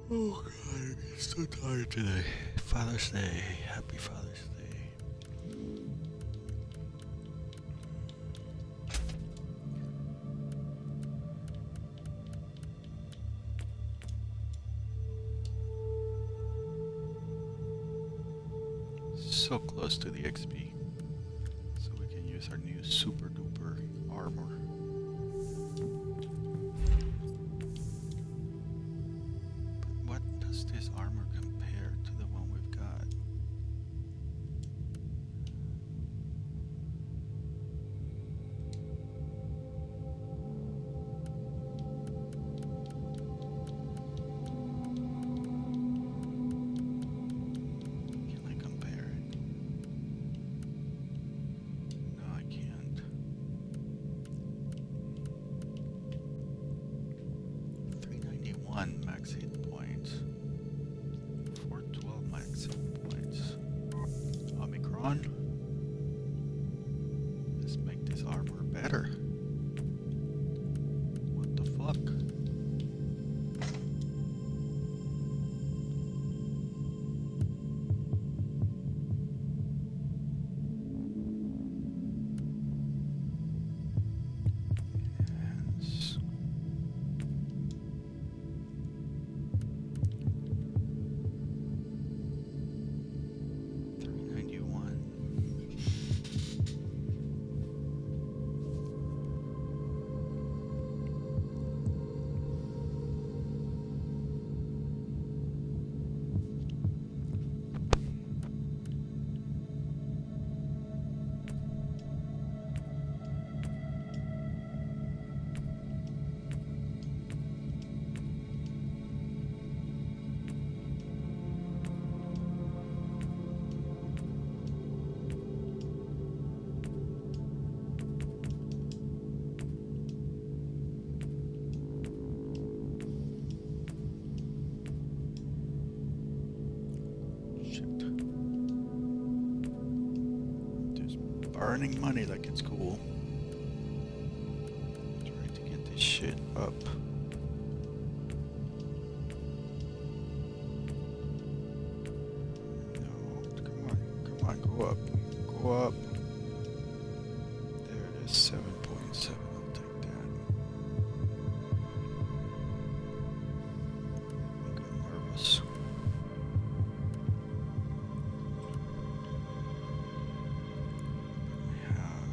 Oh god, I'm so tired today. Father's Day. Happy Father's Day. So close to the XP. So we can use our new super duper armor. But what does this armor compare to the one we've got? Can I compare it? No, I can't. 391 max hit points. 412 max hit points. Omicron. Let's make this armor better. What the fuck? Yes. $391. Shit. Just burning money like it's cool. Trying to get this shit up. No, come on, go up. Go up. There it is, 7.7. I'll take that. I got nervous. We have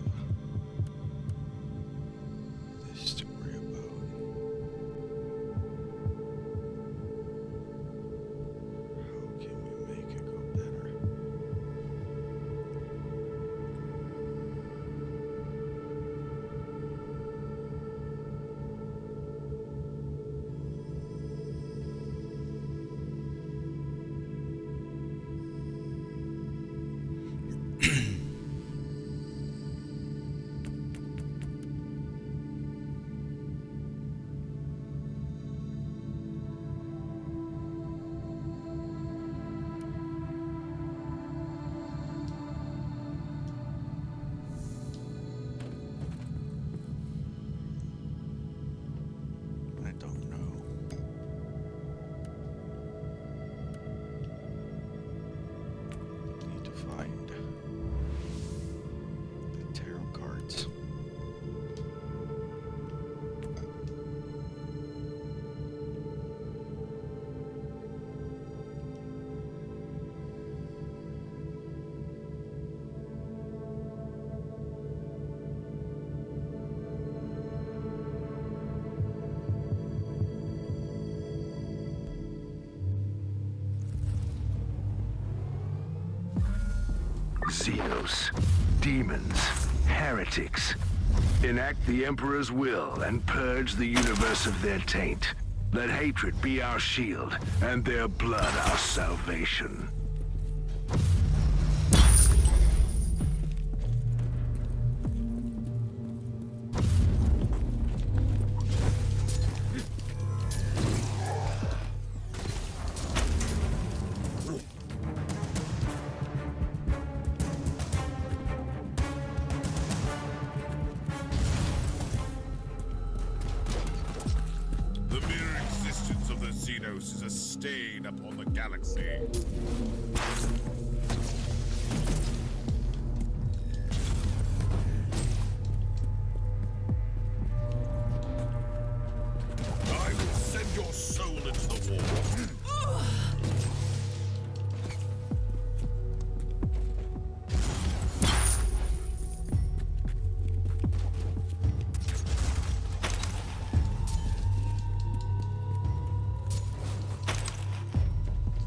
this to worry about. How can we make it go better? I don't know. Need to find the tarot cards. Xenos, demons, heretics. Enact the Emperor's will and purge the universe of their taint. Let hatred be our shield, and their blood our salvation. The mere existence of the Xenos is a stain upon the galaxy. I will send your soul into the war.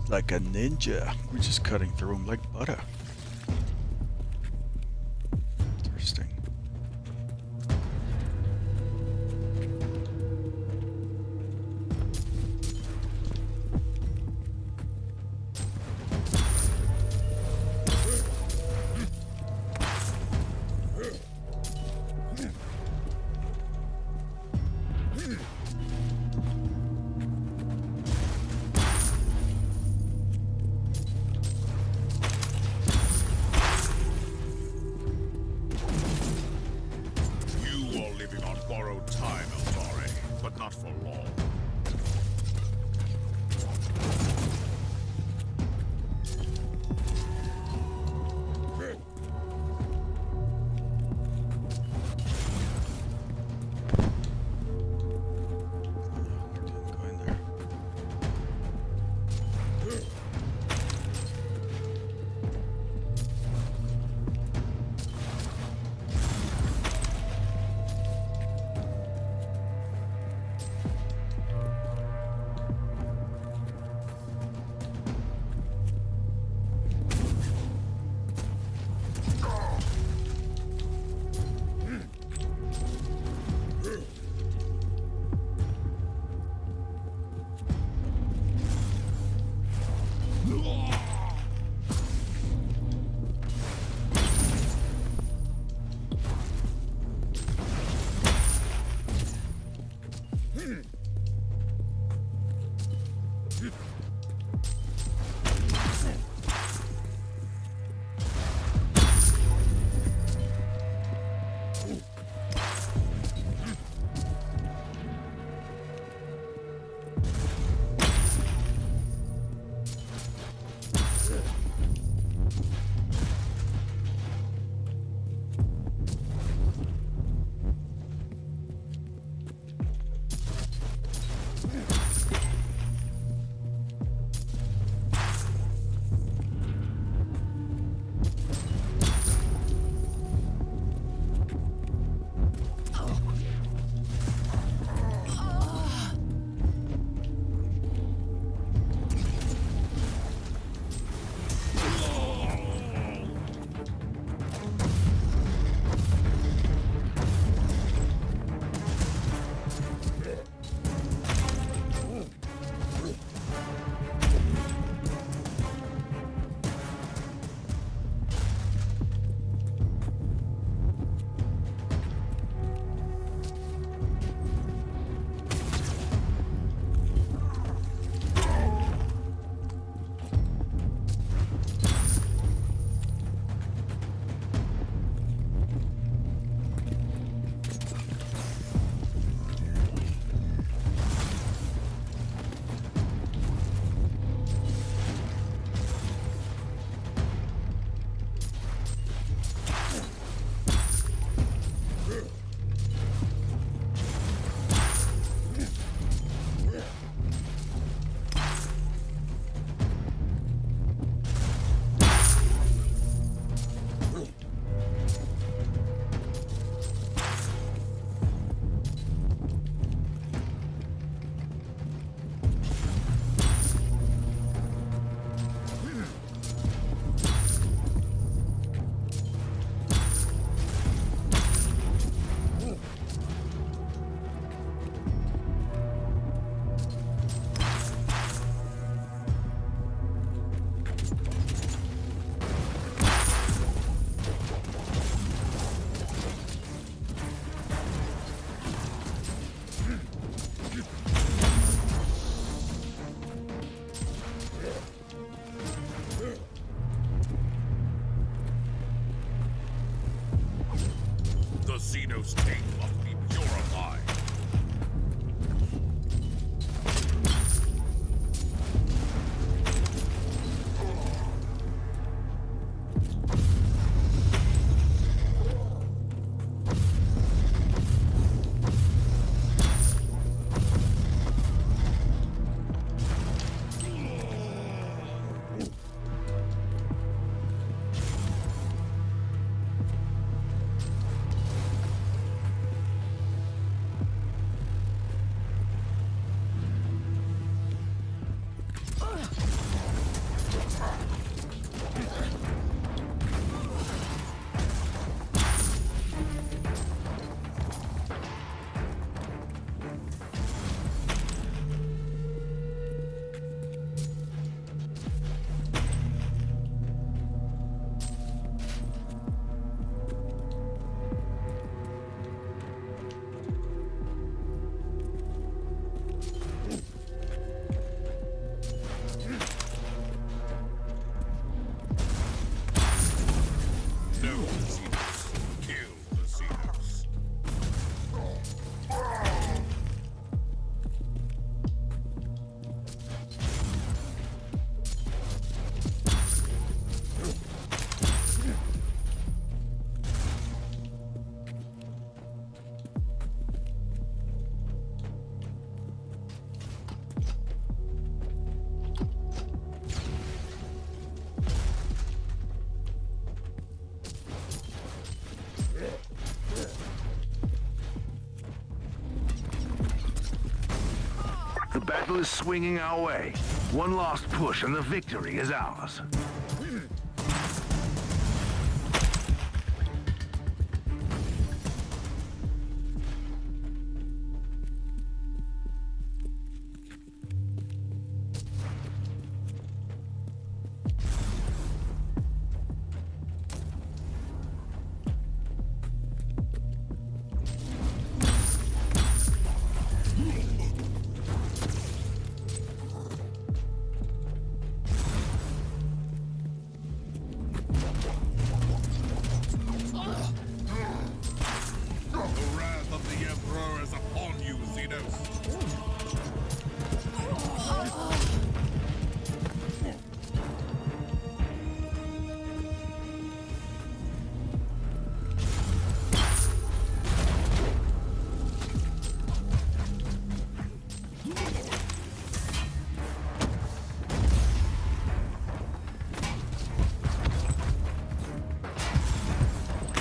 Like a ninja. We're just cutting through them like butter. Interesting. You are living on borrowed time, Eldari, but not for long. Didn't go in there. Xeno's taint must be purified. battle is swinging our way. One last push and the victory is ours. The wrath of the Emperor is upon you, Xenos.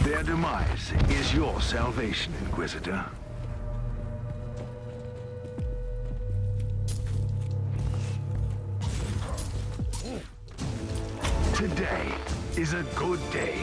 Their demise is your salvation, Inquisitor. Today is a good day.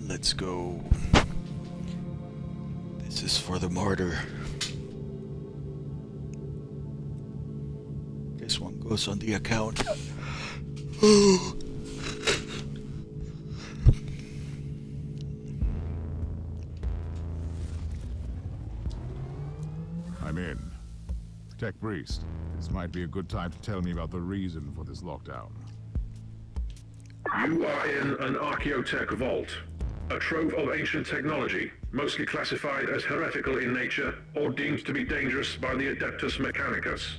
Let's go. This is for the martyr. This one goes on the account. Tech Priest, this might be a good time to tell me about the reason for this lockdown. You are in an archaeotech vault, a trove of ancient technology, mostly classified as heretical in nature or deemed to be dangerous by the Adeptus Mechanicus.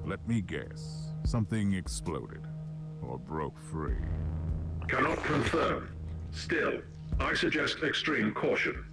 Let me guess. Something exploded. Or broke free. Cannot confirm. Still, I suggest extreme caution.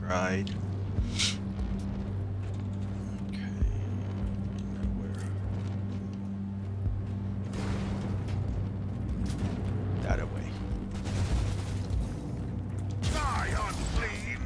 Right. Okay. Now where? That away. Die, unclean!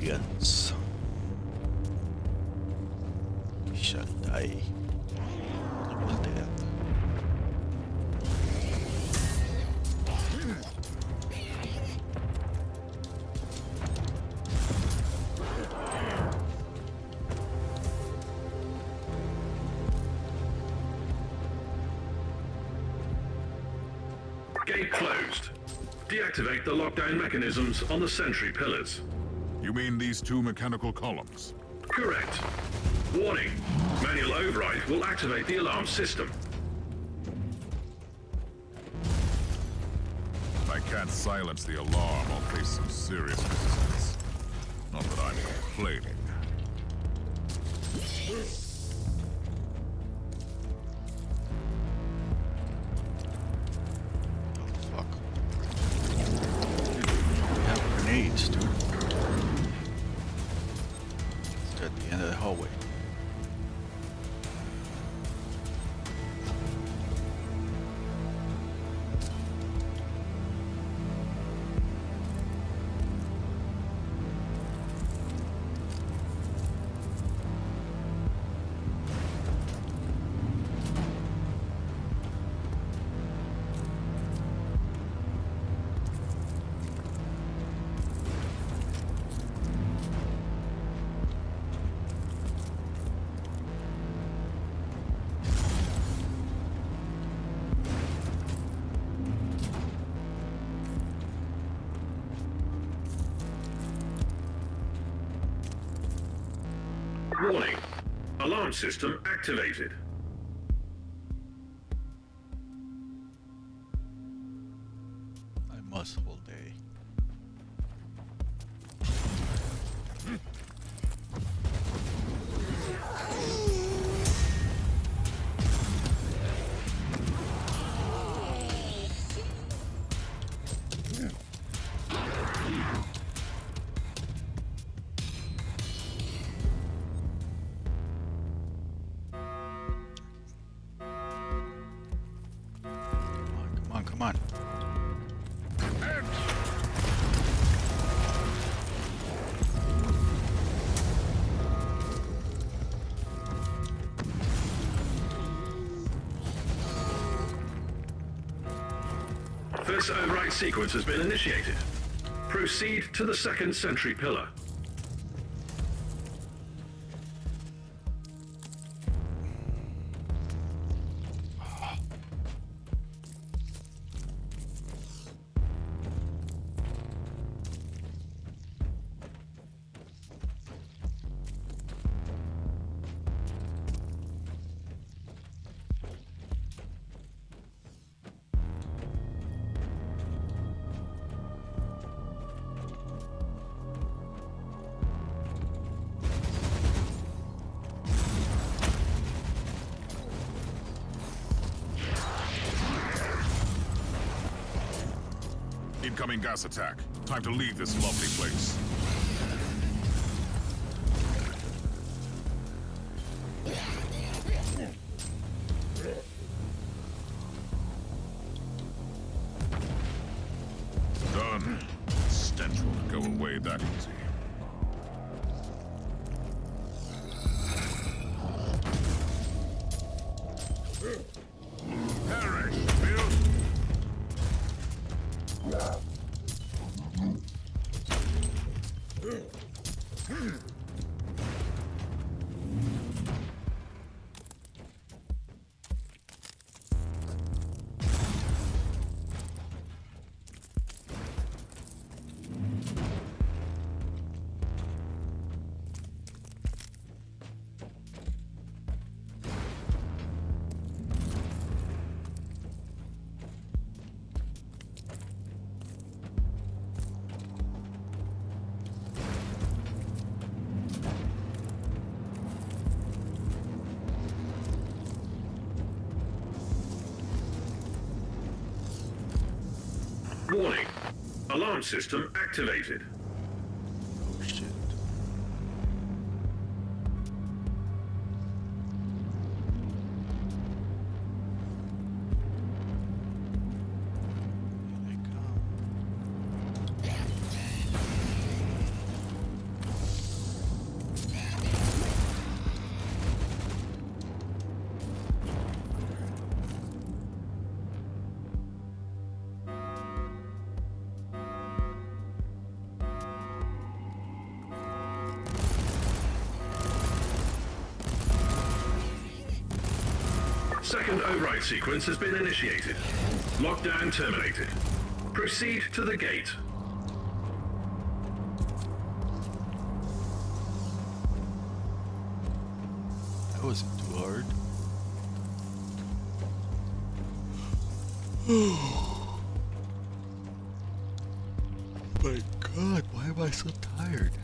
Guardians. Shantai. Volteat. Gate closed. Deactivate the lockdown mechanisms on the sentry pillars. You mean these two mechanical columns? Correct. Warning. Manual override will activate the alarm system. If I can't silence the alarm, I'll face some serious resistance. Not that I'm complaining. grenades, dude. It's at the end of the hallway. Warning. Alarm system activated. I must all day. Come on. First override sequence has been initiated. Proceed to the second sentry pillar. Incoming gas attack. Time to leave this lovely place. Done. Stench won't go away that easy. Perish, Bill! Warning. Alarm system activated. Oh shit. Here they come. Second override sequence has been initiated. Lockdown terminated. Proceed to the gate. That wasn't too hard. My God, why am I so tired?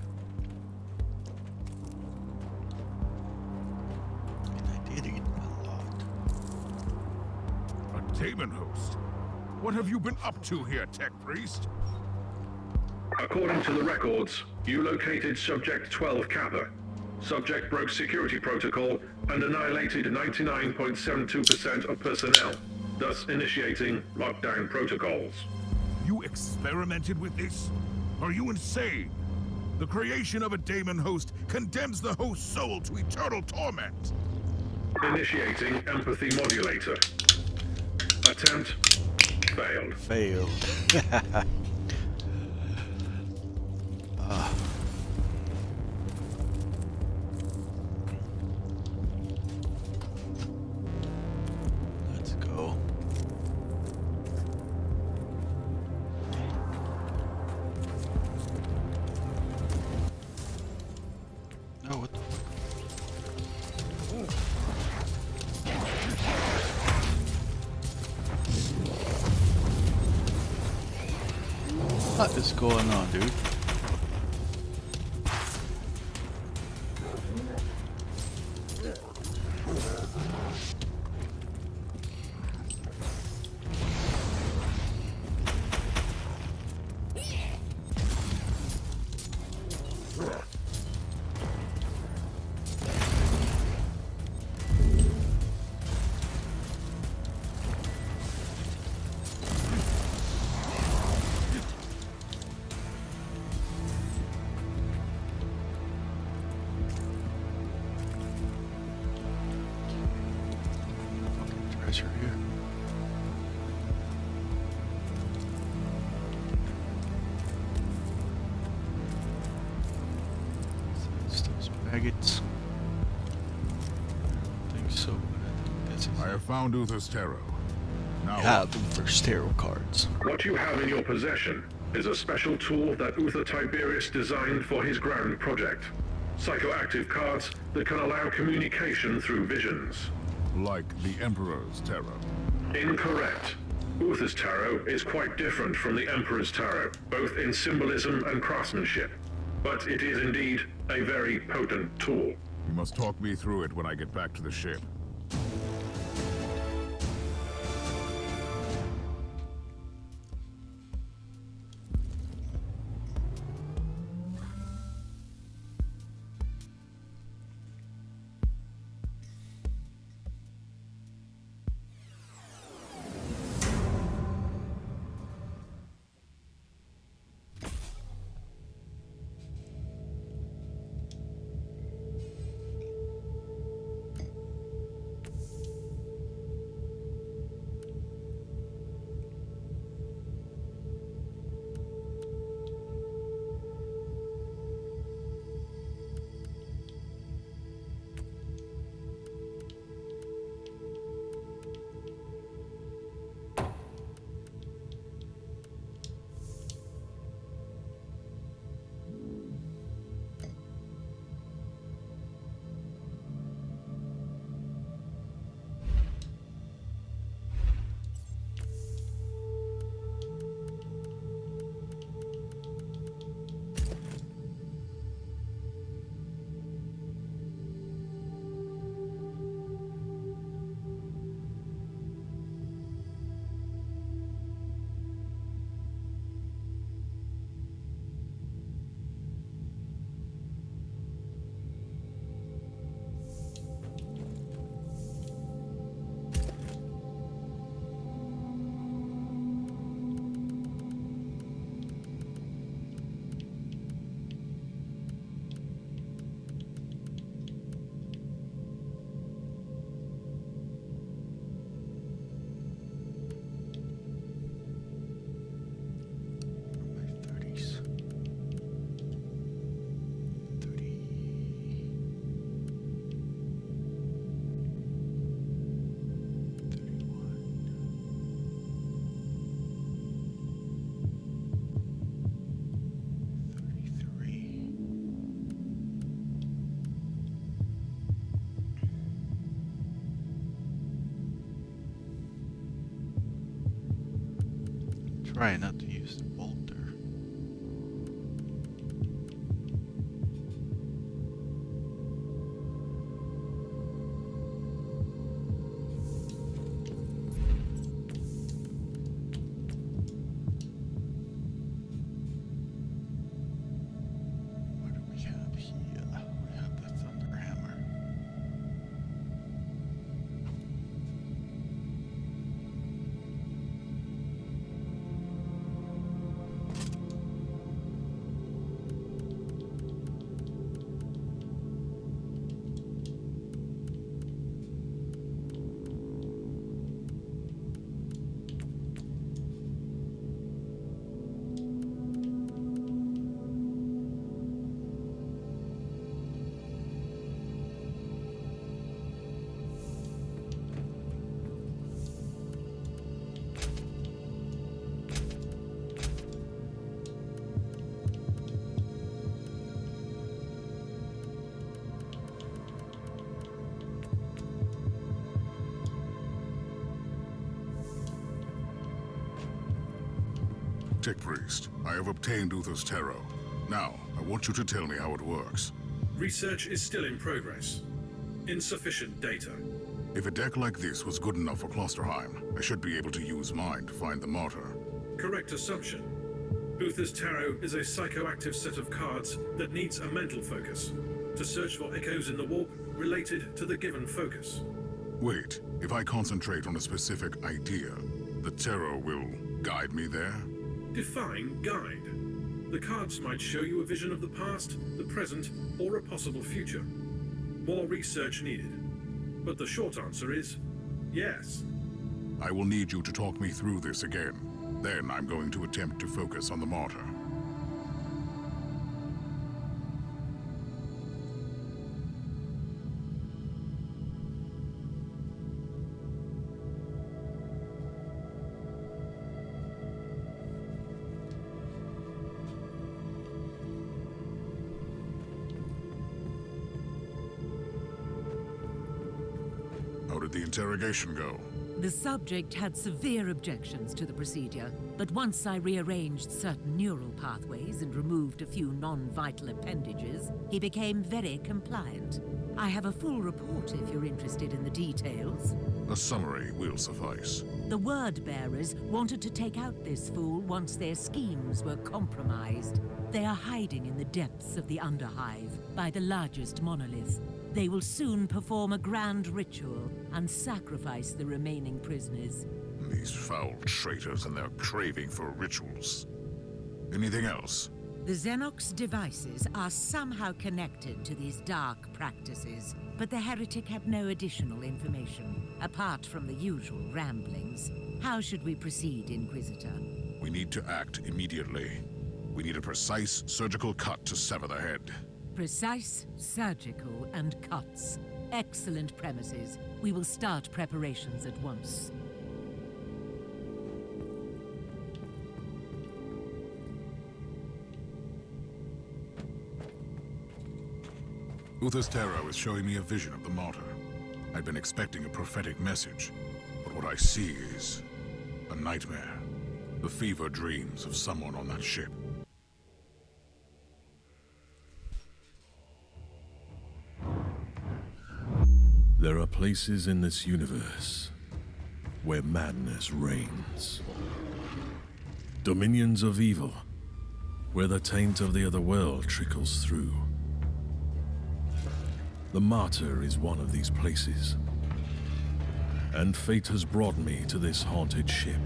I mean, I did eat a lot. A demon host? What have you been up to here, Tech Priest? According to the records, you located Subject 12 Kappa. Subject broke security protocol and annihilated 99.72% of personnel, thus initiating lockdown protocols. You experimented with this? Are you insane? The creation of a daemon host condemns the host's soul to eternal torment. Initiating empathy modulator. Attempt failed. Failed. Let's go. No, what the fuck? What is going on, dude? Treasure here. It's those maggots. I don't think so. I think this is I have found Uther's tarot. Now, have them for tarot cards. What you have in your possession is a special tool that Uther Tiberius designed for his ground project. Psychoactive cards that can allow communication through visions. like the Emperor's tarot. Incorrect. Uther's tarot is quite different from the Emperor's tarot, both in symbolism and craftsmanship. But it is indeed a very potent tool. You must talk me through it when I get back to the ship. Try not to use the bolter. Tech Priest, I have obtained Uther's tarot. Now, I want you to tell me how it works. Research is still in progress. Insufficient data. If a deck like this was good enough for Klosterheim, I should be able to use mine to find the Martyr. Correct assumption. Uther's Tarot is a psychoactive set of cards that needs a mental focus to search for echoes in the warp related to the given focus. Wait, if I concentrate on a specific idea, the tarot will guide me there? Define guide. The cards might show you a vision of the past, the present, or a possible future. More research needed. But the short answer is yes. I will need you to talk me through this again. Then I'm going to attempt to focus on the Martyr. How did the interrogation go? The subject had severe objections to the procedure, but once I rearranged certain neural pathways and removed a few non-vital appendages, he became very compliant. I have a full report if you're interested in the details. A summary will suffice. The word-bearers wanted to take out this fool once their schemes were compromised. They are hiding in the depths of the Underhive, by the largest monolith. They will soon perform a grand ritual and sacrifice the remaining prisoners. These foul traitors and their craving for rituals. Anything else? The Xenox devices are somehow connected to these dark practices, but the heretic had no additional information, apart from the usual ramblings. How should we proceed, Inquisitor? We need to act immediately. We need a precise surgical cut to sever the head. Precise, surgical, and cuts. Excellent premises. We will start preparations at once. Uther's tarot is showing me a vision of the Martyr. I'd been expecting a prophetic message, but what I see is a nightmare. The fever dreams of someone on that ship. There are places in this universe where madness reigns. Dominions of evil, where the taint of the other world trickles through. The Martyr is one of these places, and fate has brought me to this haunted ship.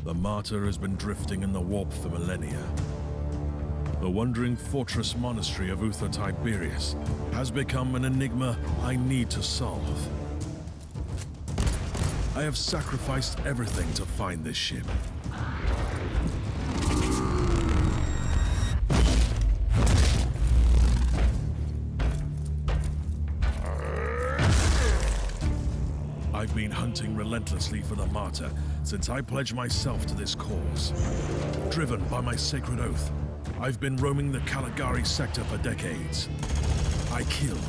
The Martyr has been drifting in the warp for millennia. The wandering fortress monastery of Uther Tiberius has become an enigma I need to solve. I have sacrificed everything to find this ship. I've been hunting relentlessly for the Martyr since I pledged myself to this cause. Driven by my sacred oath, I've been roaming the Caligari sector for decades. I killed.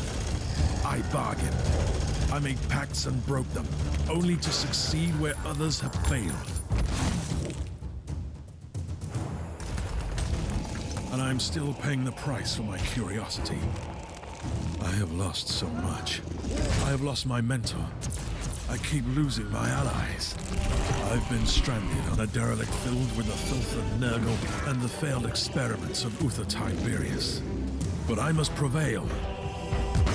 I bargained. I made pacts and broke them, only to succeed where others have failed. And I'm still paying the price for my curiosity. I have lost so much. I have lost my mentor. I keep losing my allies. I've been stranded on a derelict filled with the filth of Nurgle and the failed experiments of Uther Tiberius. But I must prevail.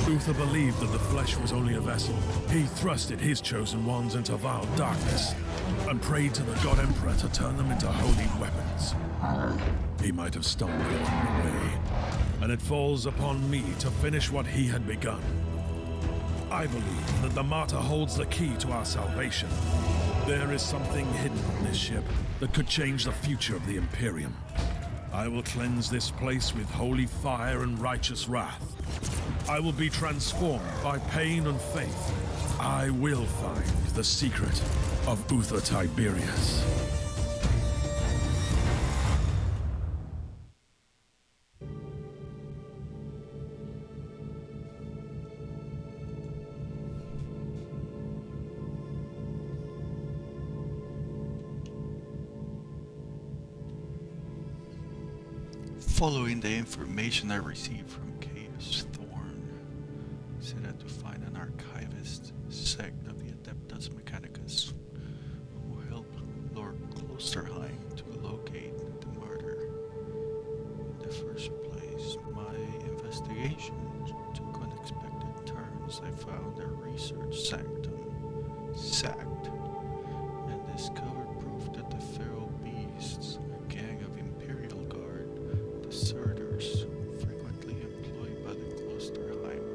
Uther believed that the flesh was only a vessel. He thrusted his chosen ones into vile darkness and prayed to the God Emperor to turn them into holy weapons. He might have stumbled along the way, and it falls upon me to finish what he had begun. I believe that the Martyr holds the key to our salvation. There is something hidden on this ship that could change the future of the Imperium. I will cleanse this place with holy fire and righteous wrath. I will be transformed by pain and faith. I will find the secret of Uther Tiberius. Following the information I received from Caius Thorn, set out to find an archivist sect of the Adeptus Mechanicus who helped Lord Klosterheim to locate the murder. In the first place, my investigation took unexpected turns. I found their research sanctum sacked and discovered proof that the feral beasts, a gang of Imperial Guard deserters frequently employed by the Klosterheim,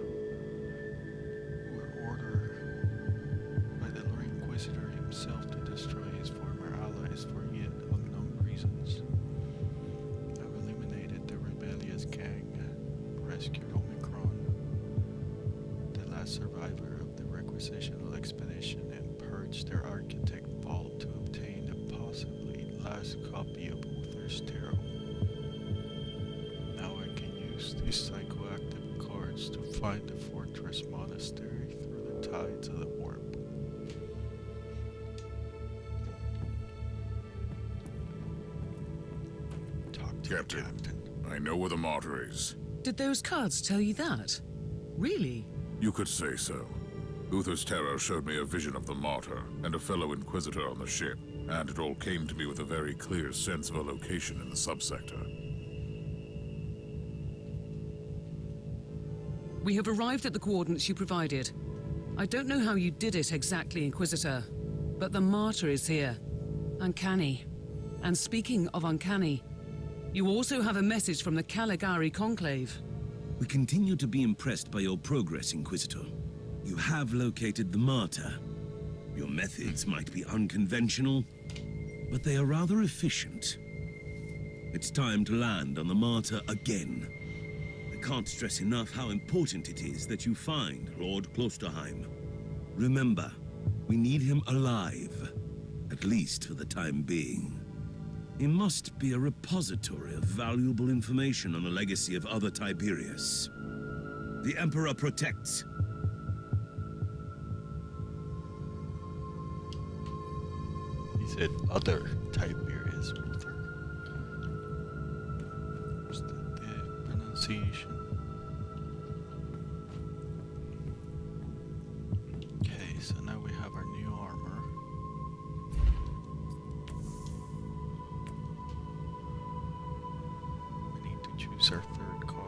were ordered by the Lord Inquisitor himself to destroy his former allies for yet unknown reasons. I've eliminated the rebellious gang, rescued Omicron, the last survivor of the requisitional expedition, and purged their architect vault to obtain the possibly last copy of Uther's Tarot. Now I can use these psychoactive cards to find the fortress monastery through the tides of the warp. Talk to Captain. the captain. I know where the martyr is. Did those cards tell you that? Really? You could say so. Uther's Tarot showed me a vision of the martyr and a fellow Inquisitor on the ship, and it all came to me with a very clear sense of a location in the subsector. We have arrived at the coordinates you provided. I don't know how you did it exactly, Inquisitor, but the martyr is here. Uncanny. And speaking of uncanny, you also have a message from the Caligari Conclave. We continue to be impressed by your progress, Inquisitor. You have located the martyr. Your methods might be unconventional, but they are rather efficient. It's time to land on the martyr again. I can't stress enough how important it is that you find Lord Klosterheim. Remember, we need him alive, at least for the time being. He must be a repository of valuable information on the legacy of other Tiberius. The Emperor protects. He said other Tiberius Uther. What's the pronunciation? Okay, so now we have our new armor. We need to choose our third card.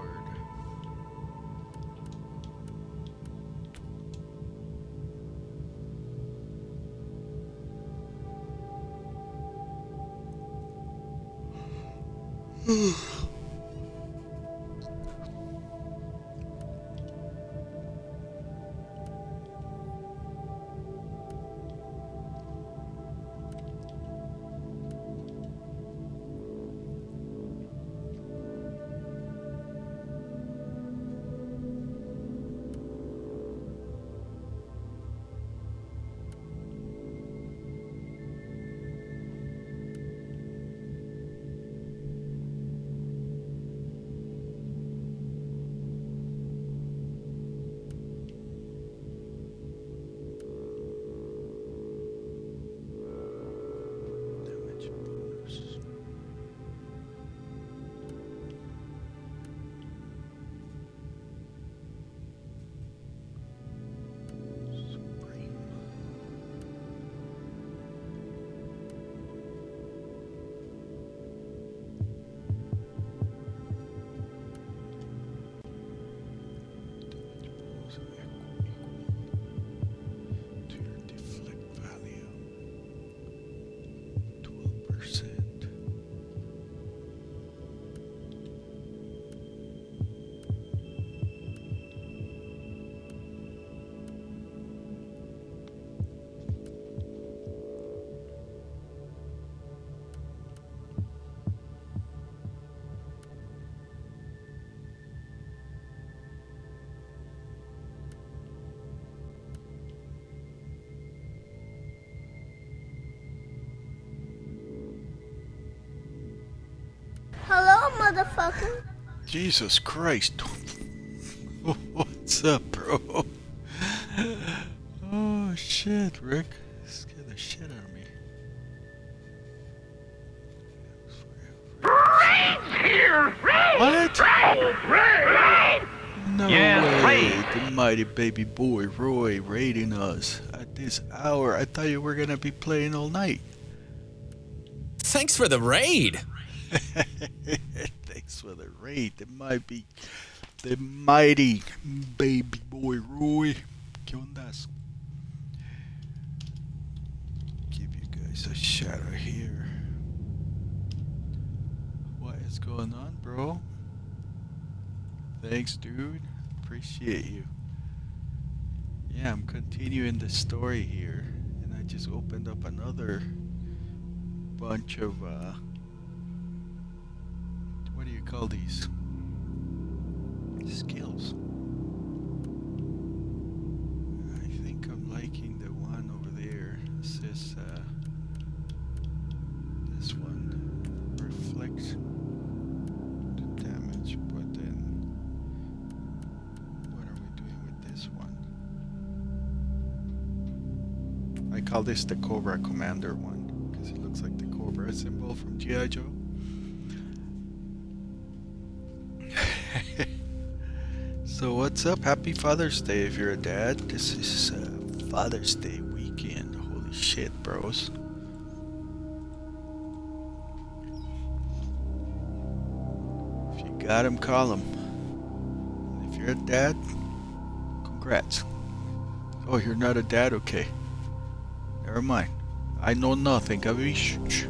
Damage bonus. Supreme. Damage bonus equal to your deflect value. 12%. Hello, motherfucker. Jesus Christ. What's up, bro? Oh shit, Rick. Scared the shit out of me. Here! What? No Yeah, way. The mighty baby boy Roy raiding us at this hour. I thought you were gonna be playing all night. Thanks for the raid. Thanks for the raid. It might be the mighty baby boy Roy. ¿Qué ondas? Give you guys a shadow here. What is going on, bro? Thanks, dude. Appreciate you. Yeah, I'm continuing the story here, and I just opened up another bunch of what do you call these? Skills. I think I'm liking the one over there. It says this one reflects the damage, but then what are we doing with this one? I call this the Cobra Commander one because it looks like the Cobra symbol from G.I. Joe. So what's up? Happy Father's Day if you're a dad. This is Father's Day weekend. Holy shit, bros. If you got him, call him. And if you're a dad, congrats. Oh, you're not a dad? Okay. Never mind. I know nothing, Gavish. They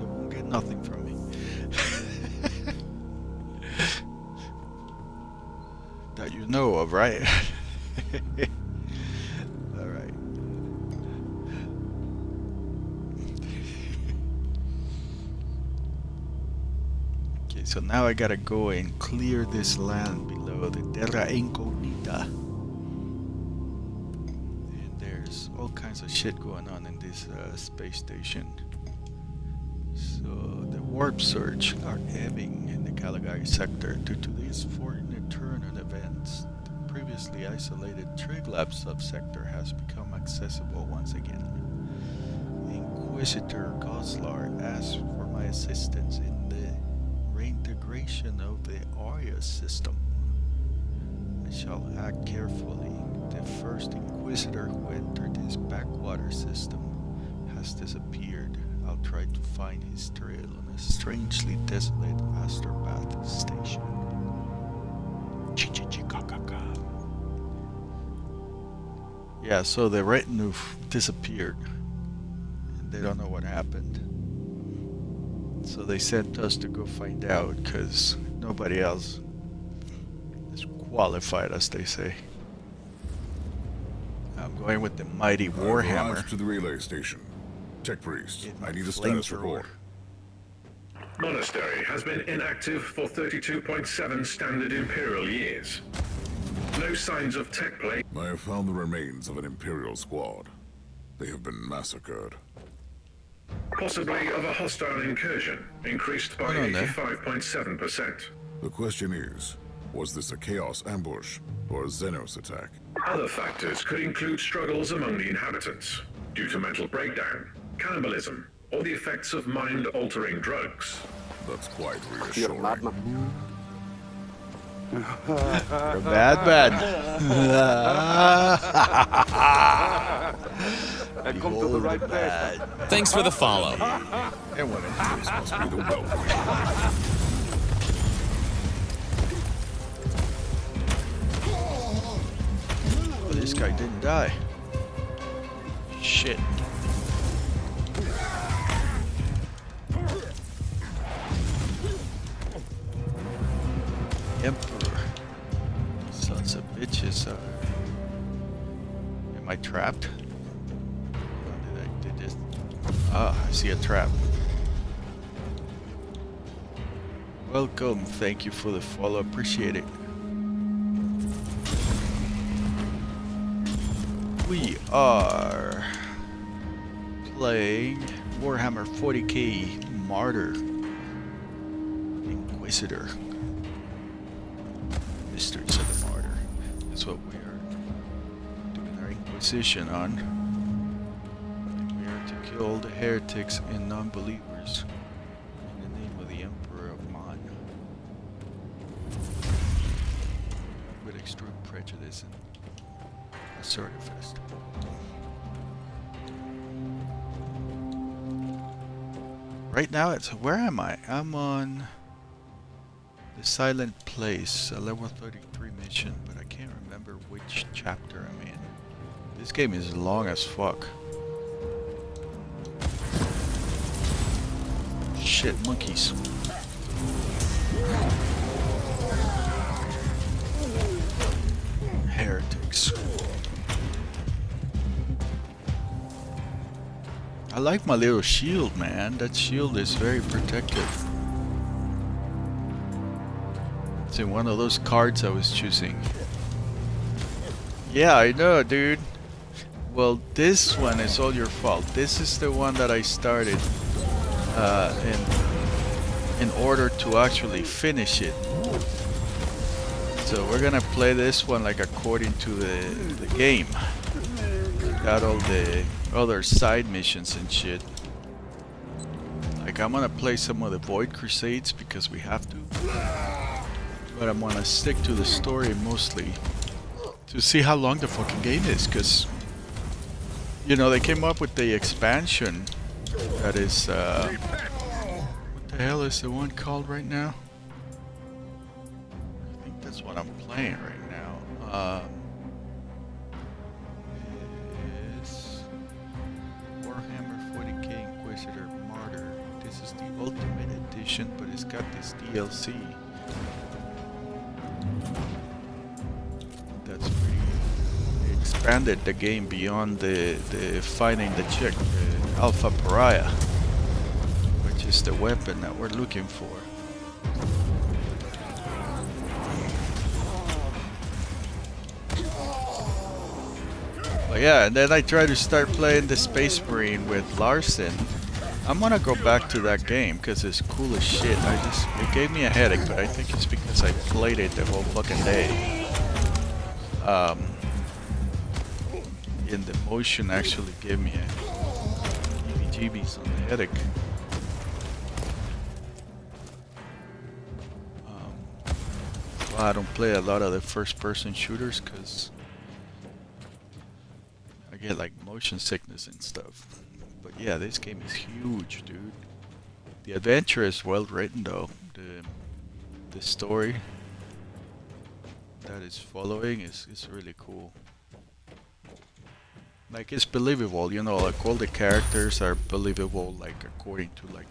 won't get nothing from me. That you know of, right? Alright. Okay, so now I gotta go and clear this land below the Terra Incognita. And there's all kinds of shit going on in this space station. So the warp surge are ebbing in the Caligari sector due to these fortunate turn in events. The previously isolated Triglab subsector has become accessible once again. Inquisitor Goslar asks for my assistance in the reintegration of the Arya system. I shall act carefully. The first Inquisitor who entered this backwater system has disappeared. I'll try to find his trail on a strangely desolate Astropath station. Yeah, so the retinue disappeared. And they don't know what happened. So they sent us to go find out, because nobody else is qualified, as they say. I'm going with the mighty Warhammer. Arrived to the relay station. Tech Priest, Get I my need a status flamethrower. report. Monastery has been inactive for 32.7 standard Imperial years. No signs of tech play. I have found the remains of an Imperial squad. They have been massacred. Possibly of a hostile incursion, increased by I don't know. 85.7%. The question is, was this a Chaos ambush or a Xenos attack? Other factors could include struggles among the inhabitants, due to mental breakdown, cannibalism, or the effects of mind-altering drugs. That's quite reassuring. You're a bad I come to the right place. Thanks for the follow. And one of these must be the welcome. Oh, this guy didn't die. Shit. Emperor. Sons of bitches. Am I trapped? Did this? Ah, I see a trap. Welcome. Thank you for the follow. Appreciate it. We are playing Warhammer 40k Martyr. Inquisitor. Mysteries of the Martyr. That's what we are doing our Inquisition on. And we are to kill the heretics and non-believers in the name of the Emperor of Man. Prejudice and Assertivist. Right now, where am I? I'm on the Silent Place, a level 33 mission, but I can't remember which chapter I'm in. This game is long as fuck. Shit, monkeys. Heretics. I like my little shield, man. That shield is very protective. It's in one of those cards I was choosing. Yeah, I know, dude. Well, this one is all your fault. This is the one that I started in order to actually finish it. So we're gonna play this one like according to the game. Got all the other side missions and shit. Like I'm gonna play some of the Void Crusades because we have to. But I'm gonna stick to the story mostly to see how long the fucking game is, because you know they came up with the expansion that is what the hell is the one called right now? I think that's what I'm playing right now. Is Warhammer 40k Inquisitor Martyr. This is the Ultimate Edition, but it's got this DLC. That's pretty expanded the game beyond the fighting the chick, the Alpha Pariah, which is the weapon that we're looking for. But yeah, and then I try to start playing the Space Marine with Larson. I'm gonna go back to that game because it's cool as shit. It gave me a headache, but I think it's because I played it the whole fucking day. And the motion actually gave me a heebie-jeebies on the headache. Well, I don't play a lot of the first-person shooters because I get like motion sickness and stuff. But yeah, this game is huge, dude. The adventure is well written though. The story that is following is really cool. Like it's believable, you know, like all the characters are believable, like according to like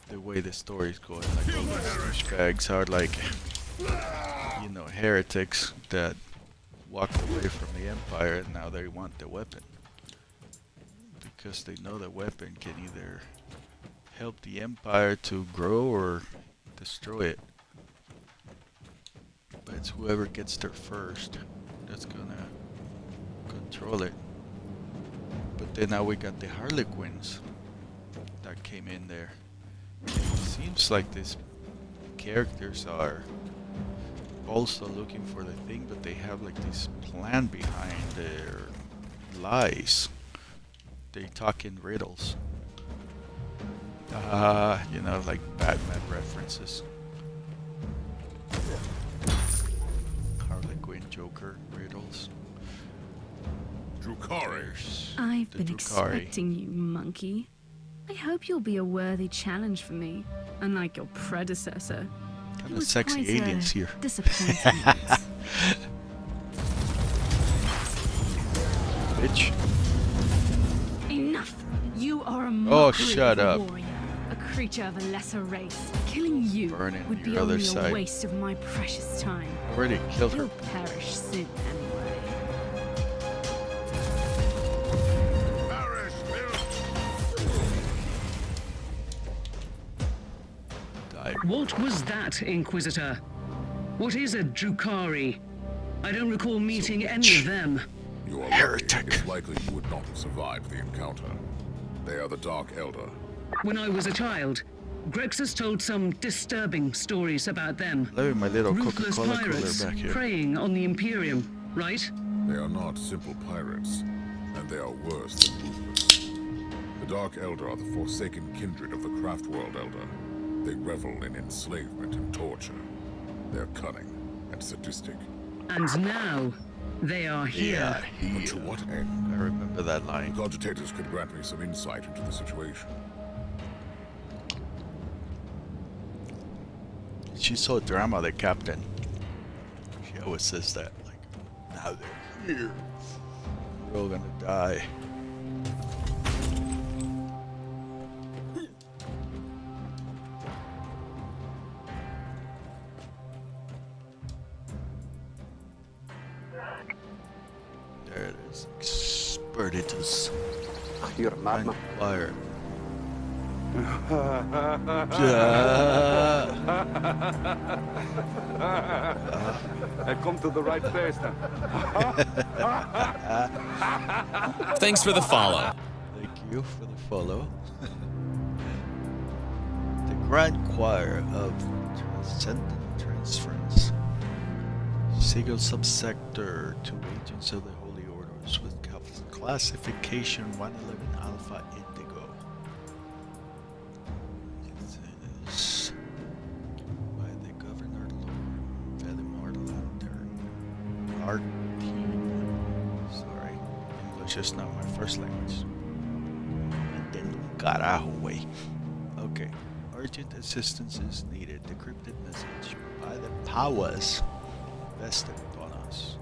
the way the story is going. Like all these douchebags are like, you know, heretics that walked away from the Empire and now they want the weapon. Because they know the weapon can either help the Empire to grow or destroy it. But it's whoever gets there first that's gonna control it. But then now we got the Harlequins that came in there. It seems like these characters are also looking for the thing, but they have like this plan behind their lies. They talk in riddles. You know, like Batman references. Harlequin, Joker, riddles. Drukhari. I've been expecting you, monkey. I hope you'll be a worthy challenge for me, unlike your predecessor. Kind of sexy aliens here. Disappointing. Bitch. Enough! You are a shut up. warrior, a creature of a lesser race. Killing you Burning would be your other only side. a waste of my precious time. Already killed her. You'll perish soon anyway. Die. What was that, Inquisitor? What is a Drukhari? I don't recall meeting any of them. You are Heretic. lucky. It's likely you would not have survived the encounter. They are the Dark Elder. When I was a child, Grexus told some disturbing stories about them. Leaving my little Ruthless Coca-Cola cooler pirates back here. preying on the Imperium, right? They are not simple pirates, and they are worse than ruthless. The Dark Elder are the forsaken kindred of the Craftworld Elder. They revel in enslavement and torture. They are cunning and sadistic, And now, they are here. But to what end? I remember that line. The cogitators could grant me some insight into the situation. She's so drama, the captain. She always says that, like, now they're here. We're all gonna die. There it is. Spiritus. You're a madman. Fire. I come to the right place then. Thanks for the follow. Thank you for the follow. The Grand Choir of Transcendent Transference. Single subsector to agents of the Holy Orders with classification 111 Alpha Indigo. It is by the Governor Lord Velimar Lantern. Sorry, English is not my first language. Carajo, way. Okay. Urgent assistance is needed. Decrypted message by the powers vested upon us.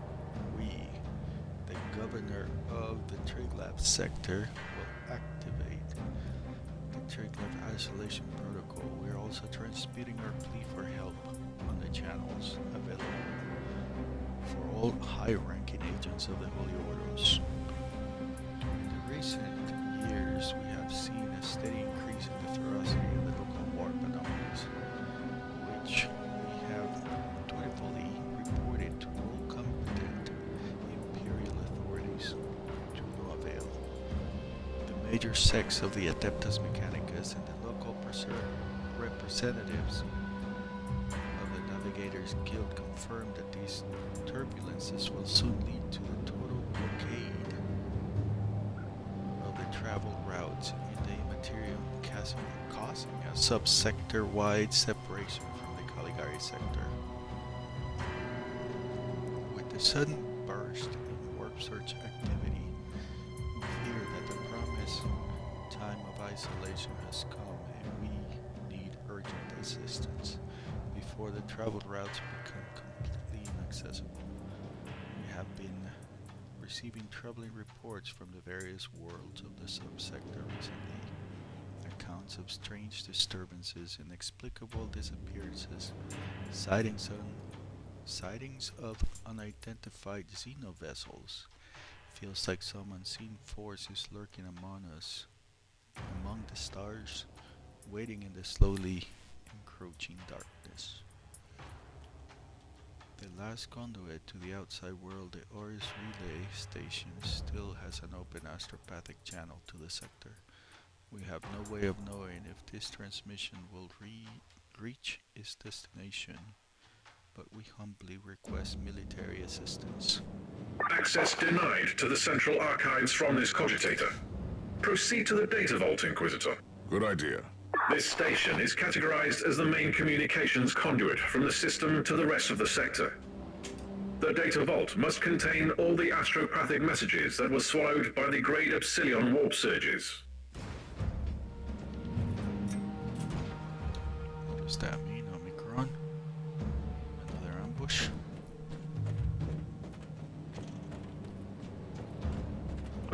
We, the governor of the Triglav sector, will activate the Triglav isolation protocol. We are also transmitting our plea for help on the channels available for all high-ranking agents of the Holy Orders. In the recent years, we have seen a steady increase in the ferocity of the local warp anomalies, which we have dutifully reported to all competent Imperial authorities to no avail. The major sects of the Adeptus Mechanicus and the local representatives of the Navigators Guild confirmed that these turbulences will soon lead to the total blockade of the travel routes in the Immaterium, causing a sub-sector-wide separation from the Caligari sector. With the sudden burst in warp search activity, we fear that the promised time of isolation has come and we need urgent assistance before the travel routes become completely inaccessible. We have been receiving troubling reports from the various worlds of the subsector recently. Accounts of strange disturbances, inexplicable disappearances, sightings of unidentified xenovessels. Feels like some unseen force is lurking among us, among the stars, waiting in the slowly encroaching darkness. The last conduit to the outside world, the Oris Relay Station, still has an open astropathic channel to the sector. We have no way of knowing if this transmission will reach its destination, but we humbly request military assistance. Access denied to the central archives from this cogitator. Proceed to the data vault, Inquisitor. Good idea. This station is categorized as the main communications conduit from the system to the rest of the sector. The data vault must contain all the astropathic messages that were swallowed by the Great Epsilon warp surges. What does that mean, Omicron? Another ambush?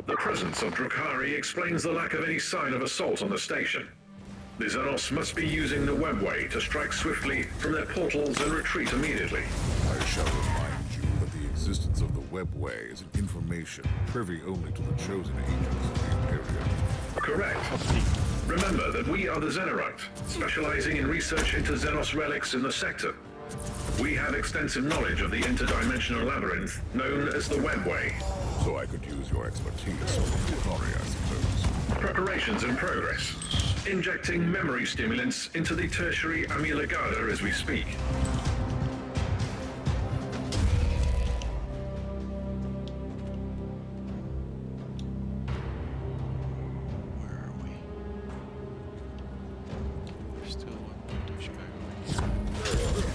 The presence of Drukhari explains the lack of any sign of assault on the station. The Xenos must be using the webway to strike swiftly from their portals and retreat immediately. I shall remind you that the existence of the webway is an information privy only to the chosen agents of the Imperium. Correct. Remember that we are the Xenorite, specializing in research into Xenos relics in the sector. We have extensive knowledge of the interdimensional labyrinth known as the webway. So I could use your expertise on the Drukhari, I suppose. Preparations in progress. Injecting memory stimulants into the tertiary amyloid as we speak. Where are we? There's still one douchebag over here.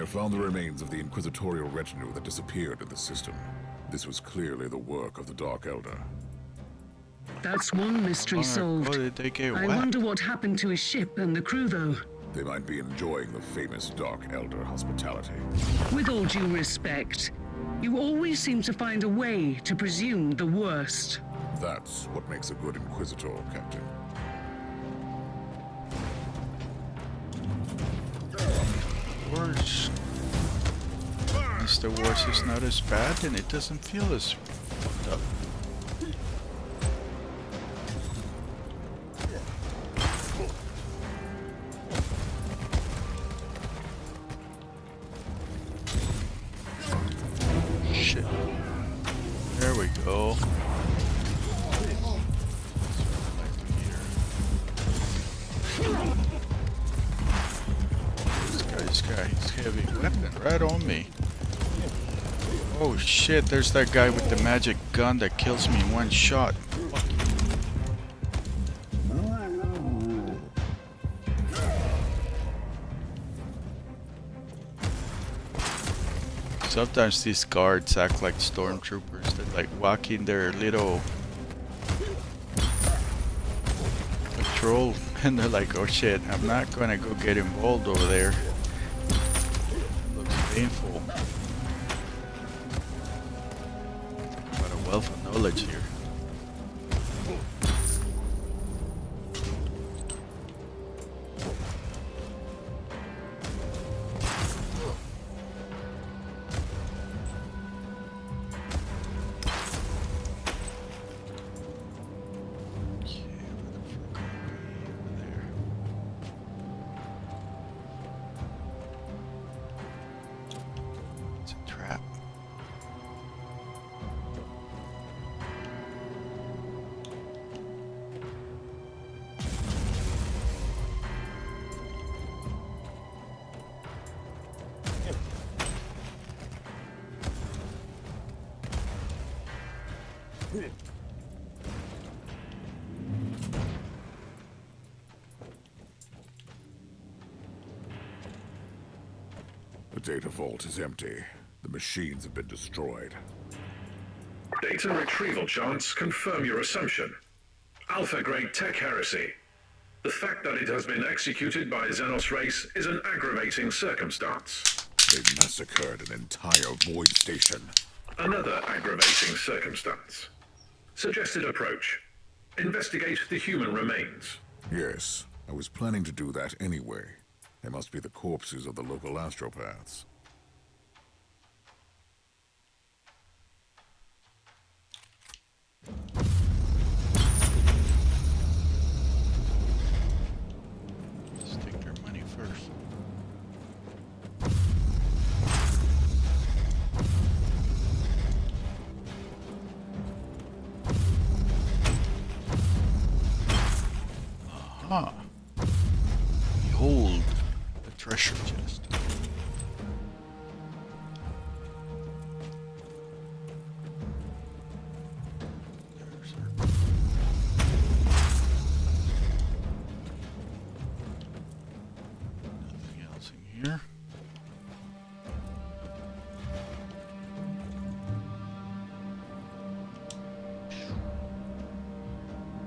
have found the remains of the inquisitorial retinue that disappeared in the system. This was clearly the work of the Dark Elder. That's one mystery solved. How did they get I wet? wonder what happened to his ship and the crew, though. They might be enjoying the famous Dark Elder hospitality. With all due respect, you always seem to find a way to presume the worst. That's what makes a good Inquisitor, Captain. Worse. As the worst is not as bad, and it doesn't feel as fucked up. Shit. There we go. This guy's heavy weapon right on me. Oh shit, there's that guy with the magic gun that kills me in one shot. Fuck you. Sometimes these guards act like stormtroopers. They're like walking their little patrol and they're like, oh shit, I'm not gonna go get involved over there. Looks painful. Got a wealth of knowledge here. The data vault is empty. The machines have been destroyed. Data retrieval charts confirm your assumption. Alpha-grade tech heresy. The fact that it has been executed by Xenos race is an aggravating circumstance. They massacred an entire void station. Another aggravating circumstance. Suggested approach. Investigate the human remains. Yes, I was planning to do that anyway. They must be the corpses of the local astropaths. Let's take their money first. Aha! Behold the treasure chest. There's our... Nothing else in here.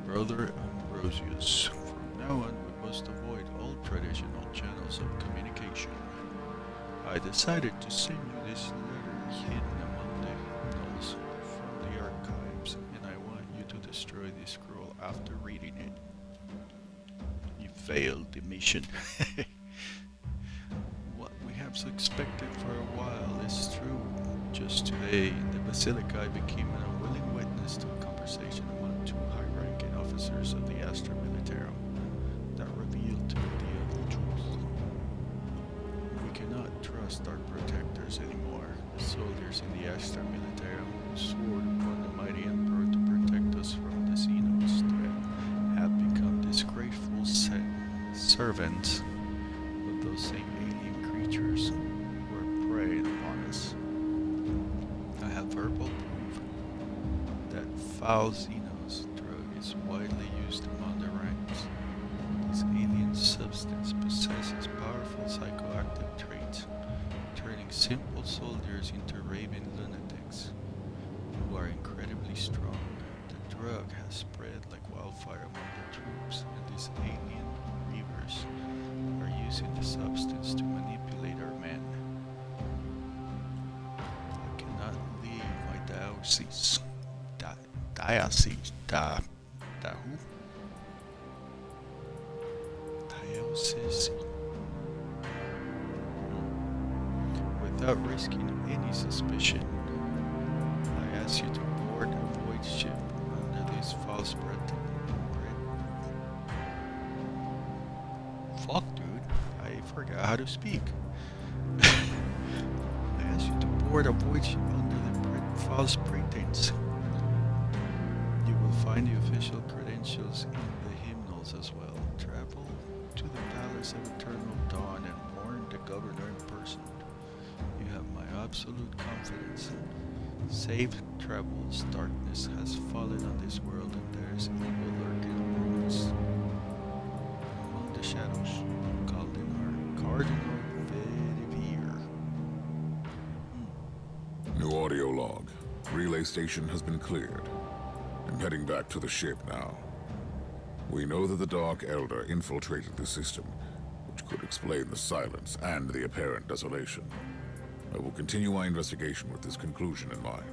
Brother Ambrosius. From now on, we must avoid all traditional channels of communication. I decided to send you this letter hidden among the hymnals from the archives, and I want you to destroy this scroll after reading it. You failed the mission. What we have suspected for a while is true. Just today, in the Basilica, I became an unwilling witness to a conversation among two high-ranking officers of the Astra Militarum that revealed to me the ugly truth. We cannot trust our protectors anymore. The soldiers in the Astra Militarum who swore upon the mighty Emperor to protect us from the Xenos threat have become disgraceful servants of those same alien creatures who are preying upon us. I have verbal proof that foul Xenos drug is widely used among the ranks. This alien substance possesses powerful psychoactive traits incredibly strong. The drug has spread like wildfire among the troops, and these alien reavers are using the substance to manipulate our men. I cannot leave my diocese. Diocese? Who? Diocese. Without risking any suspicion, I ask you to board a void ship under this false Fuck, dude. I forgot how to speak. I ask you to board a void ship under the false pretense. You will find the official credentials in the hymnals as well. Travel to the Palace of Eternal Dawn and warn the governor in person. You have my absolute confidence. Safe travels. Darkness has fallen on this world, and there is evil lurking among us. Among the shadows, Cardinal Vedivere. New audio log. Relay station has been cleared. I'm heading back to the ship now. We know that the Dark Elder infiltrated the system, which could explain the silence and the apparent desolation. I will continue my investigation with this conclusion in mind.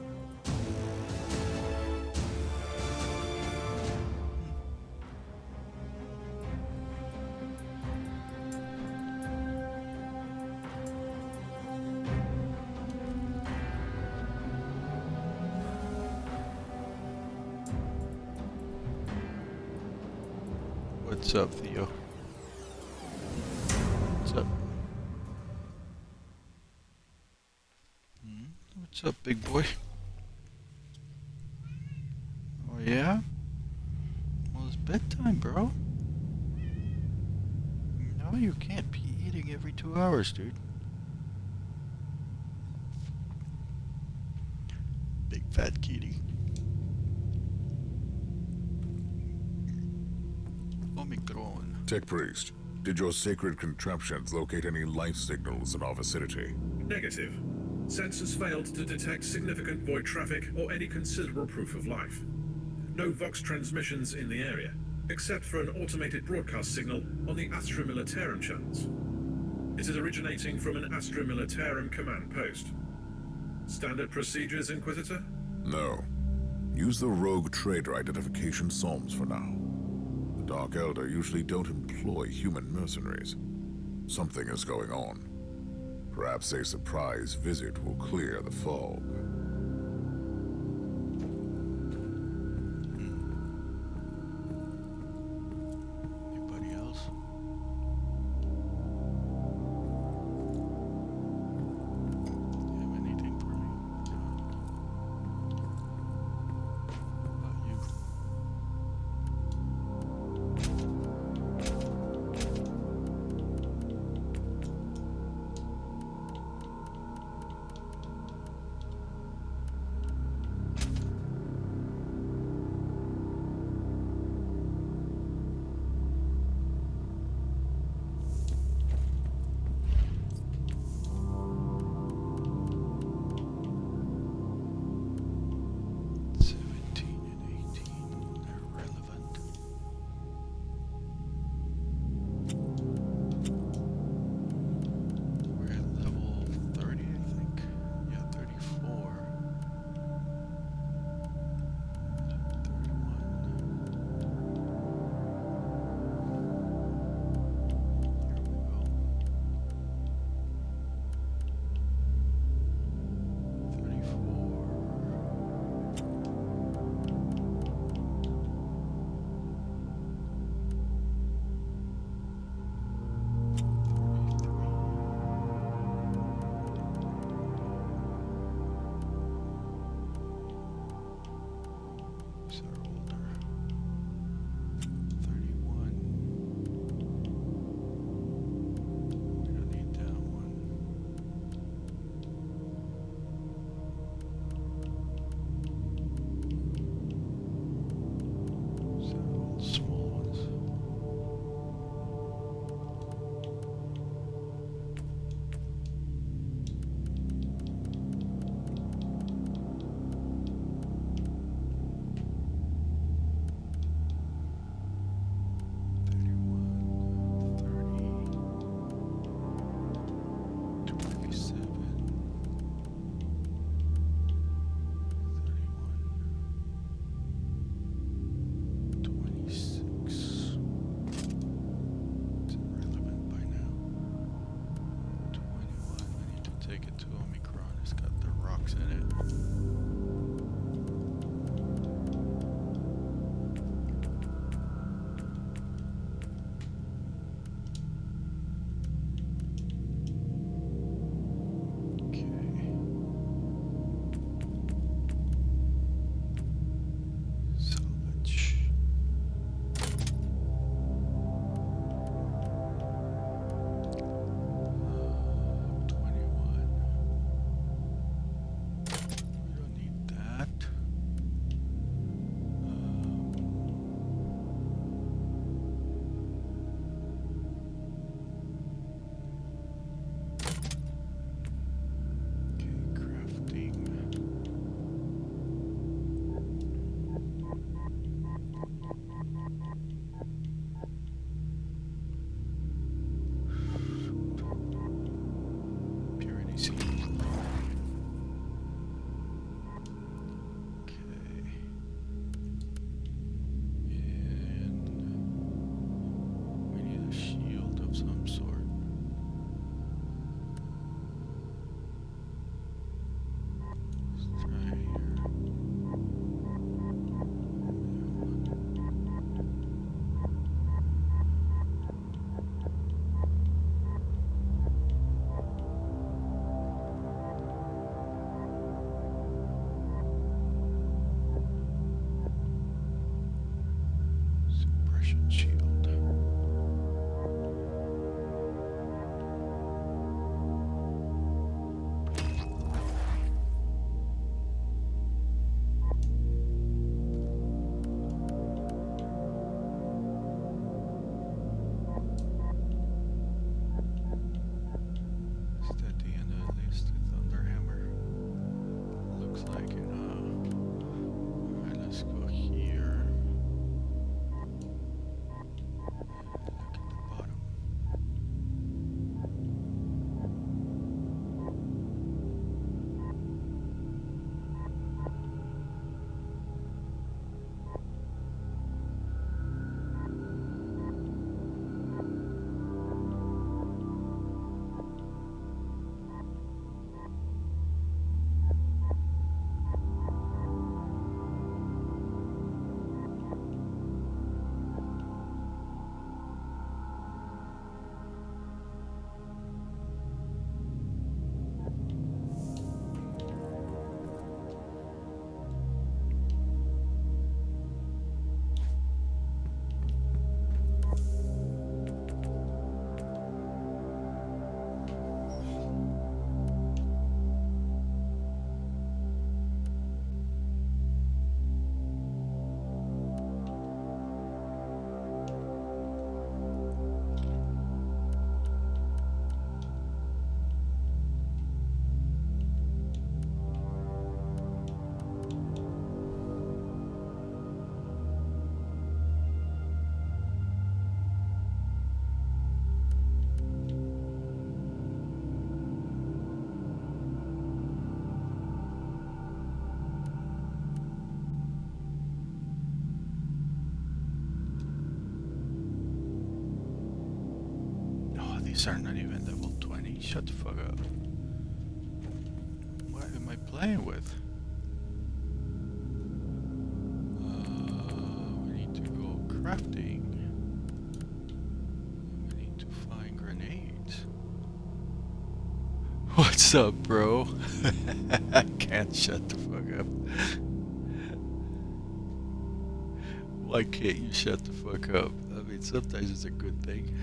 What's up, Theo? What's up? What's up, big boy? Oh yeah? Well, it's bedtime, bro. No, you can't be eating every 2 hours, dude. Big fat kitty. Omicron. Tech Priest, did your sacred contraptions locate any life signals in our vicinity? Negative. Sensors failed to detect significant void traffic or any considerable proof of life. No Vox transmissions in the area, except for an automated broadcast signal on the Astra Militarum channels. It is originating from an Astra Militarum command post. Standard procedures, Inquisitor? No. Use the rogue trader identification psalms for now. The Dark Elder usually don't employ human mercenaries. Something is going on. Perhaps a surprise visit will clear the fog. Anybody else? You have anything for me? About you? Protection shield. Is that the end of the list? Thunderhammer. Looks like it, Alright, let's go here. Look at the bottom. These are not even level 20. Shut the fuck up. What am I playing with? We need to go crafting. We need to find grenades. What's up, bro? I can't shut the fuck up. Why can't you shut the fuck up? I mean, sometimes it's a good thing.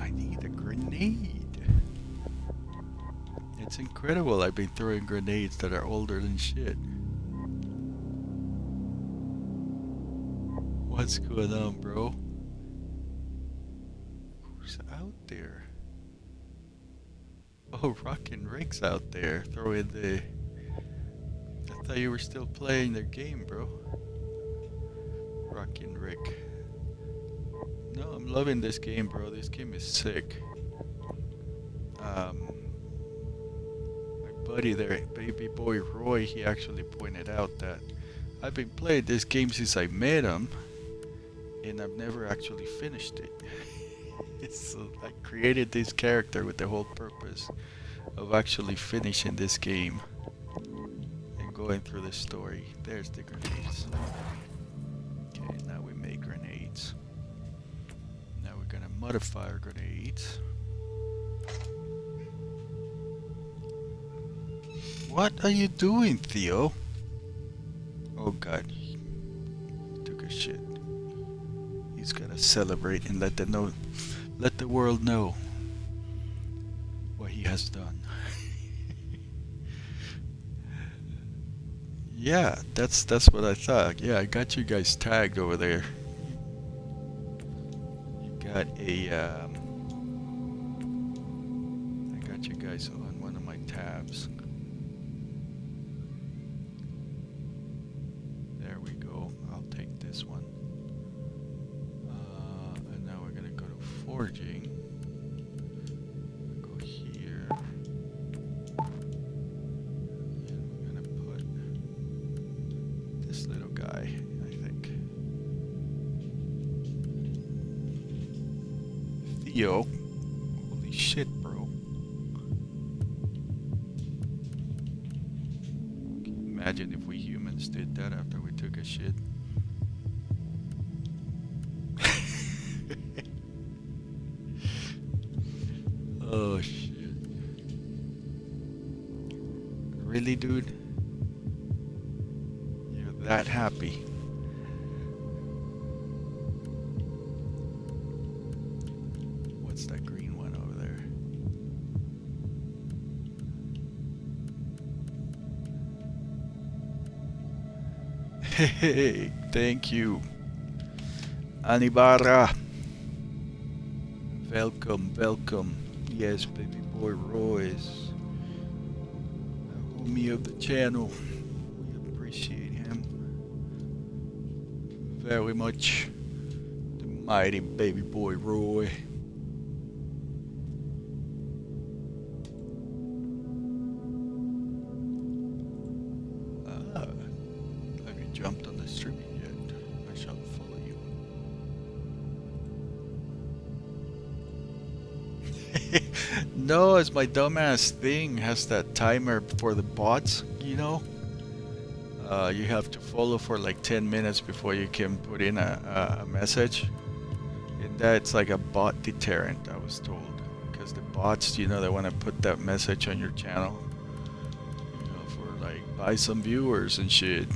I need a grenade. It's incredible. I've been throwing grenades that are older than shit. What's going on, bro? Who's out there? Oh, Rockin' Rick's out there throwing the... I thought you were still playing their game, bro. Rockin' Rick. No, I'm loving this game, bro. This game is sick. My buddy there, baby boy Roy, he actually pointed out that I've been playing this game since I met him, and I've never actually finished it. So I created this character with the whole purpose of actually finishing this game and going through the story. There's the grenades. Okay, now we make grenades. Now we're gonna modify our grenades. What are you doing, Theo? Oh god, he took a shit. He's gotta celebrate and let the world know what he has done. Yeah, that's what I thought. Yeah, I got you guys tagged over there. You got a I got you guys on one of my tabs. There we go. I'll take this one. And now we're gonna go to forging. Go here. And we're gonna put this little guy, I think. Theo. Holy shit, bro. Can you imagine if we humans did that after we took a shit? Oh shit. Really, dude? You're that happy. What's that green one over there? Hey, thank you. Anibara. Welcome, welcome. Yes, baby boy Royce. Homie of the channel. We appreciate him very much. The mighty baby boy Roy. Have you jumped on the streaming yet? I shall follow you. No, it's my dumbass thing has that timer for the bots, you know? You have to follow for like 10 minutes before you can put in a message. And that's like a bot deterrent, I was told. Because the bots, you know, they want to put that message on your channel. You know, for like, buy some viewers and shit.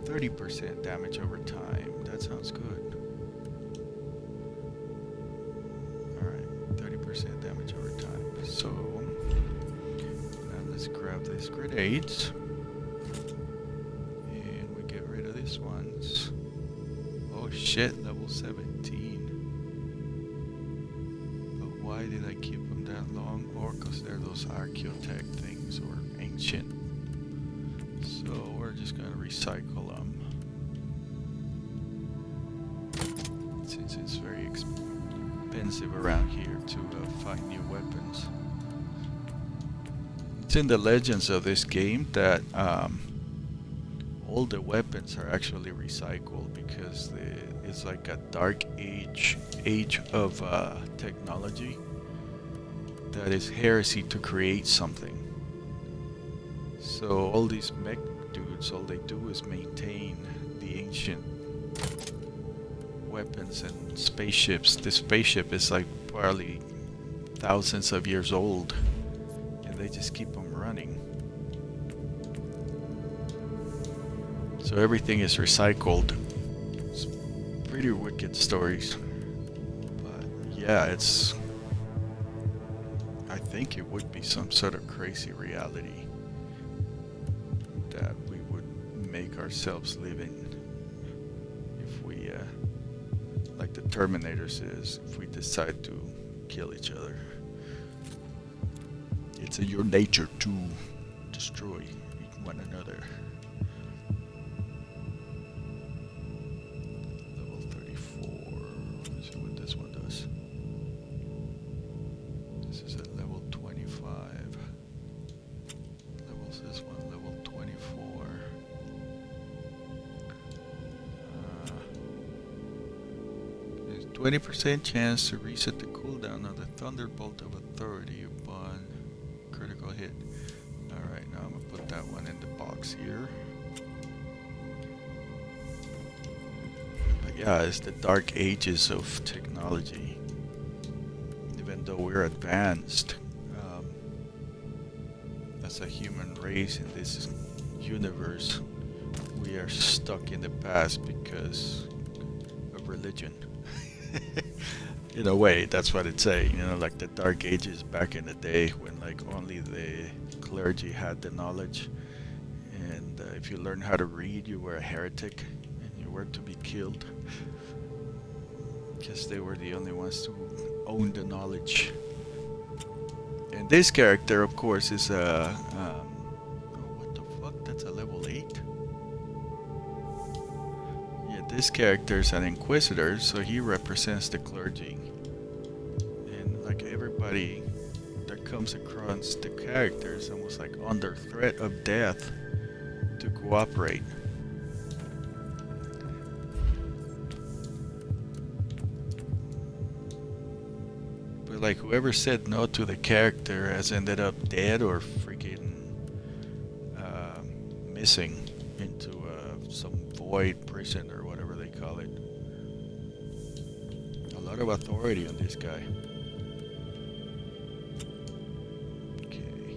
30% damage over time, that sounds good. Alright, 30% damage over time. So, now let's grab these grenades. And we get rid of these ones. Oh shit, level 17. But why did I keep them that long? Or because they're those archaeotech things, or ancient. So we're just gonna recycle them. Since it's very expensive around here to find new weapons. It's in the legends of this game that all the weapons are actually recycled because it's like a dark age of technology that is heresy to create something. So all these mech dudes, all they do is maintain the ancient weapons and spaceships. This spaceship is like probably thousands of years old, and they just keep them running. So everything is recycled. It's pretty wicked stories. But yeah, I think it would be some sort of crazy reality that we would make ourselves live in if we, like the Terminator says, if we decide to kill each other. It's in your nature to destroy one another. Level 34. Let's see what this one does. This is at level 25. Levels this one, level 24. 20% chance to reset the cooldown of the Thunderbolt of Authority upon critical hit. Alright, now I'm gonna put that one in the box here. But yeah, it's the dark ages of technology. Even though we're advanced as a human race in this universe, we are stuck in the past because of religion. In a way, that's what it's saying, you know, like the dark ages back in the day when like only the clergy had the knowledge, and if you learned how to read, you were a heretic and you were to be killed because they were the only ones to own the knowledge. And this character, of course, is oh, what the fuck, that's a level 8. This character is an Inquisitor, so he represents the clergy. And like everybody that comes across the character is almost like under threat of death to cooperate. But like whoever said no to the character has ended up dead or freaking missing into some void prison or whatever they call it. A lot of authority on this guy. Okay.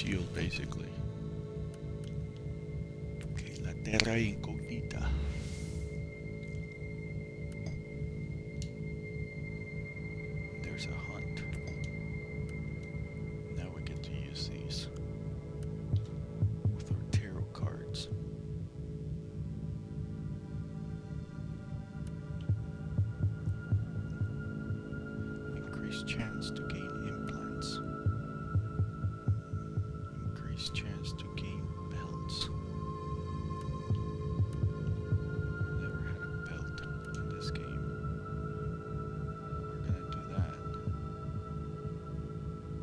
shield, basically. Okay, la terra incognita. There's a hunt. Now we get to use these with our tarot cards. Increased chance to gain implants. Increased chance to gain belts. Never had a belt in this game. We're gonna do that.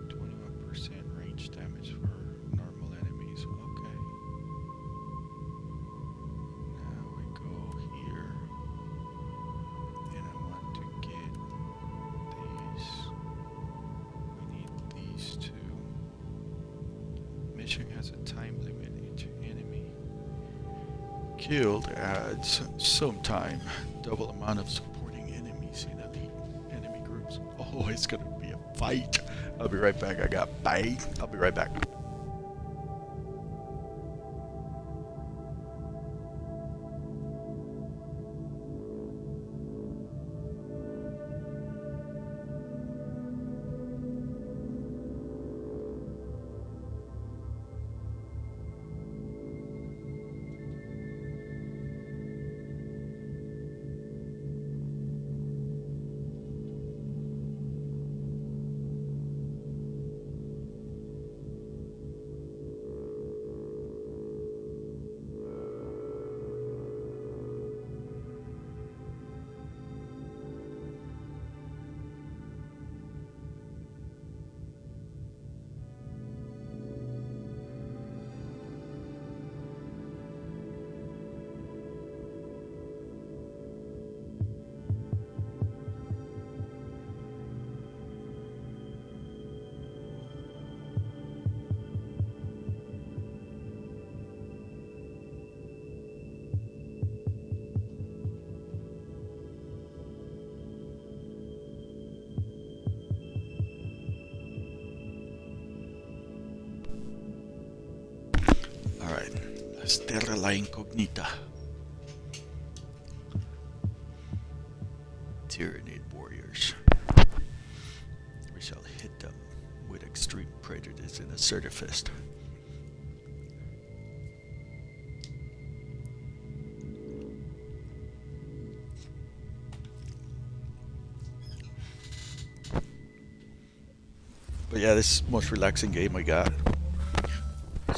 21% range damage for normal enemies. Okay. Now we go here. And I want to get these. We need these two. Mission has a time limit. Each enemy killed adds some time. Double amount of supporting enemies in elite enemy groups. Oh, it's gonna be a fight. I'll be right back. I got bite. I'll be right back. Terra la incognita. Tyranid warriors. We shall hit them with extreme prejudice and assertive fist. But yeah, this is the most relaxing game I got.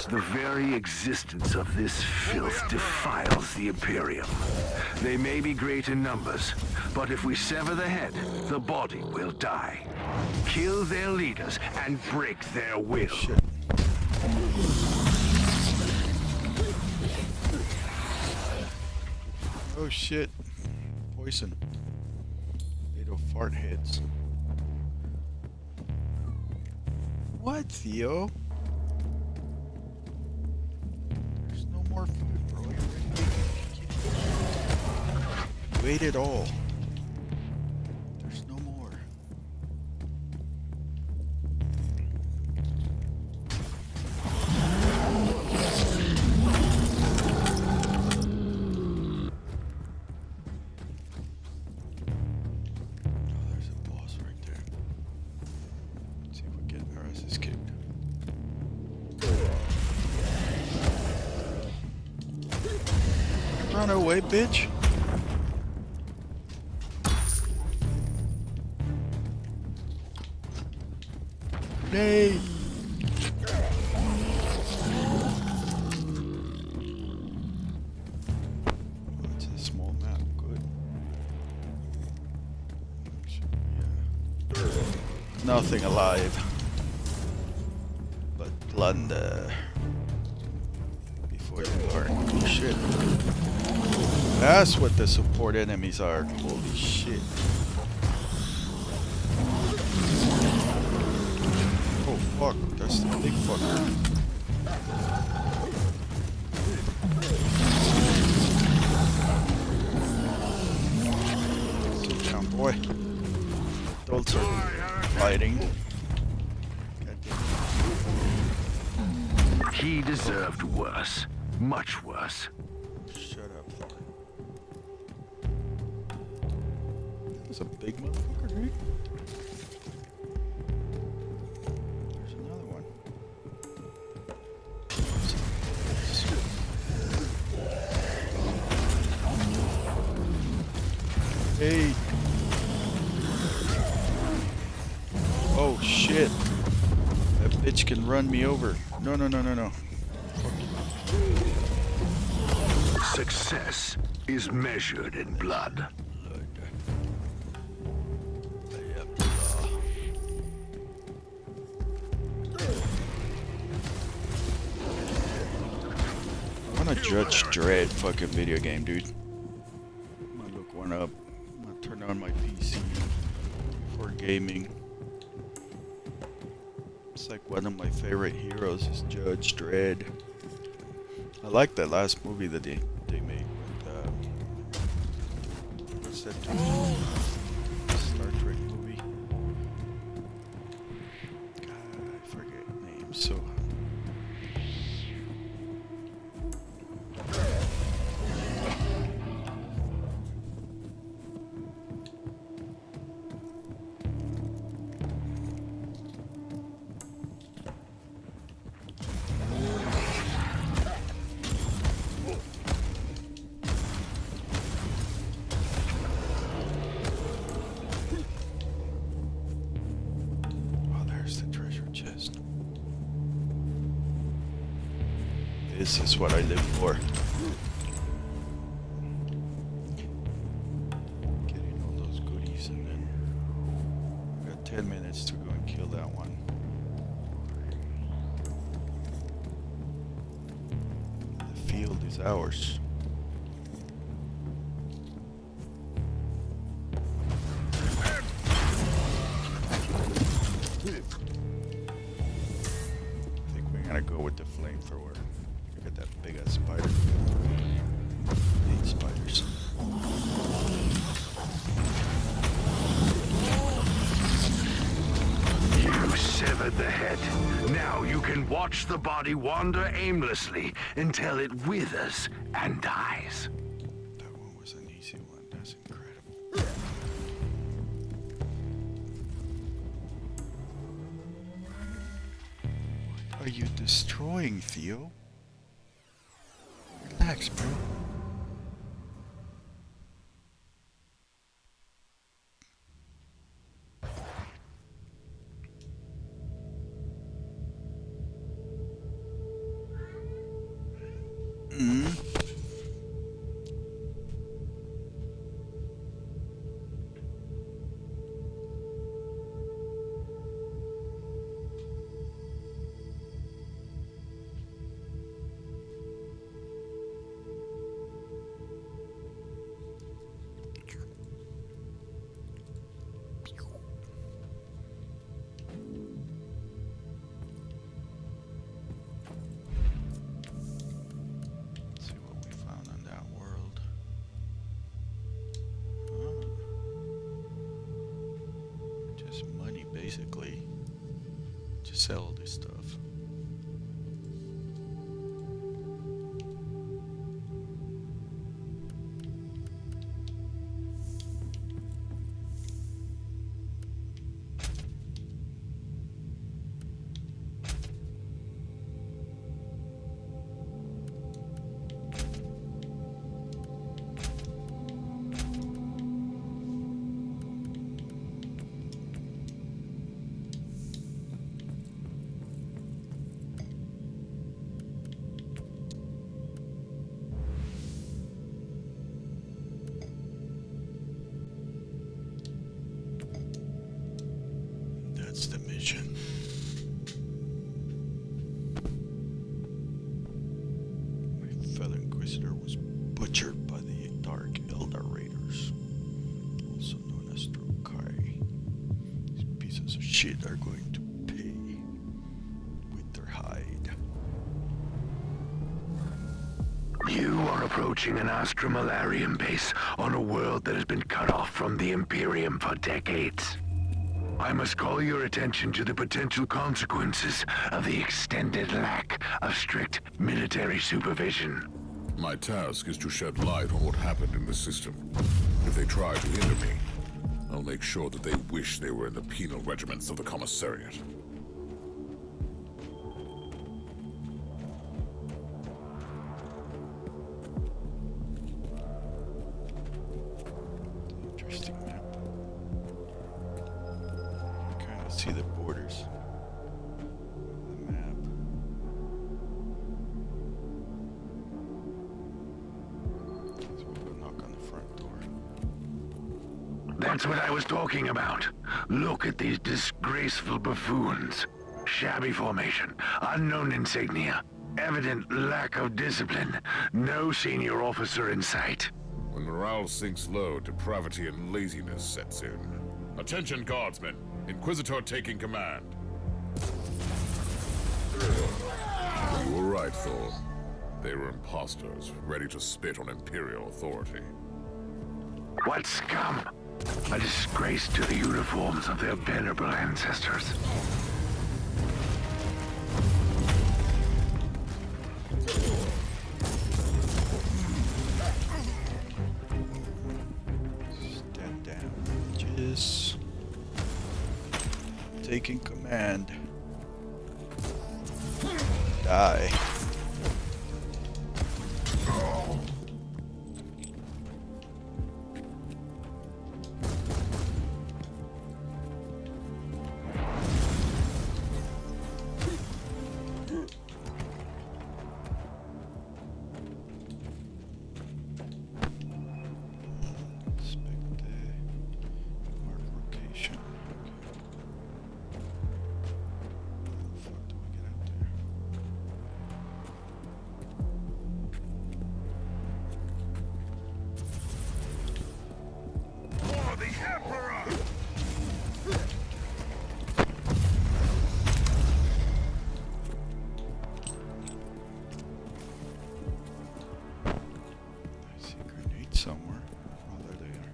The very existence of this filth defiles the Imperium. They may be great in numbers, but if we sever the head, the body will die. Kill their leaders and break their will. Shit. Oh shit. Poison. Little fart heads. What, Theo? More food, bro. You ate it all. There's no more. Oh, there's a boss right there. Let's see if we get our asses kicked. Run away, bitch. Nay. It's a small map, good. Nothing alive but plunder. Before you learn. Oh shit. That's what the support enemies are. Holy shit. Oh fuck, that's the big fucker. Sit down, boy. Adults are fighting. He deserved worse. Much worse. Shut up, Thor. That's a big motherfucker, dude. There's another one. Hey. Oh shit. That bitch can run me over. No, no, no, no, no. Success is measured in blood. I want a Judge Dredd fucking video game, dude. I'm gonna look one up. I'm gonna turn on my PC for gaming. It's like one of my favorite heroes is Judge Dredd. I like that last movie that they made with what's that dude? Star Trek movie. God, I forget names. So this is what I live for. Getting all those goodies, and then I got 10 minutes to go and kill that one. The field is ours. I think we're gonna go with the flamethrower. Look at that big ass spider. I hate spiders. You severed the head. Now you can watch the body wander aimlessly until it withers and dies. That one was an easy one. That's incredible. What are you destroying, Theo? Relax, bro. Basically, just sell all this stuff. That's the mission. My fellow Inquisitor was butchered by the Dark Elder Raiders, also known as Drokai. These pieces of shit are going to pay with their hide. You are approaching an Astromalarian base on a world that has been cut off from the Imperium for decades. I must call your attention to the potential consequences of the extended lack of strict military supervision. My task is to shed light on what happened in the system. If they try to hinder me, I'll make sure that they wish they were in the penal regiments of the Commissariat. Interesting map. You kind of see the borders of the map. So we'll go knock on the front door. That's what I was talking about. Look at these disgraceful buffoons. Shabby formation, unknown insignia, evident lack of discipline, no senior officer in sight. When morale sinks low, depravity and laziness sets in. Attention, guardsmen! Inquisitor taking command. You were right, Thor. They were imposters, ready to spit on Imperial authority. What scum! A disgrace to the uniforms of their venerable ancestors. Stand down, bitches. Taking command. Die. Inspect the mark location. How the fuck do we get out there? For the Emperor! I see grenades somewhere. Oh, there they are.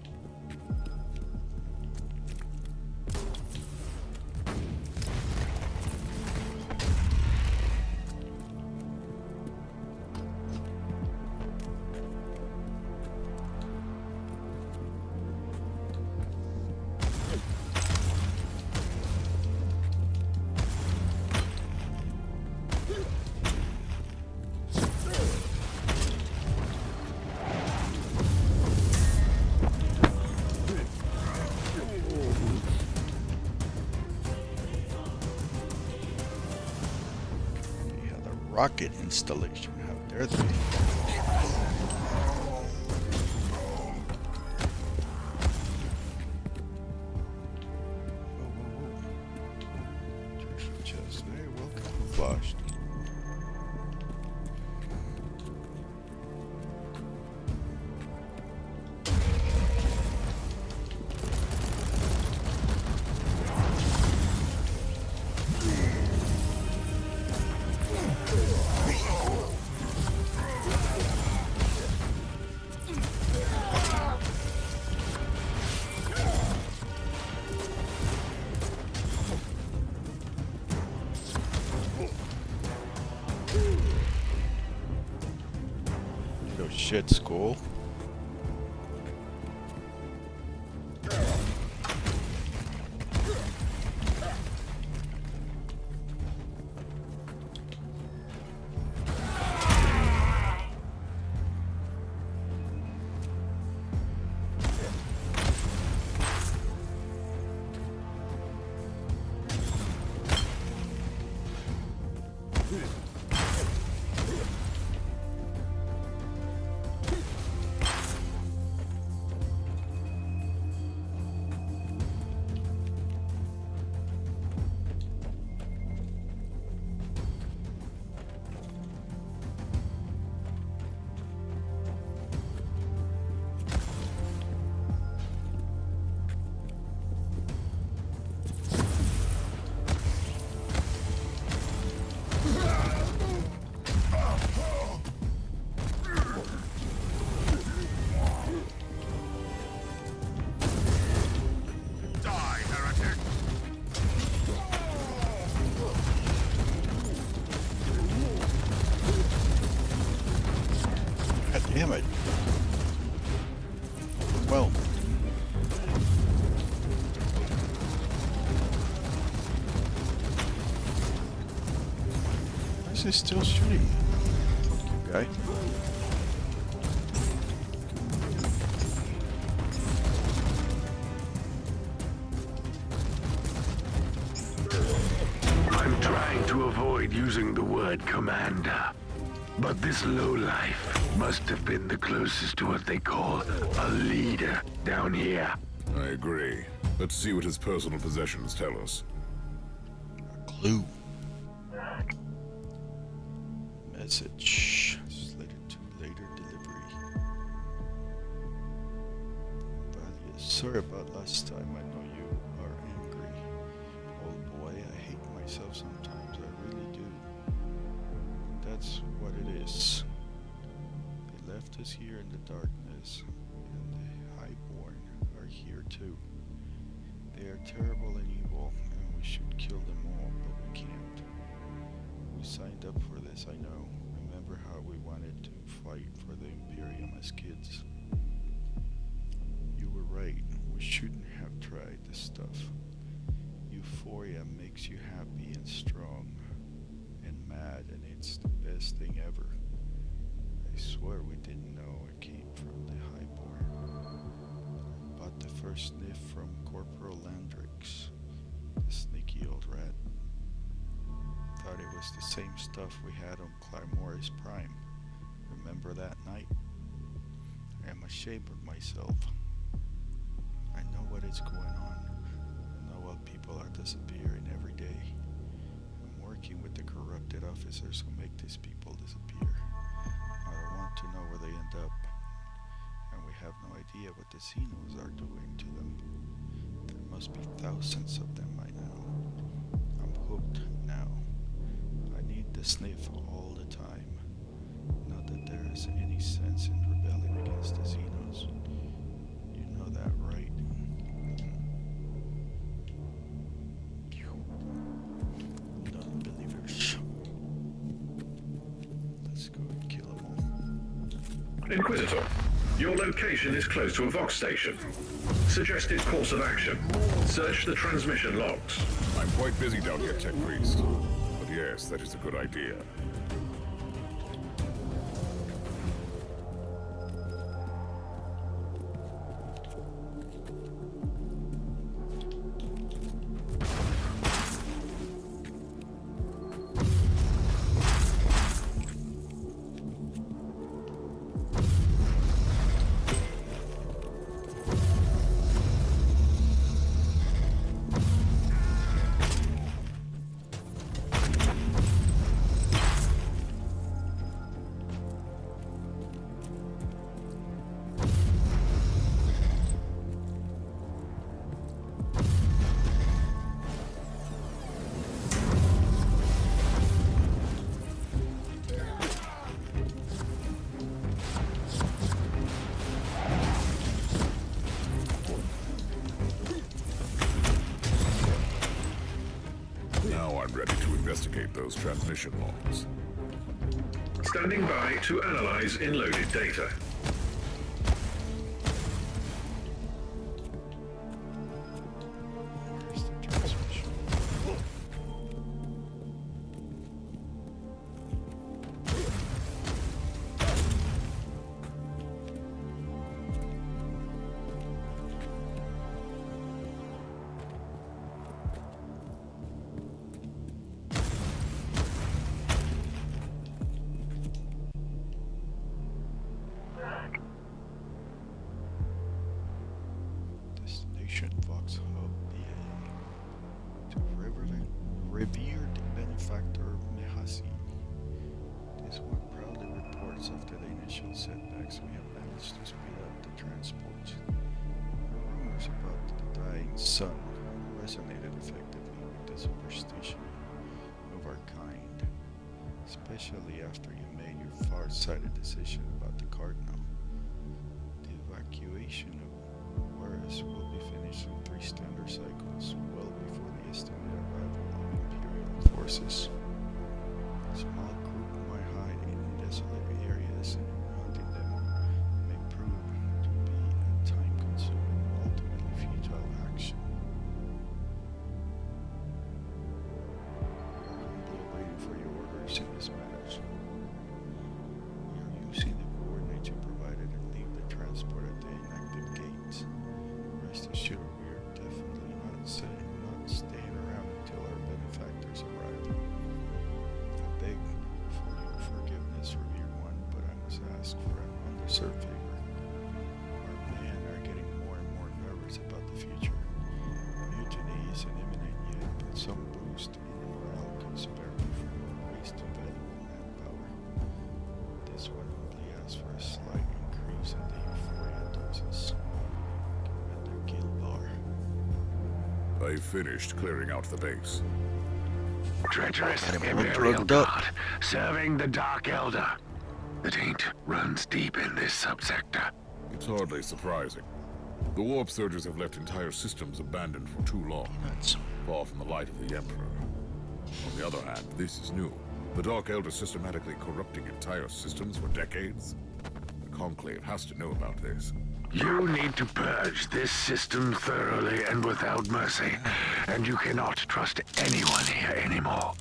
Yeah, the rocket installation. How dare they? Whoa, whoa, whoa. Treasure chest. Very well camouflaged. Oh shit, school. is he still shooting? Fuck you, guy. I'm trying to avoid using the word commander, but this lowlife must have been the closest to what they call a leader down here. I agree. Let's see what his personal possessions tell us. A clue. Message. Slated to later delivery. Valia, sorry about last time. I know you are angry. Oh boy, I hate myself sometimes. I really do. That's what it is. They left us here in the darkness, and the Highborn are here too. They are terrible and evil, and we should kill them all, but we can't. We signed up for this, I know. Remember how we wanted to fight for the Imperium as kids? You were right. We shouldn't have tried this stuff. Euphoria makes you happy and strong and mad, and it's the best thing ever. I swear we didn't know it came from the Highborn. Bought the first sniff from Corporal Landrix, the sneaky old rat. Thought it was the same stuff we had on Clarmoris Prime. Remember that night? I am ashamed of myself. I know what is going on. I know what people are disappearing every day. I'm working with the corrupted officers who make these people disappear. I don't want to know where they end up. And we have no idea what the Xenos are doing to them. There must be thousands of them by now. I'm hooked now. I need the sniff all the time. Not that there is any sense in rebelling against the Xenos. You know that, right? Non-believers. Let's go and kill them all. Inquisitor, your location is close to a Vox station. Suggested course of action. Search the transmission logs. I'm quite busy down here, Tech Priest. But yes, that is a good idea. Investigate those transmission logs. Standing by to analyze in-loaded data. Where's the transmission? Vox Hub BA to revered benefactor Mehasi. This one proudly reports after the initial setbacks we have managed to speed up the transport. The rumors about the dying sun resonated effectively with the superstition of our kind, especially after you made your far-sighted decision about the Cardinal. The evacuation of Juarez will be finished in 3 standard cycles, well before the estimated arrival of Imperial forces. A small group might hide in desolate areas, and hunting them may prove to be a time-consuming, ultimately futile action. We are humbly waiting for your orders in this matter. Sir Favor. Our men are getting more and more nervous about the future. Mutiny isn't imminent yet, but some boost in morale can spare me from a waste of valuable manpower. This one only asks for a slight increase in the euphoria doses. Commander Gilbar. I finished clearing out the base. Treacherous Imperial drugged up. God, serving the Dark Elder. The taint runs deep in this subsector. It's hardly surprising. The warp surges have left entire systems abandoned for too long, far from the light of the Emperor. On the other hand, this is new. The Dark Elder systematically corrupting entire systems for decades. The Conclave has to know about this. You need to purge this system thoroughly and without mercy, and you cannot trust anyone here anymore.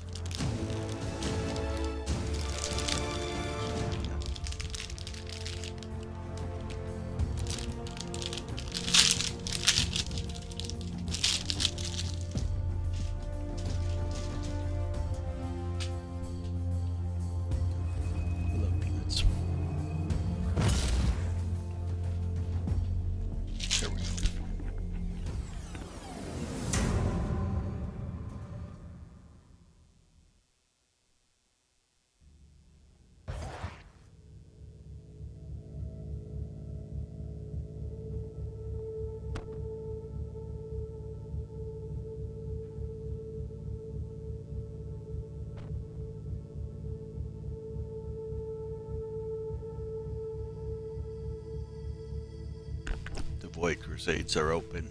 Void Crusades are open.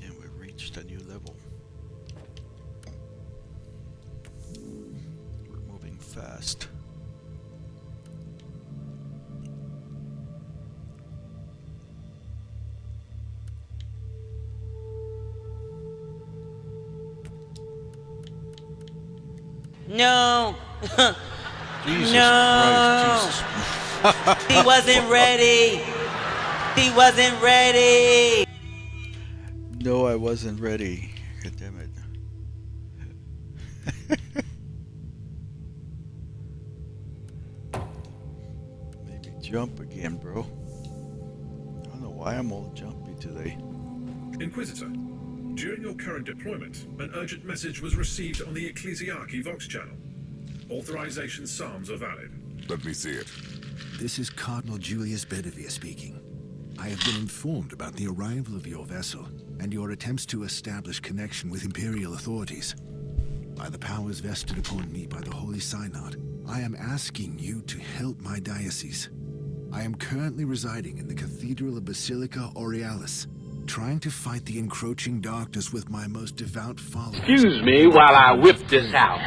And we've reached a new level. We're moving fast. No! Jesus no! Christ, Jesus. He wasn't ready! He wasn't ready! No, I wasn't ready. God damn it. Maybe jump again, bro. I don't know why I'm all jumpy today. Inquisitor, during your current deployment, an urgent message was received on the Ecclesiarchy Vox channel. Authorization psalms are valid. Let me see it. This is Cardinal Julius Bedivere speaking. I have been informed about the arrival of your vessel and your attempts to establish connection with Imperial authorities. By the powers vested upon me by the Holy Synod, I am asking you to help my diocese. I am currently residing in the Cathedral of Basilica Aurealis, trying to fight the encroaching darkness with my most devout followers. Excuse me while I whip this out.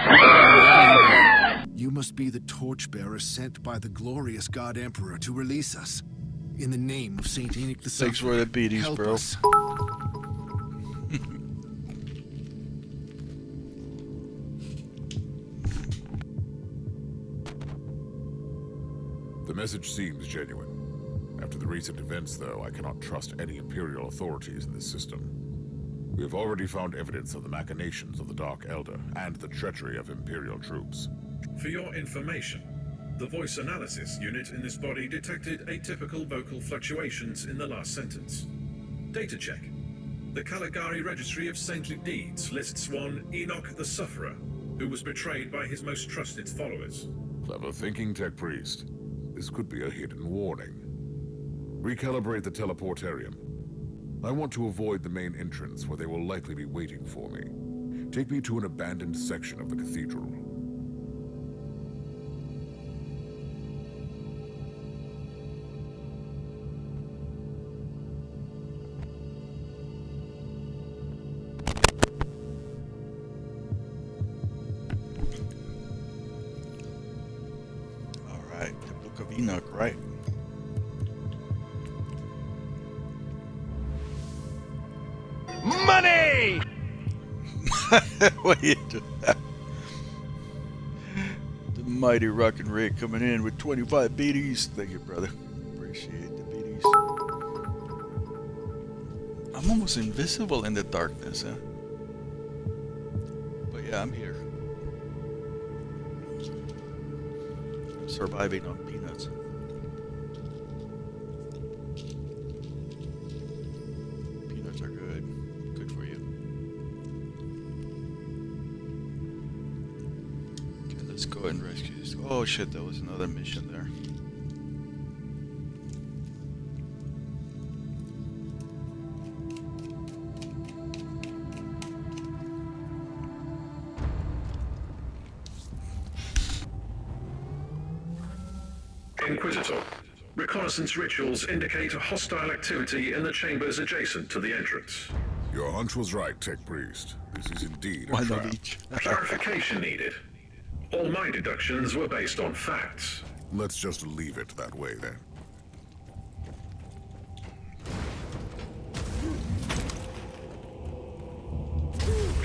You must be the torchbearer sent by the glorious God Emperor to release us. In the name of Saint Enoch the Thanks for the beatings, help bro. us. The message seems genuine. After the recent events, though, I cannot trust any Imperial authorities in this system. We have already found evidence of the machinations of the Dark Elder and the treachery of Imperial troops. For your information, the voice analysis unit in this body detected atypical vocal fluctuations in the last sentence. Data check. The Caligari Registry of Saintly Deeds lists one Enoch the Sufferer, who was betrayed by his most trusted followers. Clever thinking, Tech Priest. This could be a hidden warning. Recalibrate the teleportarium. I want to avoid the main entrance where they will likely be waiting for me. Take me to an abandoned section of the cathedral. Alright, the Book of Enoch, right? Money! What you do? The mighty rock and ray coming in with 25 BDs. Thank you, brother. Appreciate the BDs. I'm almost invisible in the darkness, huh? But yeah, I'm here. surviving on peanuts. Peanuts are good. Good for you. Okay, let's go and rescue this. Oh shit, that was another mission there. Inquisitor, reconnaissance rituals indicate a hostile activity in the chambers adjacent to the entrance. Your hunch was right, Tech Priest. This is indeed a Why trap. not each? Clarification needed. All my deductions were based on facts. Let's just leave it that way, then.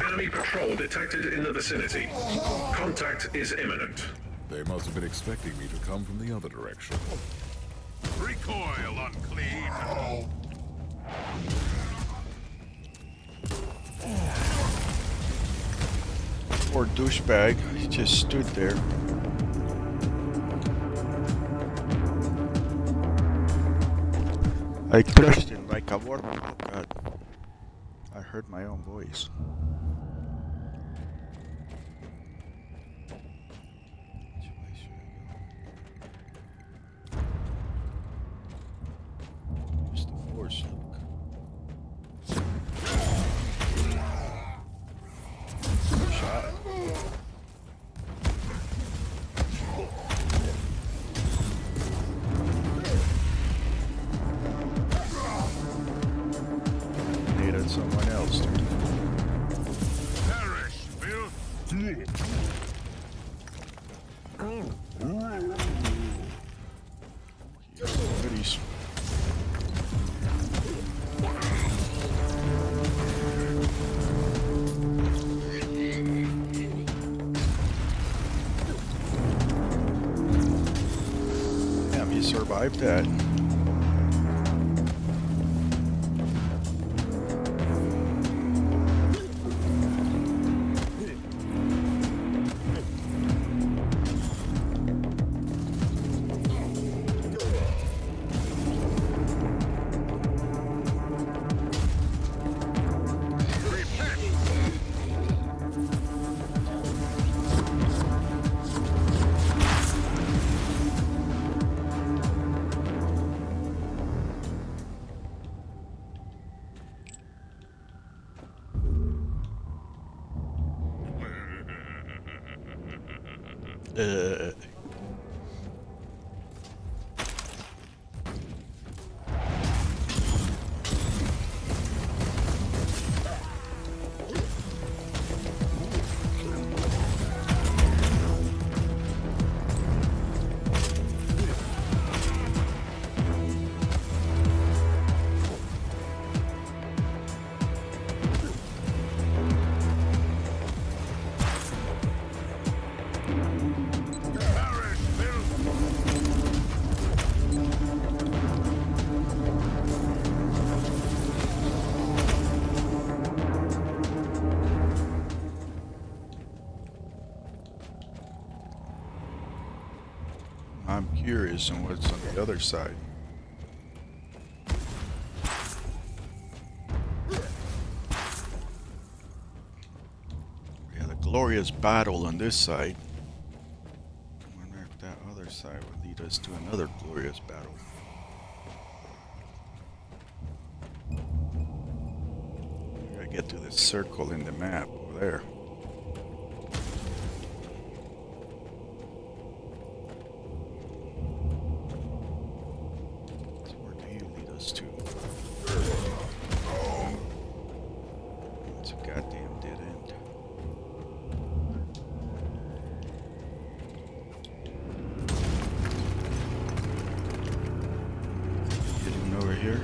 Enemy patrol detected in the vicinity. Contact is imminent. They must have been expecting me to come from the other direction. Recoil, unclean! Poor douchebag, he just stood there. I crushed him like a Warhammer. Oh god. I heard my own voice. Use the force, Luke. Shot. Needed someone else to Perish, filth! goodies. Damn, he survived that. I'm curious on what's on the other side. We had a glorious battle on this side. I wonder if that other side would lead us to another glorious battle. We gotta get to this circle in the map over there. To. It's a goddamn dead end. Getting over here.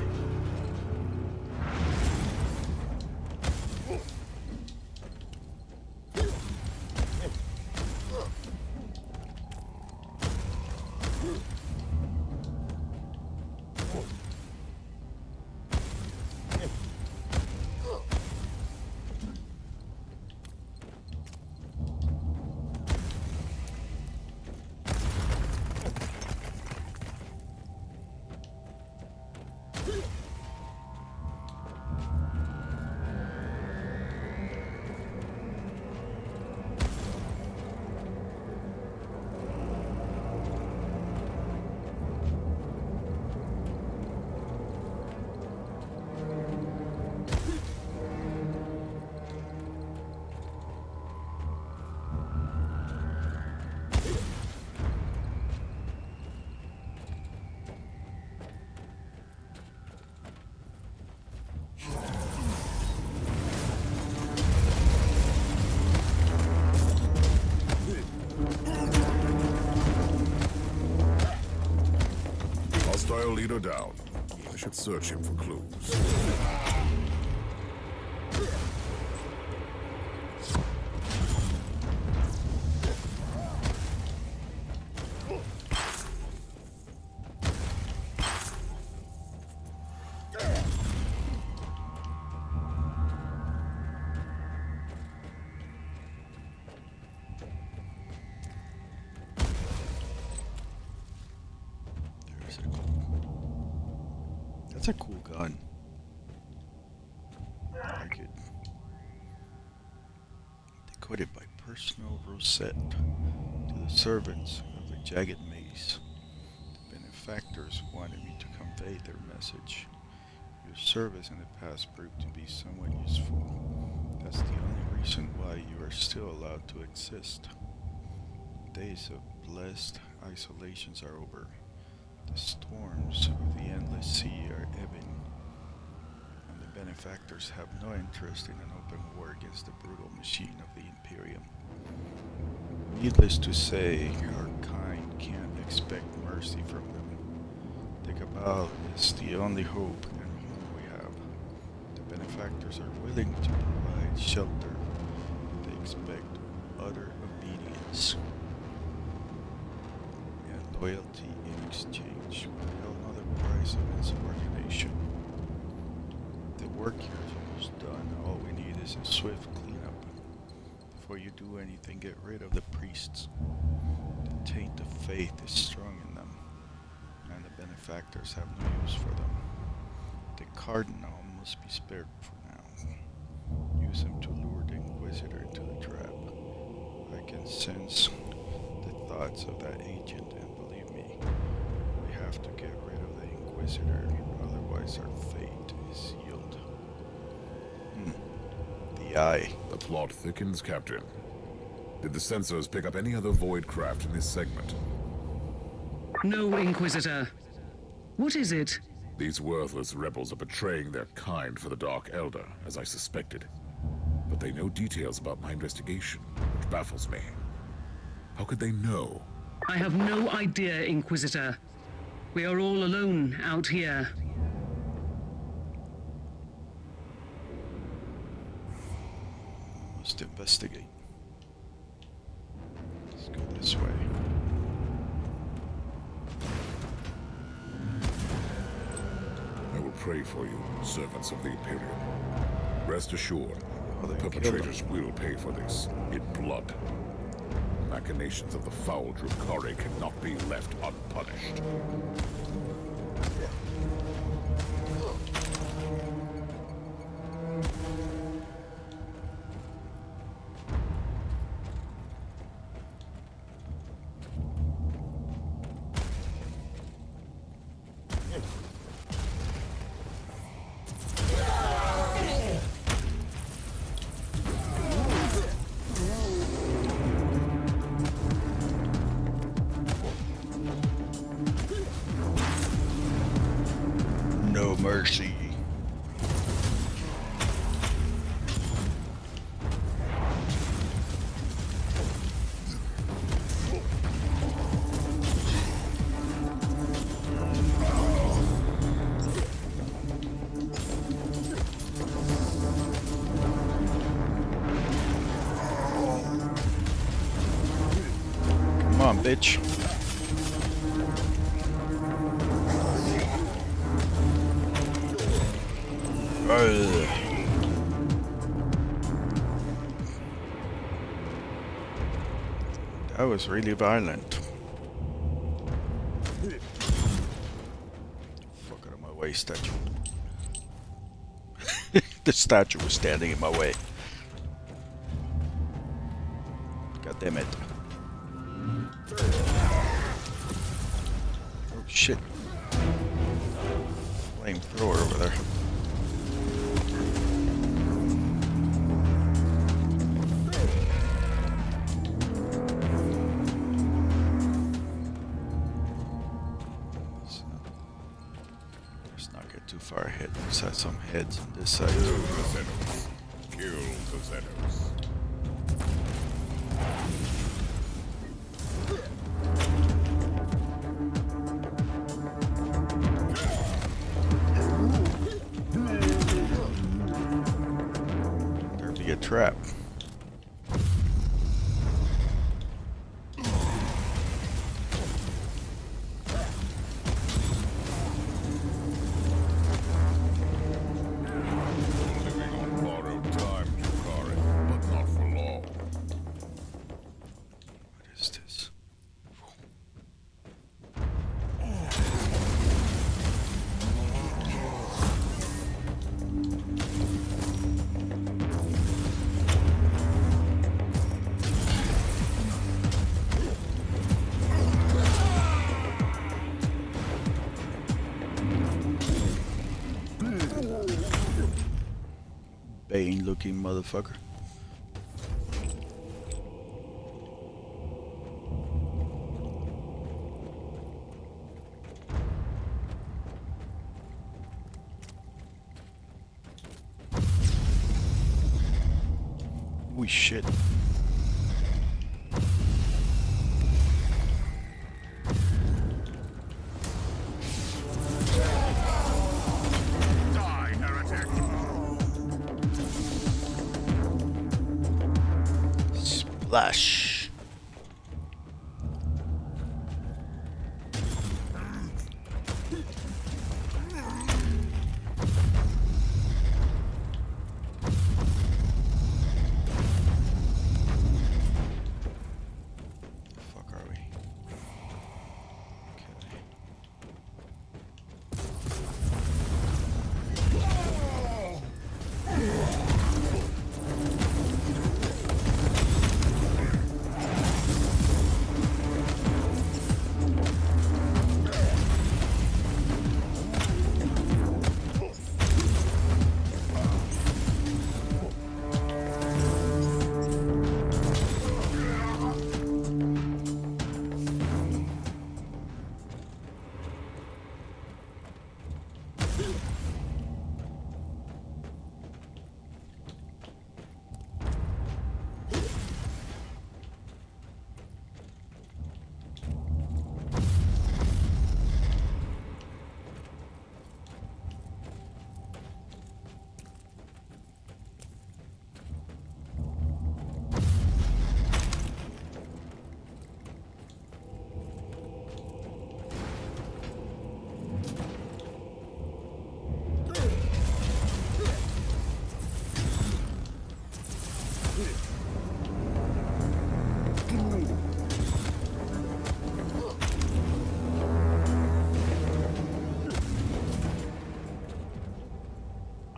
leader down. I should search him for clues. That's a cool gun. I like it. Decoded by personal rosette to the servants of the jagged maze. The benefactors wanted me to convey their message. Your service in the past proved to be somewhat useful. That's the only reason why you are still allowed to exist. Days of blessed isolations are over. The storms of the endless sea are ebbing, and the benefactors have no interest in an open war against the brutal machine of the Imperium. Needless to say, our kind can't expect mercy from them. The Cabal is the only hope and home we have. The benefactors are willing to provide shelter. They expect utter obedience and loyalty in exchange for another price of insubordination. The work here is almost done. All we need is a swift cleanup. Before you do anything, get rid of the priests. The taint of faith is strong in them, and the benefactors have no use for them. The Cardinal must be spared for now. Use him to lure the Inquisitor into the trap. I can sense the thoughts of that agent, and believe me, we have to get rid of the Inquisitor, otherwise our fate is sealed. The Eye. The plot thickens, Captain. Did the sensors pick up any other void craft in this segment? No, Inquisitor. What is it? These worthless rebels are betraying their kind for the Dark Elder, as I suspected. But they know details about my investigation, which baffles me. How could they know? I have no idea, Inquisitor. We are all alone out here. Must investigate. Let's go this way. I will pray for you, servants of the Imperium. Rest assured, the perpetrators will pay for this in blood. Machinations of the foul Drukhari cannot be left unpunished. No mercy. Come on, bitch. That was really violent. Fuck out of my way, statue. The statue was standing in my way. God damn it. Oh shit. Flamethrower over there. Too far ahead. Let's have some heads on this side. Kill the Zenos. Kill the Zenos. trap. Bane looking motherfucker. We shit. Splash. Fuck are we?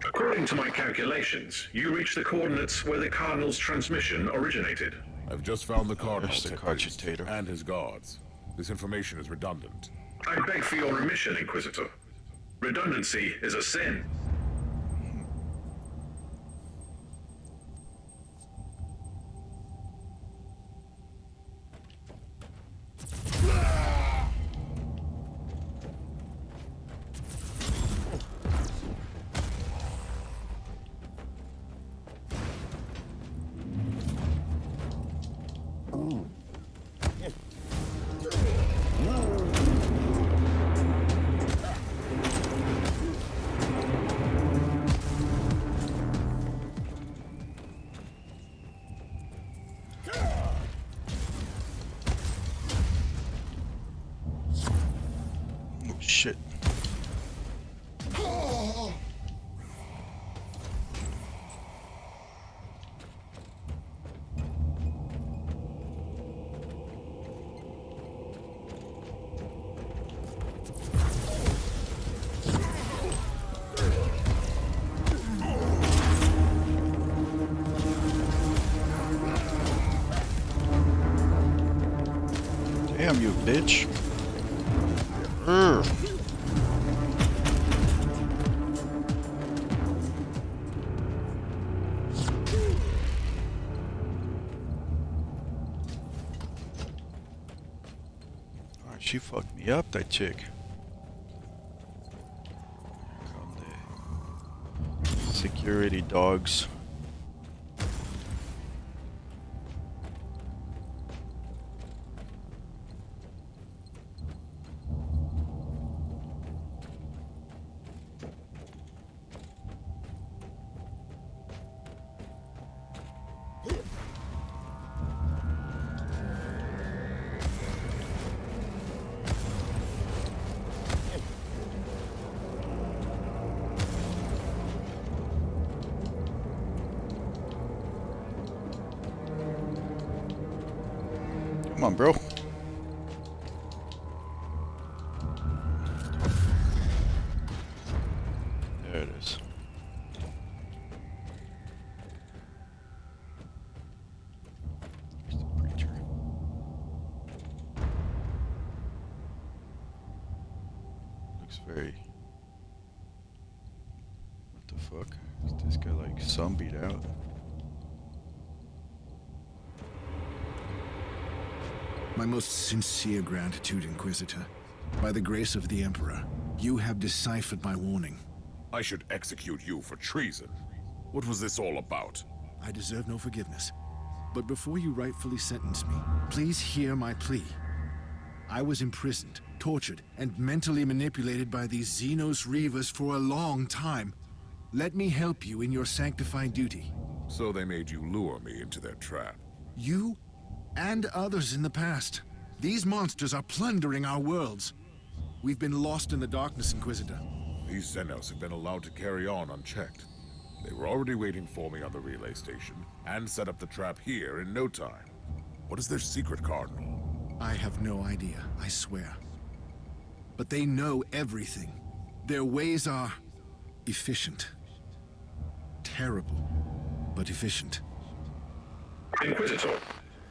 According to my calculations, you reached the coordinates where the Cardinal's transmission originated. I've just found the Cardinal There's the cogitator. and his guards. This information is redundant. I beg for your remission, Inquisitor. Redundancy is a sin. Shit. Damn you, bitch. Urgh. She fucked me up, that chick. Come the security dogs. Come on, bro. There it is. There's the preacher. Looks very... What the fuck? Is this guy like zombied out? My most sincere gratitude, Inquisitor. By the grace of the Emperor, you have deciphered my warning. I should execute you for treason. What was this all about? I deserve no forgiveness. But before you rightfully sentence me, please hear my plea. I was imprisoned, tortured, and mentally manipulated by these Xenos Reavers for a long time. Let me help you in your sanctified duty. So they made you lure me into their trap. You and others in the past. These monsters are plundering our worlds. We've been lost in the darkness, Inquisitor. These Xenos have been allowed to carry on unchecked. They were already waiting for me on the relay station, and set up the trap here in no time. What is their secret, Cardinal? I have no idea, I swear. But they know everything. Their ways are... efficient. Terrible, but efficient. Inquisitor,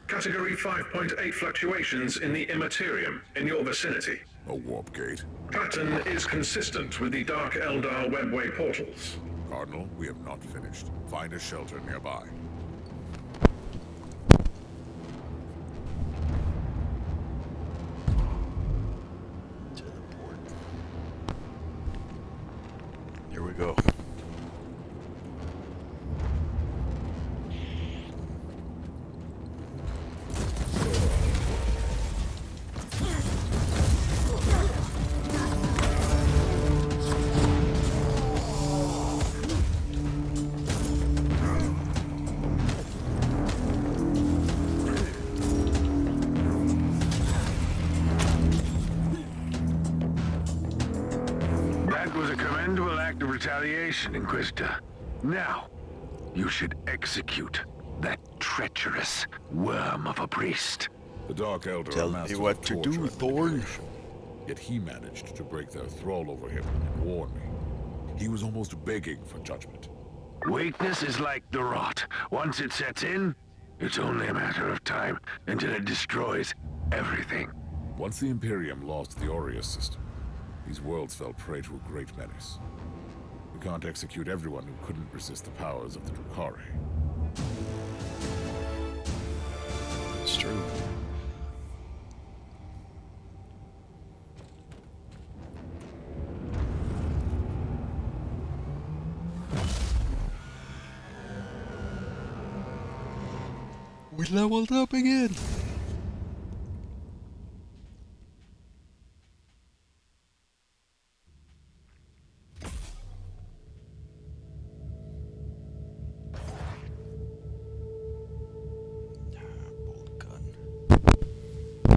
Category 5.8 fluctuations in the Immaterium in your vicinity. A warp gate. Pattern is consistent with the Dark Eldar webway portals. Cardinal, we have not finished. Find a shelter nearby. Teleport. Here we go. That was a commendable act of retaliation, Inquisitor. Now, you should execute that treacherous worm of a priest. The Dark Elder Tell me what to do, Thorn. Yet he managed to break their thrall over him and warn me. He was almost begging for judgment. Weakness is like the rot. Once it sets in, it's only a matter of time until it destroys everything. Once the Imperium lost the Aureus system, these worlds fell prey to a great menace. We can't execute everyone who couldn't resist the powers of the Drukhari. It's true. We leveled up again. Bolt gun. Oh,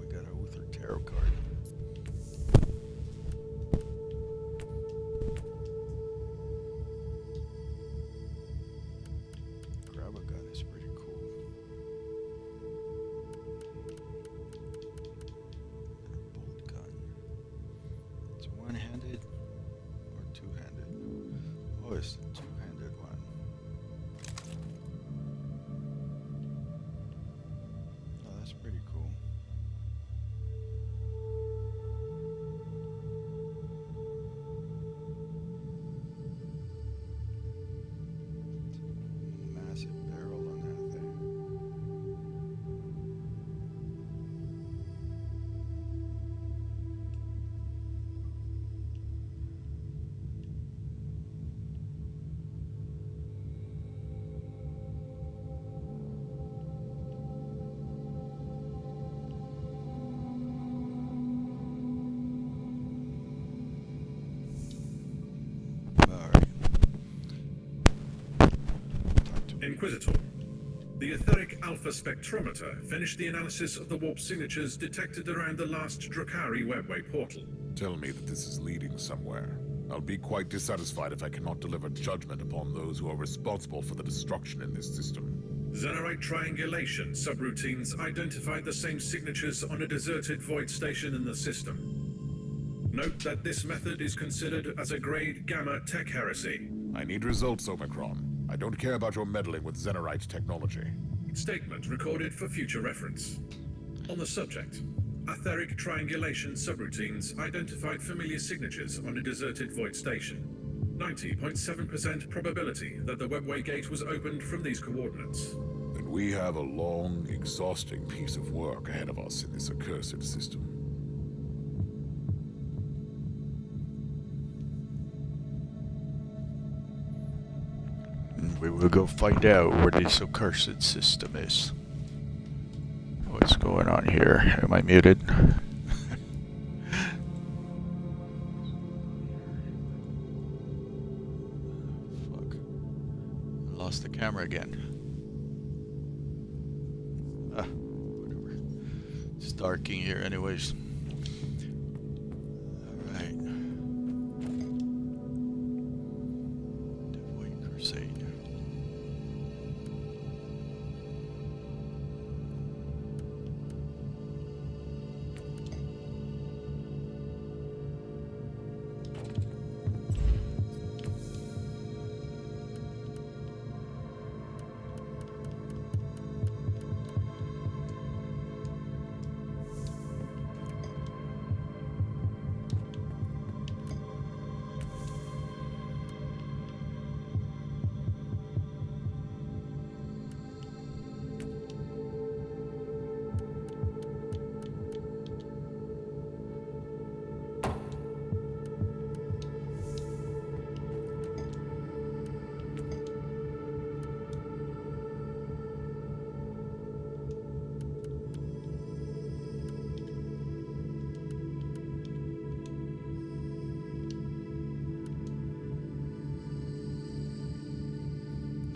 we got our Uther tarot card. Grab a gun is pretty cool. Bolt gun. It's one-handed or two-handed? Oh, it's the two-handed one. Oh, that's pretty cool. Massive barrel on that thing. Inquisitor, the Etheric Alpha Spectrometer finished the analysis of the warp signatures detected around the last Drukhari webway portal. Tell me that this is leading somewhere. I'll be quite dissatisfied if I cannot deliver judgment upon those who are responsible for the destruction in this system. Xenarite triangulation subroutines identified the same signatures on a deserted void station in the system. Note that this method is considered as a grade Gamma tech heresy. I need results, Omicron. I don't care about your meddling with Xenarite technology. Statement recorded for future reference. On the subject, etheric triangulation subroutines identified familiar signatures on a deserted void station. 90.7% probability that the webway gate was opened from these coordinates. Then we have a long, exhausting piece of work ahead of us in this accursed system. We will go find out where this accursed system is. What's going on here? Am I muted? Fuck. Lost the camera again. Whatever. It's dark in here anyways. Alright. The Void Crusade.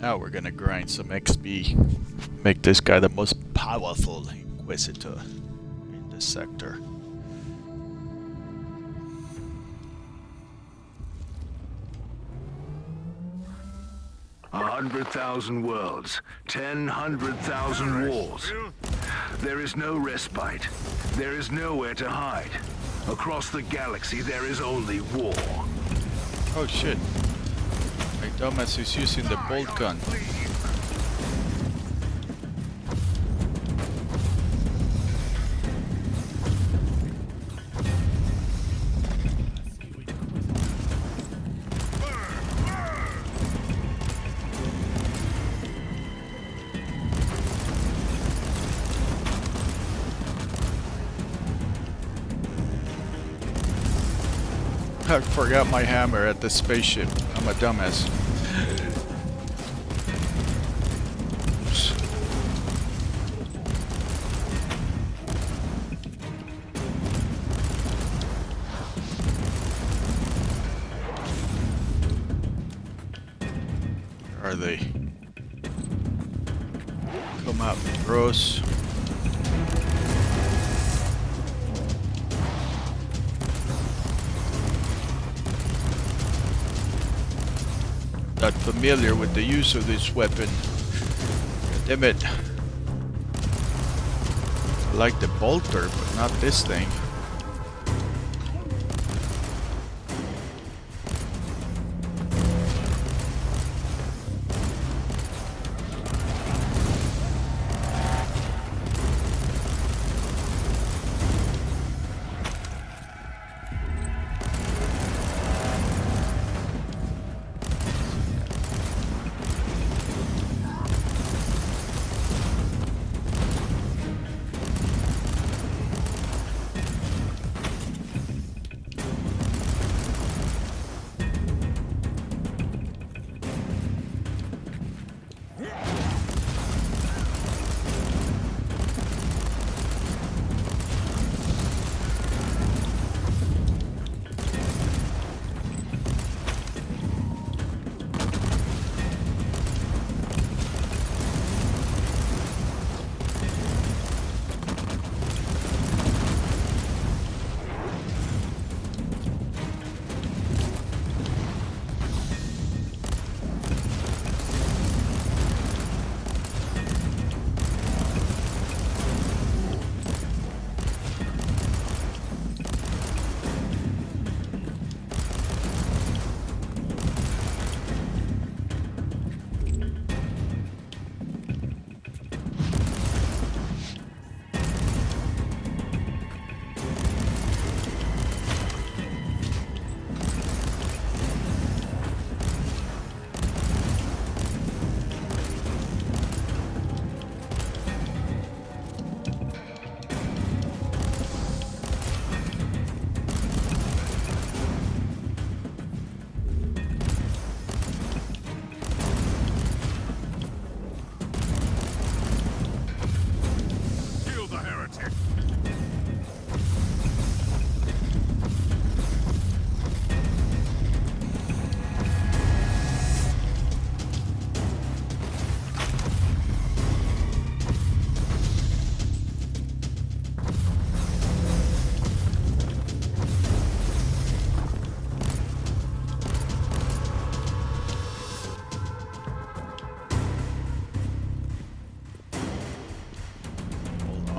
Now we're gonna grind some XP, make this guy the most powerful Inquisitor in this sector. A 100,000 worlds, 100,000 walls. There is no respite. There is nowhere to hide. Across the galaxy, there is only war. Oh shit. My dumbass is using the bolt gun. I forgot my hammer at the spaceship. I'm a dumbass. Oops. Where are they? Come up, bros. Not familiar with the use of this weapon. Damn it. I like the bolter, but not this thing.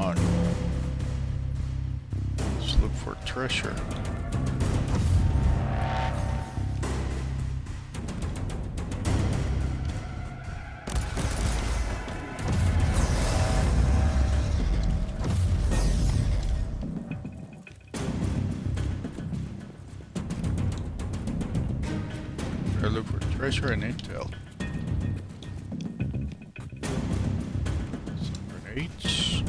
on. Let's look for treasure. Gotta look for treasure and intel. Some grenades.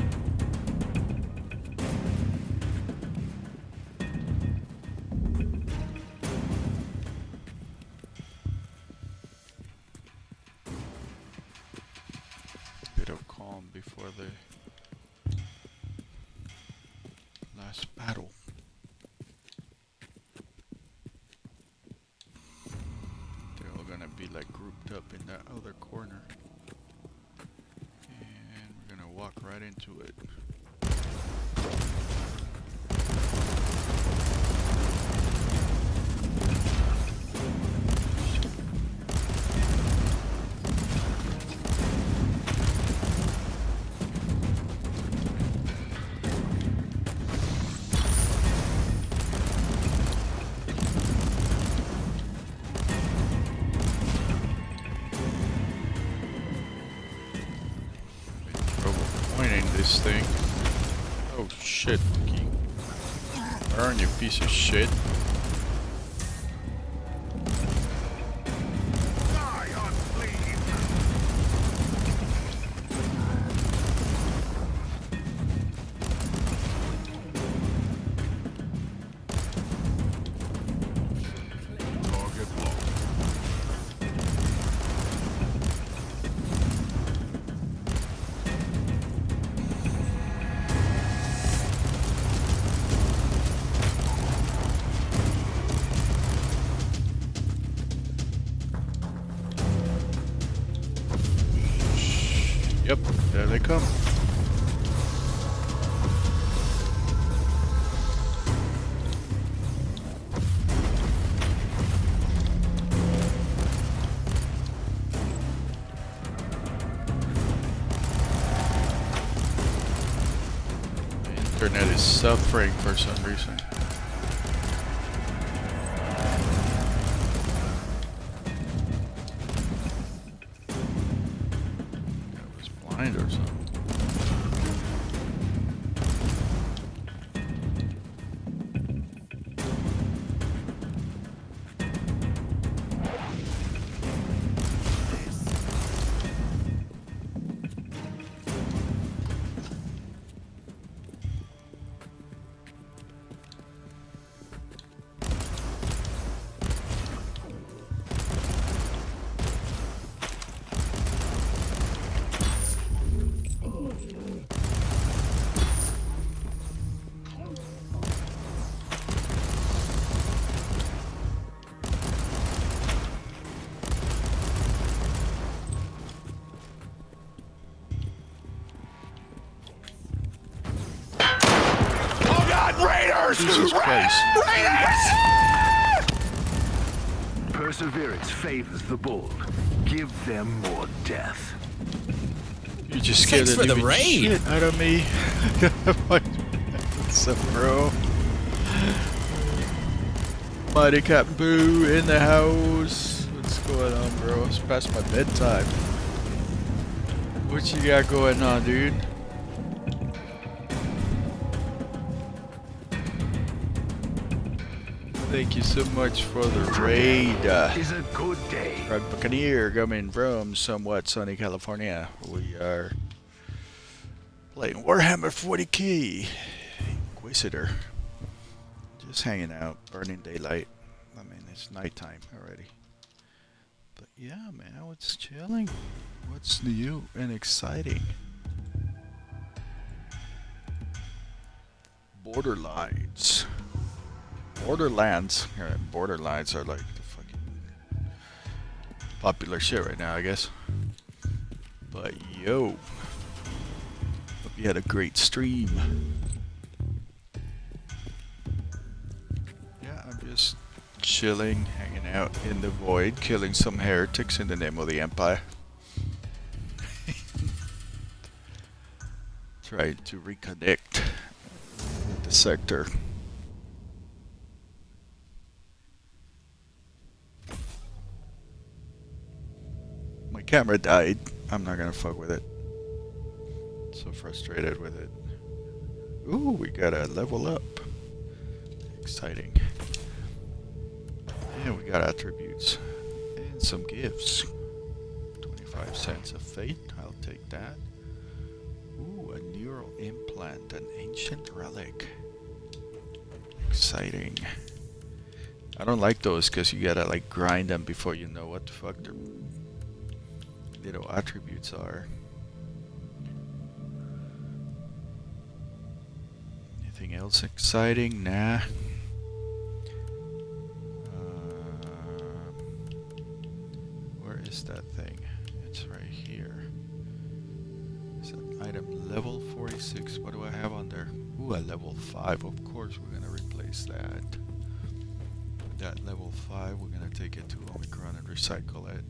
Bit of calm before the last battle. They're all gonna be like grouped up in that other corner. And we're gonna walk right into it. This thing. Oh shit, Key. Burn, you piece of shit. Yep, there they come. The internet is suffering for some reason. Or something. Jesus Christ. Perseverance favors the bold. Give them more death. You just scared the living shit out of me. What's up, bro? Mighty Captain Boo in the house. What's going on, bro? It's past my bedtime. What you got going on, dude? Thank you so much for the raid. Is a good day. Red Buccaneer coming from somewhat sunny California. We are playing Warhammer 40k. Inquisitor. Just hanging out, burning daylight. I mean, it's nighttime already. But yeah, man, what's chilling? What's new and exciting? Borderlines. Borderlands. Borderlines are like the fucking popular shit right now, I guess. But yo, hope you had a great stream. Yeah, I'm just chilling, hanging out in the void, killing some heretics in the name of the Empire. try to reconnect with the sector. My camera died. I'm not gonna fuck with it. So frustrated with it. Ooh, we gotta level up. Exciting. And we got attributes. And some gifts. 25 cents of fate. I'll take that. Ooh, a neural implant. An ancient relic. Exciting. I don't like those because you gotta like grind them before you know what the fuck their little attributes are. Anything else exciting? Nah. Where is that thing? It's right here. Is that item level 46? What do I have on there? Ooh, a level 5. Of course we're gonna replace that. That level 5, we're gonna take it to Omicron and recycle it.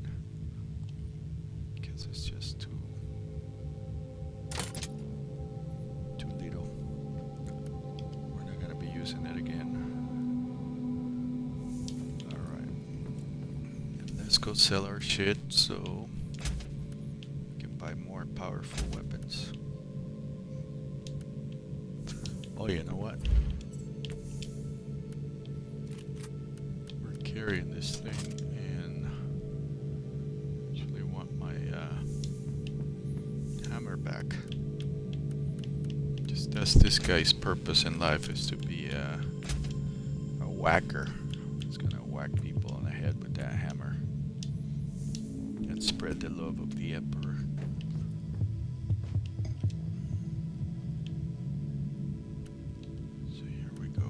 Because it's just too little. We're not gonna be using it again. Alright. And let's go sell our shit so we can buy more powerful weapons. Oh, you know what? We're carrying this thing and actually want my hammer back. Just that's this guy's purpose in life is to be a whacker. He's gonna whack people on the head with that hammer and spread the love of the Emperor. So here we go.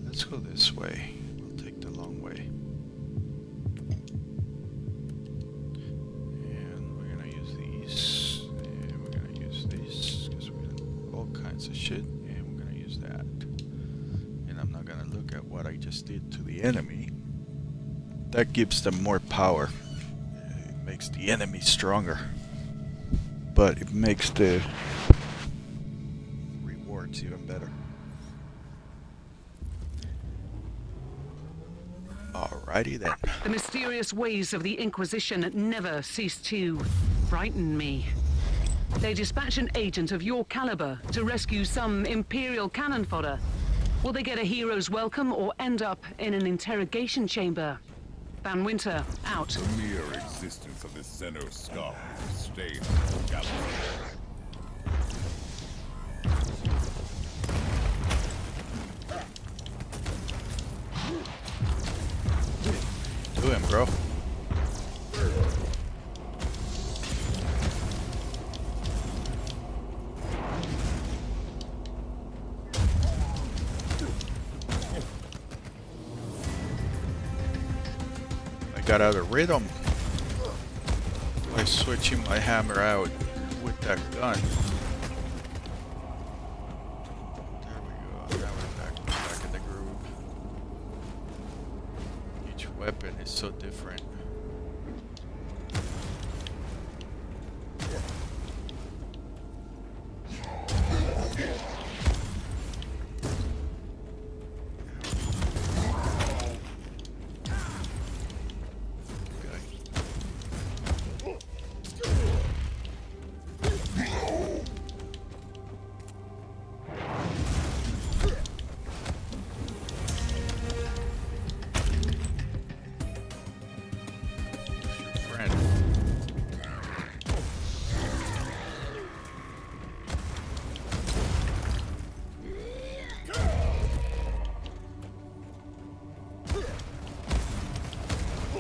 Let's go this way. We'll take the long way. And we're gonna use these. And we're gonna use these because we have all kinds of shit. And we're gonna use that. And I'm not gonna look at what I just did to the enemy. That gives them more power. It makes the enemy stronger. But it makes the rewards even better. Alrighty then. The mysterious ways of the Inquisition never cease to frighten me. They dispatch an agent of your caliber to rescue some Imperial cannon fodder. Will they get a hero's welcome or end up in an interrogation chamber? Van Winter, out. The mere existence of this Xeno scum is a stain on the galaxy. Do him, bro. I got out of rhythm by switching my hammer out with that gun. There we go. Now we're back in the groove. Each weapon is so different.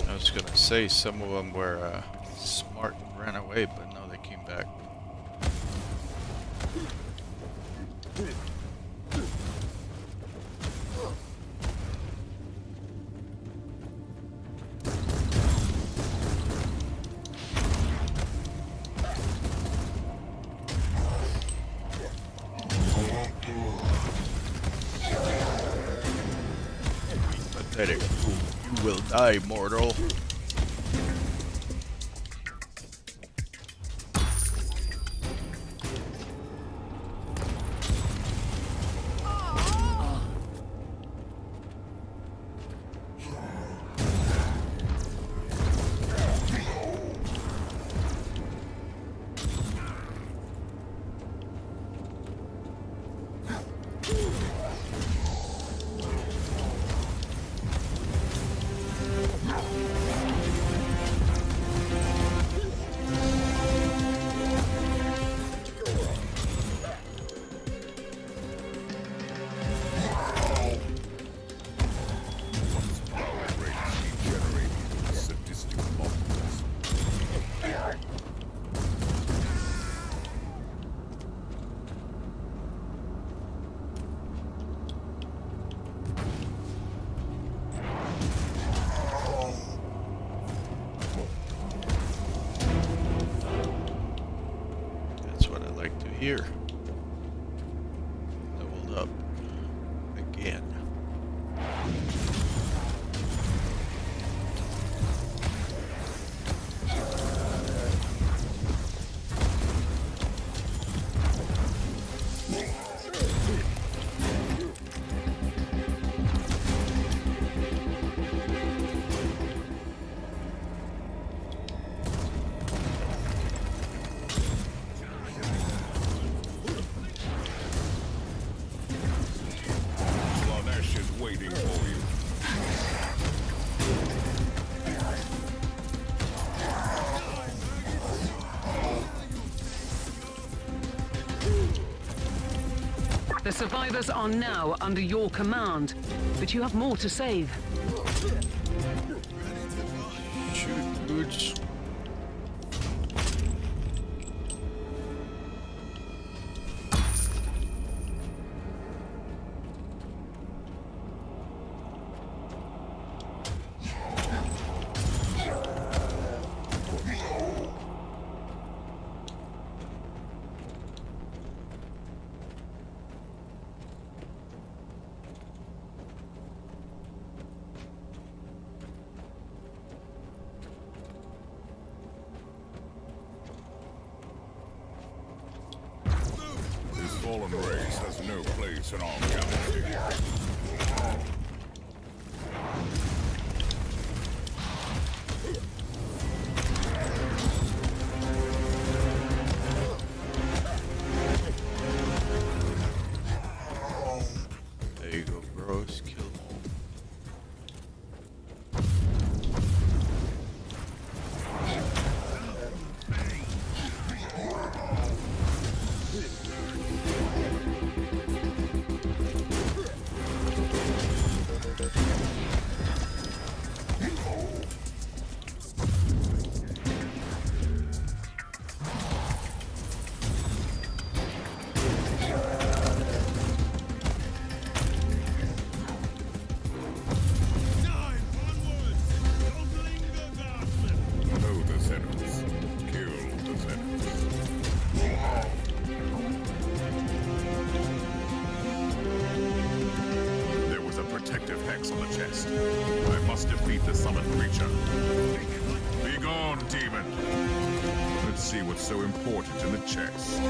I was gonna say some of them were smart and ran away, but no, they came back. Pathetic fool. You will die, mortal. here. Leveled up again. Waiting for you. The survivors are now under your command, but you have more to save. Shoot, dudes. This fallen race has no place in our galaxy. There you go, bros. Kill them all. Know the Xenos. Kill the Xenos. There was a protective hex on the chest. I must defeat the summoned creature. Be gone, demon. Let's see what's so important in the chest.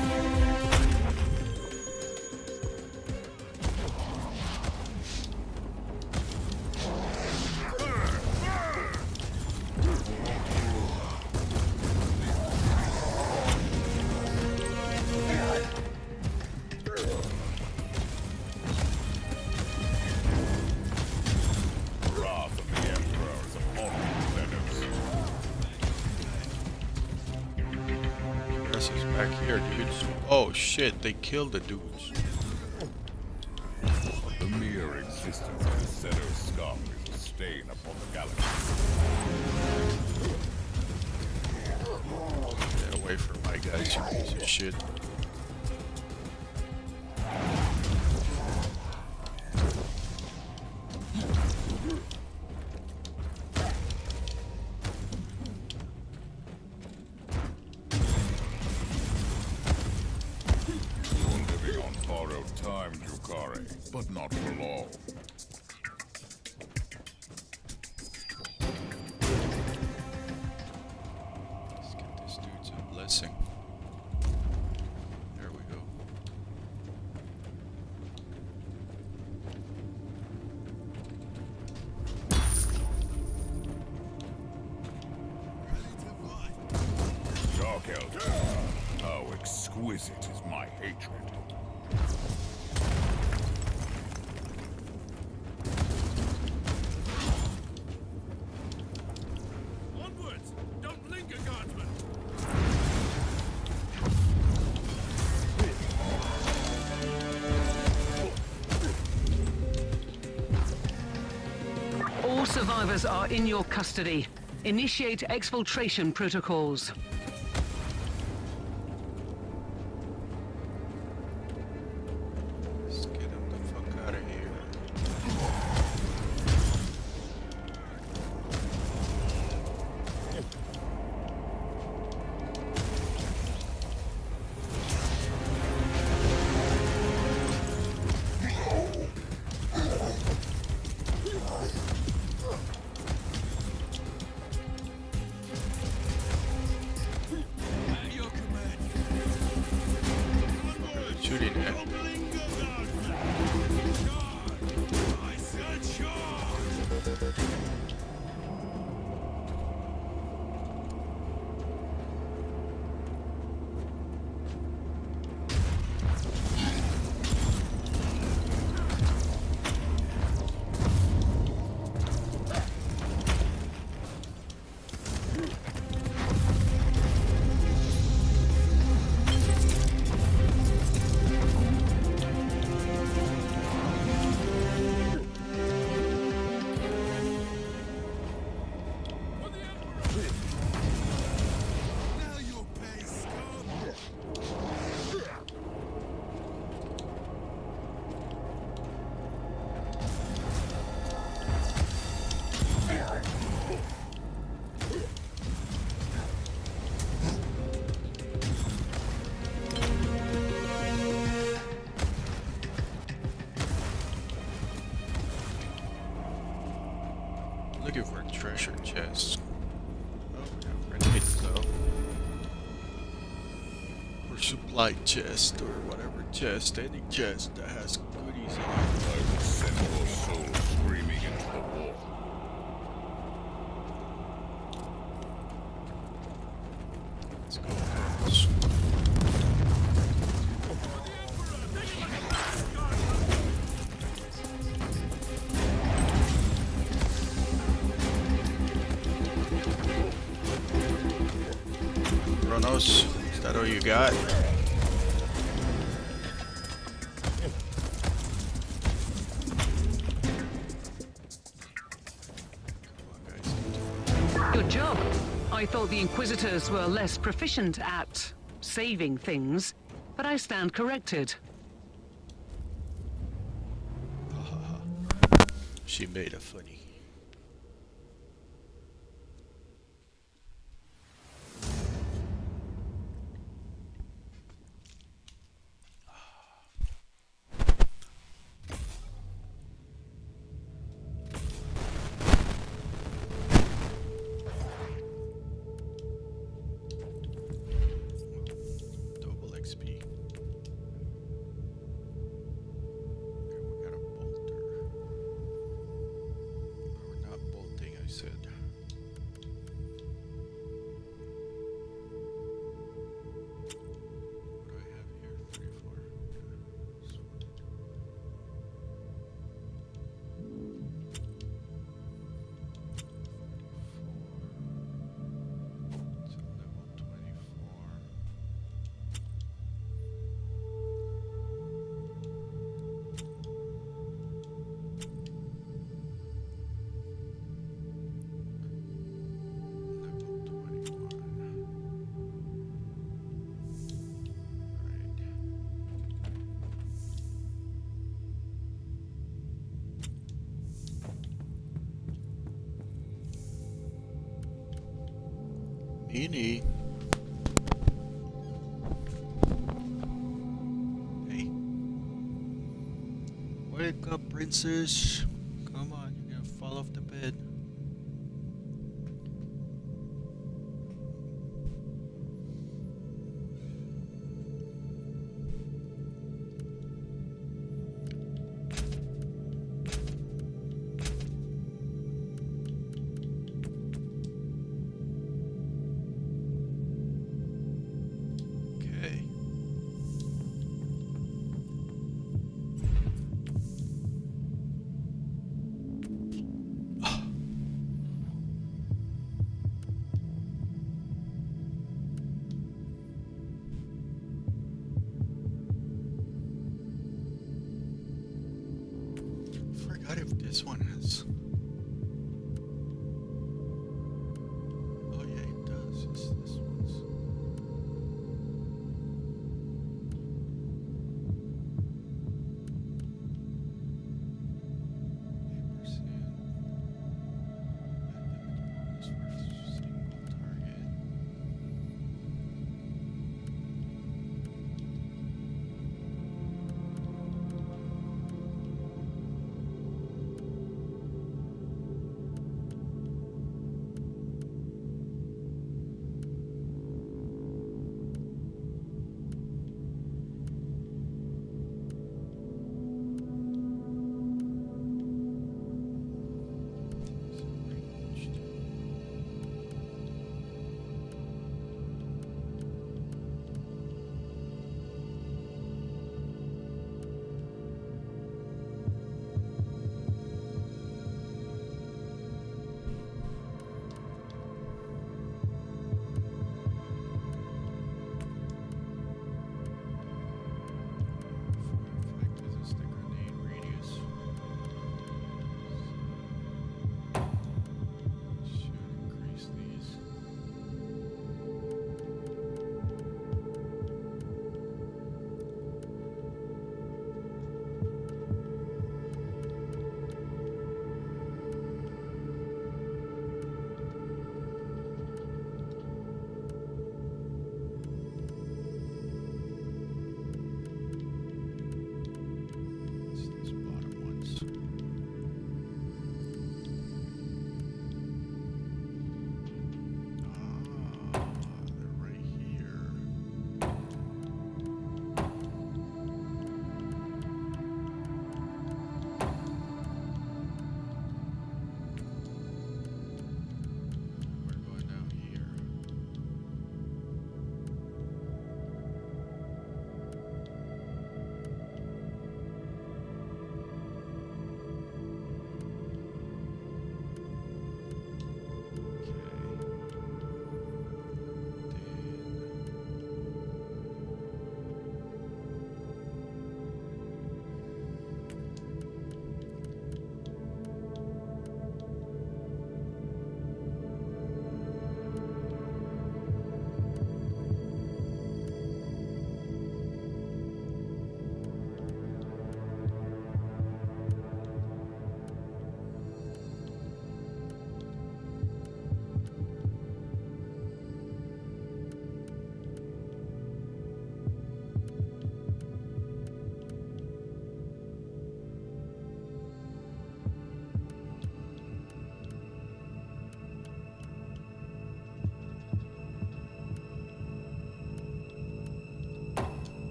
Wrath of the Emperor is upon you, Xenos. Rest is back here, dudes. Oh shit, they killed the dudes. The mere existence of the Xenos scum is a stain upon the galaxy. Get away from my guys, you piece of shit. You're living on borrowed time, Yukari, but not for long. Let's get this dude's a blessing. There we go. Dark Elder, how exquisite is my hatred. Onwards! Don't linger, guardsmen! All survivors are in your custody. Initiate exfiltration protocols. Let's get him the fuck out of here. treasure chest. Oh, we have grenades though. Or supply chest, or whatever chest, any chest that has goodies in it. I will send your soul screaming into the war. Let's go, girls. Kronos, is that all you got? Good job. I thought the Inquisitors were less proficient at saving things, but I stand corrected. She made a funny. Double XP. There we got a bolter. We're not bolting, I said. What do I have here? 34. This one. It's a level 24. Level 21. Right. Meanie. Hey. Wake up, princess. Come on, you're gonna fall off the bed. Okay. Forgot if this one has. Oh yeah, it does. It's this one's. 8%. Bonus for single target.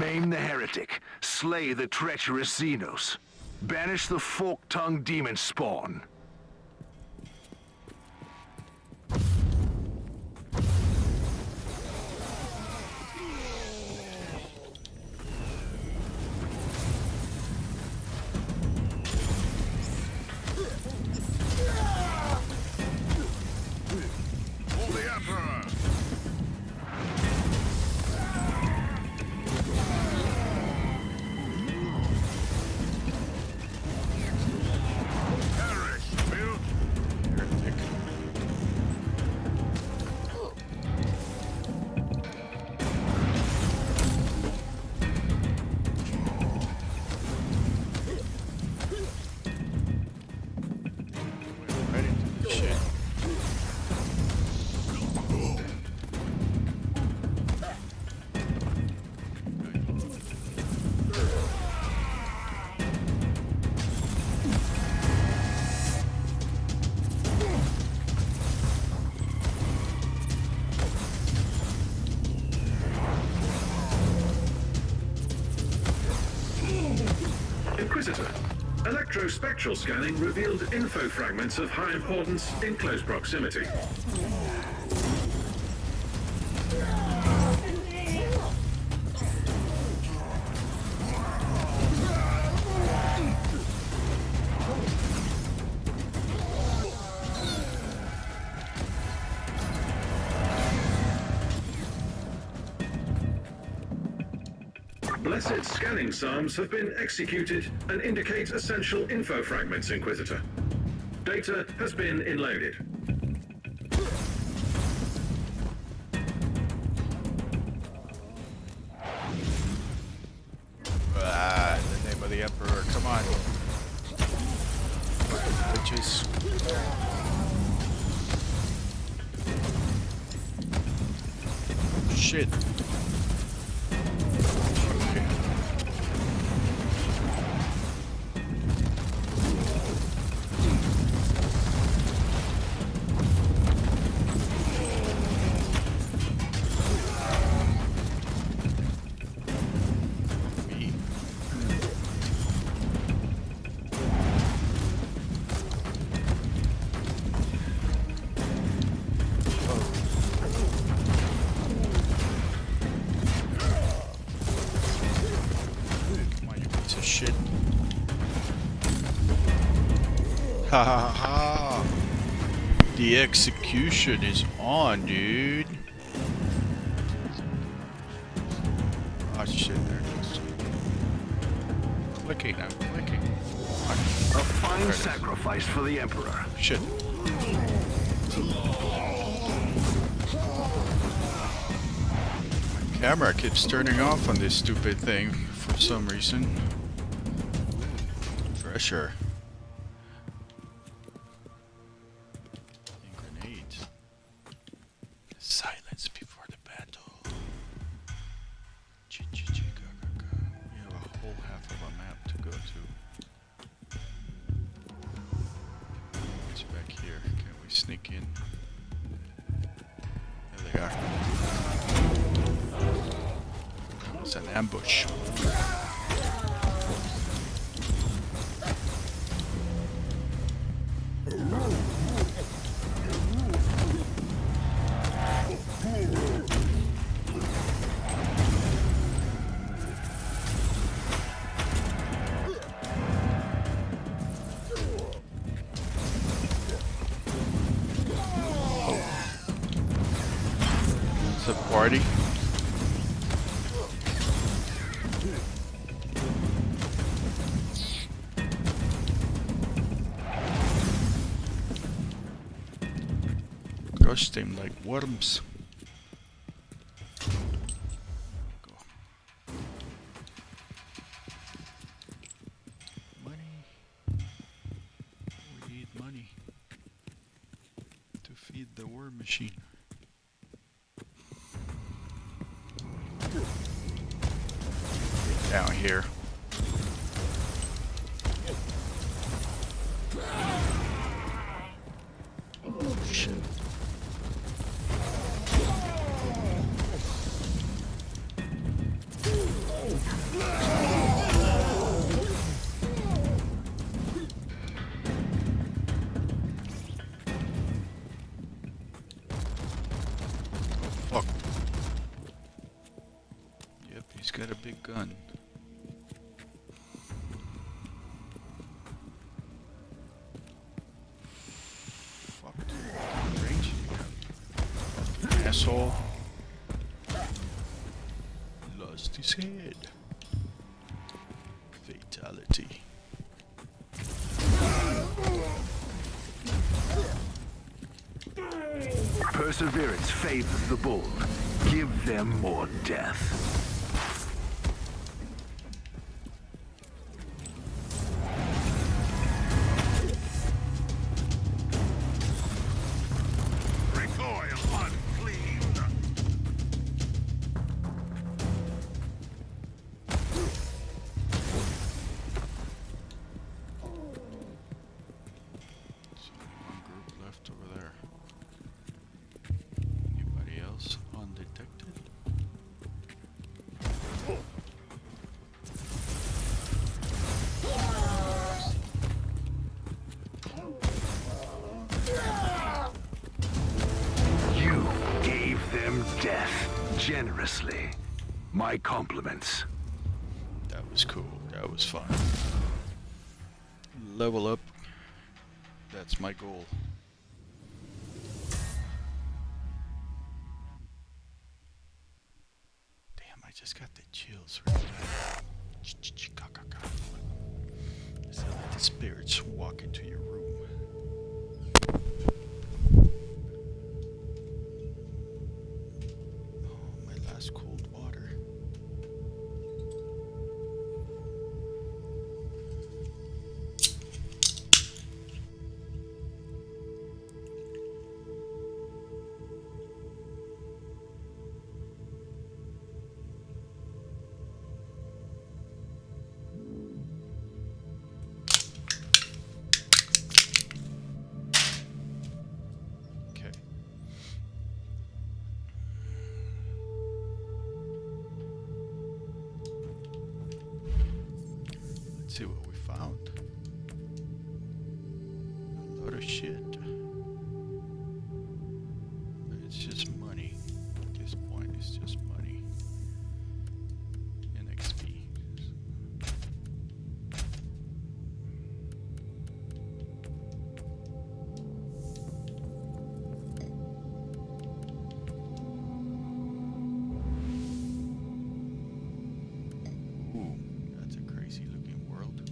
Maim the heretic. Slay the treacherous Xenos. Banish the fork-tongued demon spawn. For the Emperor! Perish, Bill! Heretic. Ready to do shit. Inquisitor, electrospectral scanning revealed info fragments of high importance in close proximity. Blessed scanning psalms have been executed and indicate essential info fragments, Inquisitor. Data has been inloaded. In the name of the Emperor, come on. Bitches. Shit. Shit. Ha ha ha. The execution is on, dude. Oh shit, there it goes. Clicking, I'm clicking. A fine sacrifice for the Emperor. Shit. My camera keeps turning off on this stupid thing for some reason. Treasure. And grenades. Silence before the battle. We have a whole half of a map to go to. What's back here? Can we sneak in? There they are. It's an ambush. It's a party. Crush them like worms. Go. Money. We need money to feed the war machine. Down here. Oh shit. asshole. Lost his head. Fatality. Perseverance favors the bold. Give them more death. Generously. My compliments. That was cool. That was fun. Level up. That's my goal. Damn, I just got the chills right now. So let the spirits walk into your room. Cold water. See what we found. A lot of shit. It's just money. At this point, it's just money. And XP. Ooh, that's a crazy looking world.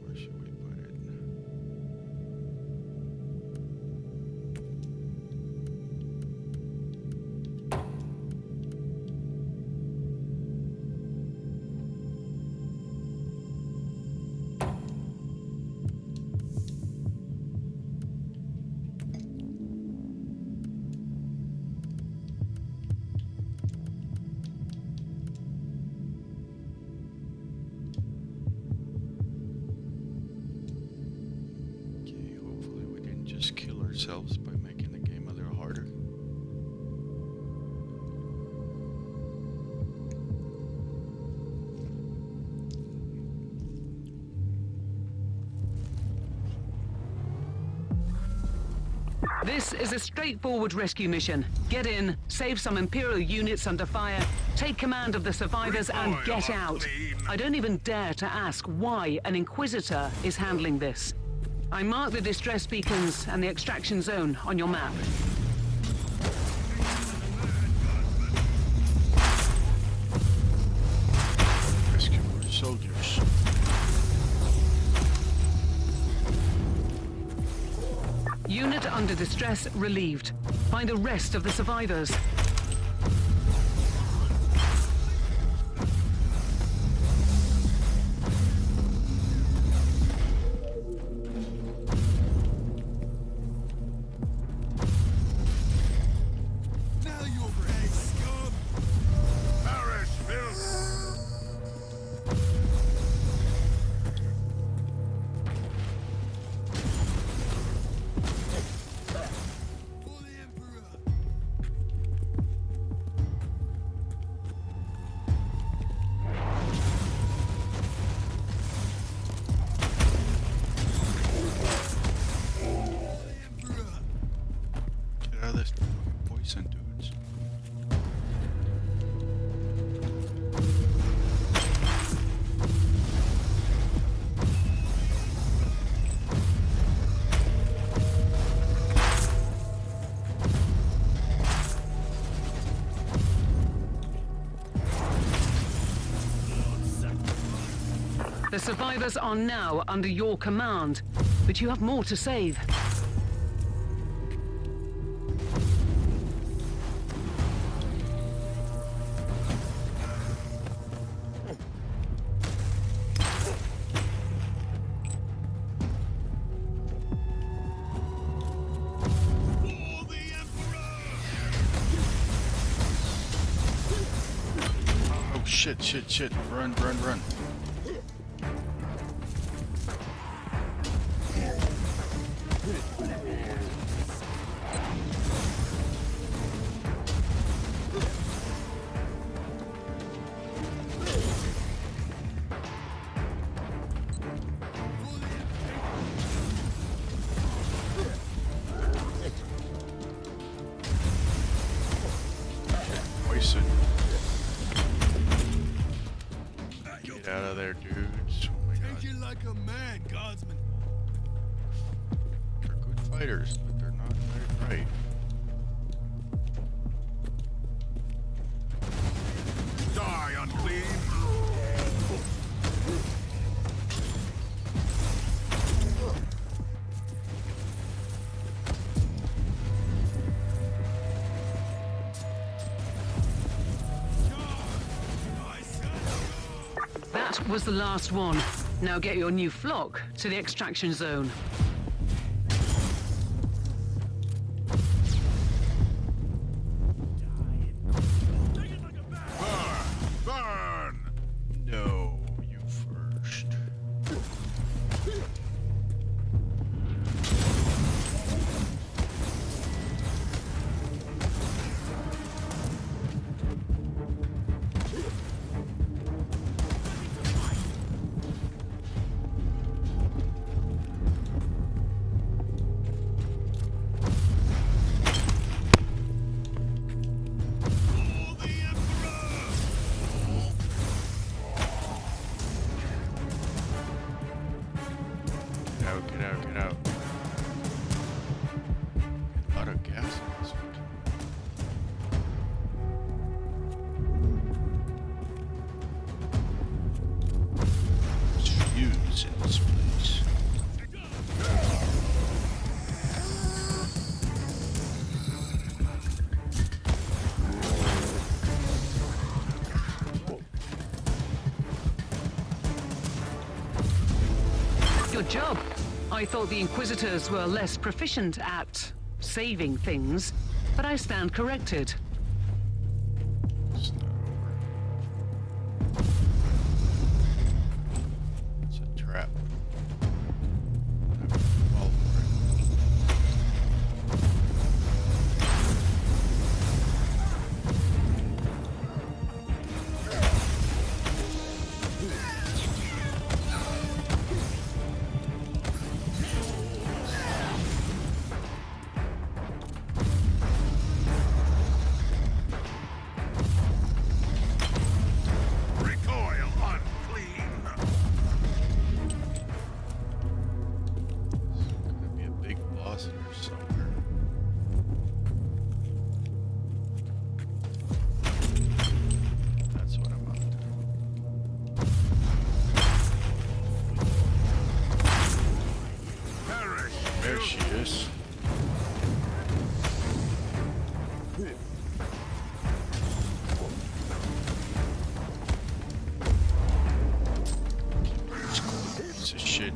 Where should we put it? Kill ourselves by making the game a little harder. This is a straightforward rescue mission. Get in, save some Imperial units under fire, take command of the survivors, and get out. I don't even dare to ask why an Inquisitor is handling this. I mark the distress beacons and the extraction zone on your map. Rescue more soldiers. Unit under distress relieved. Find the rest of the survivors. survivors are now under your command, but you have more to save. Oh shit, shit, shit. Run, run, run. Wasted. Get out of there, dudes. Oh my god. Take it like a man, guardsman. They're good fighters, but they're not very right. Die, unclean. That was the last one. Now get your new flock to the extraction zone. Burn! No, you first. Get out, get out, get out. A lot of gas in this fucking. There's fuse in this place. Good job. I thought the Inquisitors were less proficient at saving things, but I stand corrected. It's not over. It's a trap. I'm gonna fall for it. Recoil, unclean. There's gonna be a big boss in here somewhere. That's what I'm up to. Perish. There she is. Piece of shit.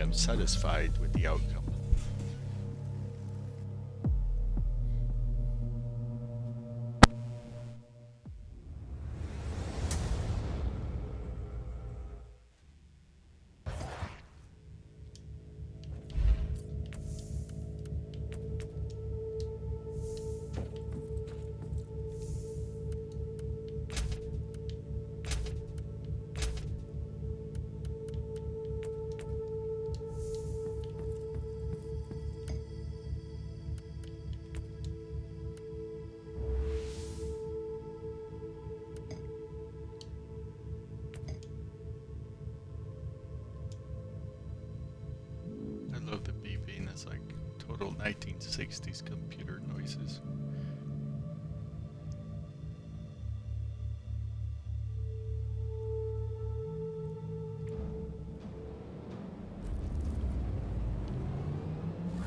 am satisfied with the outcome. I love the beeping. It's like total 1960s computer noises.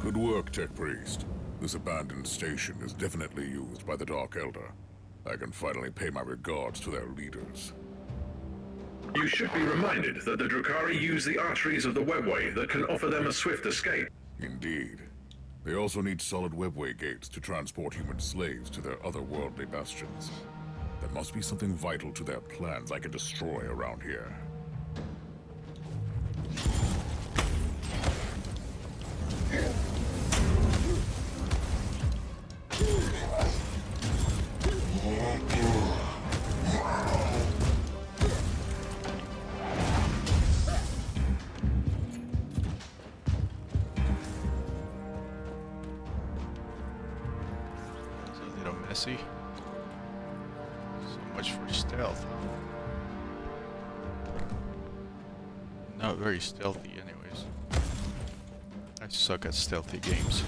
Good work, Tech Priest. This abandoned station is definitely used by the Dark Elder. I can finally pay my regards to their leaders. You should be reminded that the Drukhari use the arteries of the webway that can offer them a swift escape. Indeed. They also need solid webway gates to transport human slaves to their otherworldly bastions. There must be something vital to their plans I can destroy around here. Messy. So much for stealth. Not very stealthy anyways. I suck at stealthy games.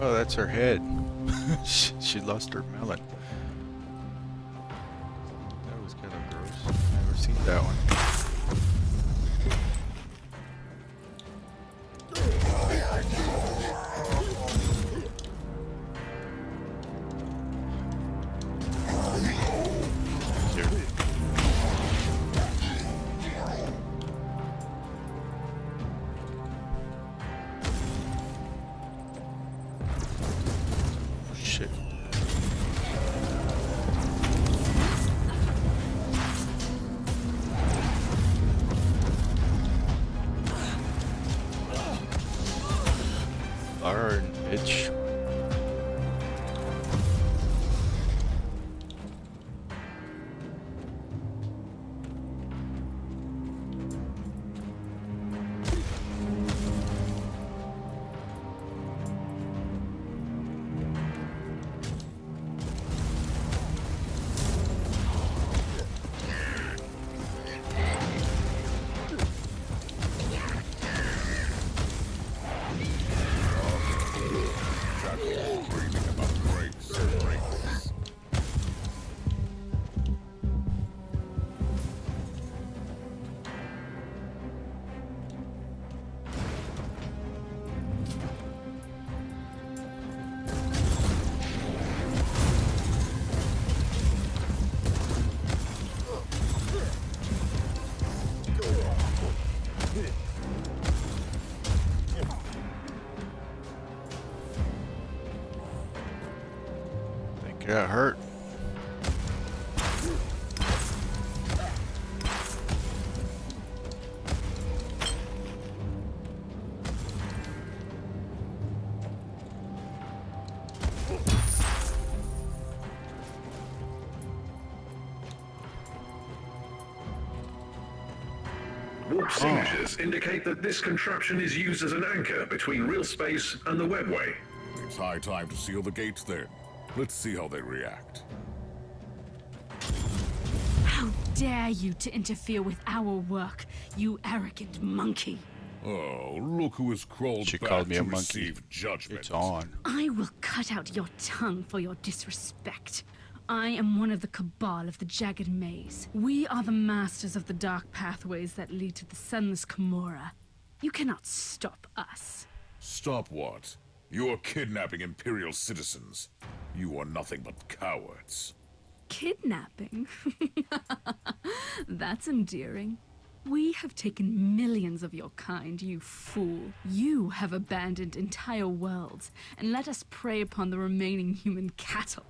Oh, that's her head. She lost her melon. That was kind of gross. Never seen that one. Burn, bitch. Got hurt. Group signatures indicate that this contraption is used as an anchor between real space and the webway. It's high time to seal the gates then. Let's see how they react. How dare you to interfere with our work, you arrogant monkey! Oh, look who has crawled She back called me to a monkey. receive judgment. It's on. I will cut out your tongue for your disrespect. I am one of the cabal of the Jagged Maze. We are the masters of the dark pathways that lead to the Sunless Camorra. You cannot stop us. Stop what? You are kidnapping Imperial citizens. You are nothing but cowards. Kidnapping? That's endearing. We have taken millions of your kind, you fool. You have abandoned entire worlds and let us prey upon the remaining human cattle.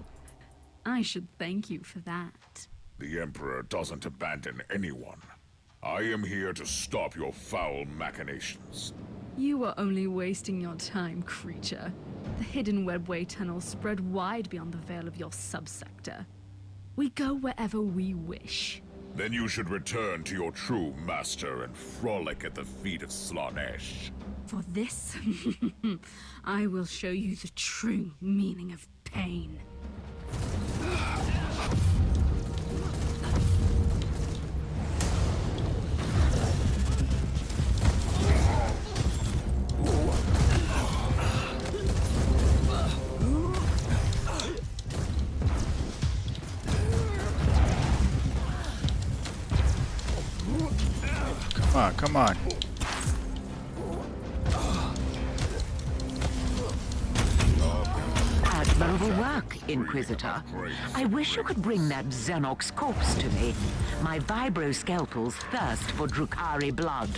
I should thank you for that. The Emperor doesn't abandon anyone. I am here to stop your foul machinations. You are only wasting your time, creature. The hidden webway tunnels spread wide beyond the veil of your subsector. We go wherever we wish. Then you should return to your true master and frolic at the feet of Slaanesh. For this, I will show you the true meaning of pain. Come on, come on. Admirable work, Inquisitor. I wish you could bring that Xenox corpse to me. My vibroscalpels thirst for Drukhari blood.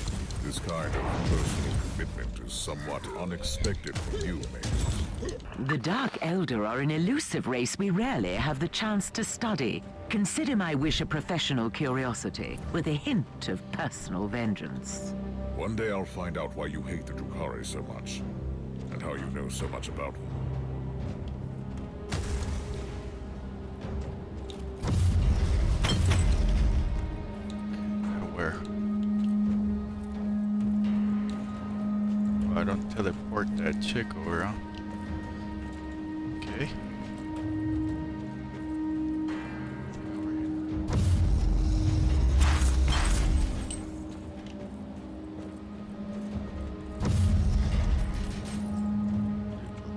This kind of personal commitment is somewhat unexpected from you, mate. The Dark Elder are an elusive race we rarely have the chance to study. Consider my wish a professional curiosity, with a hint of personal vengeance. One day I'll find out why you hate the Drukhari so much, and how you know so much about them. Where? I don't teleport that chick over, huh? Okay.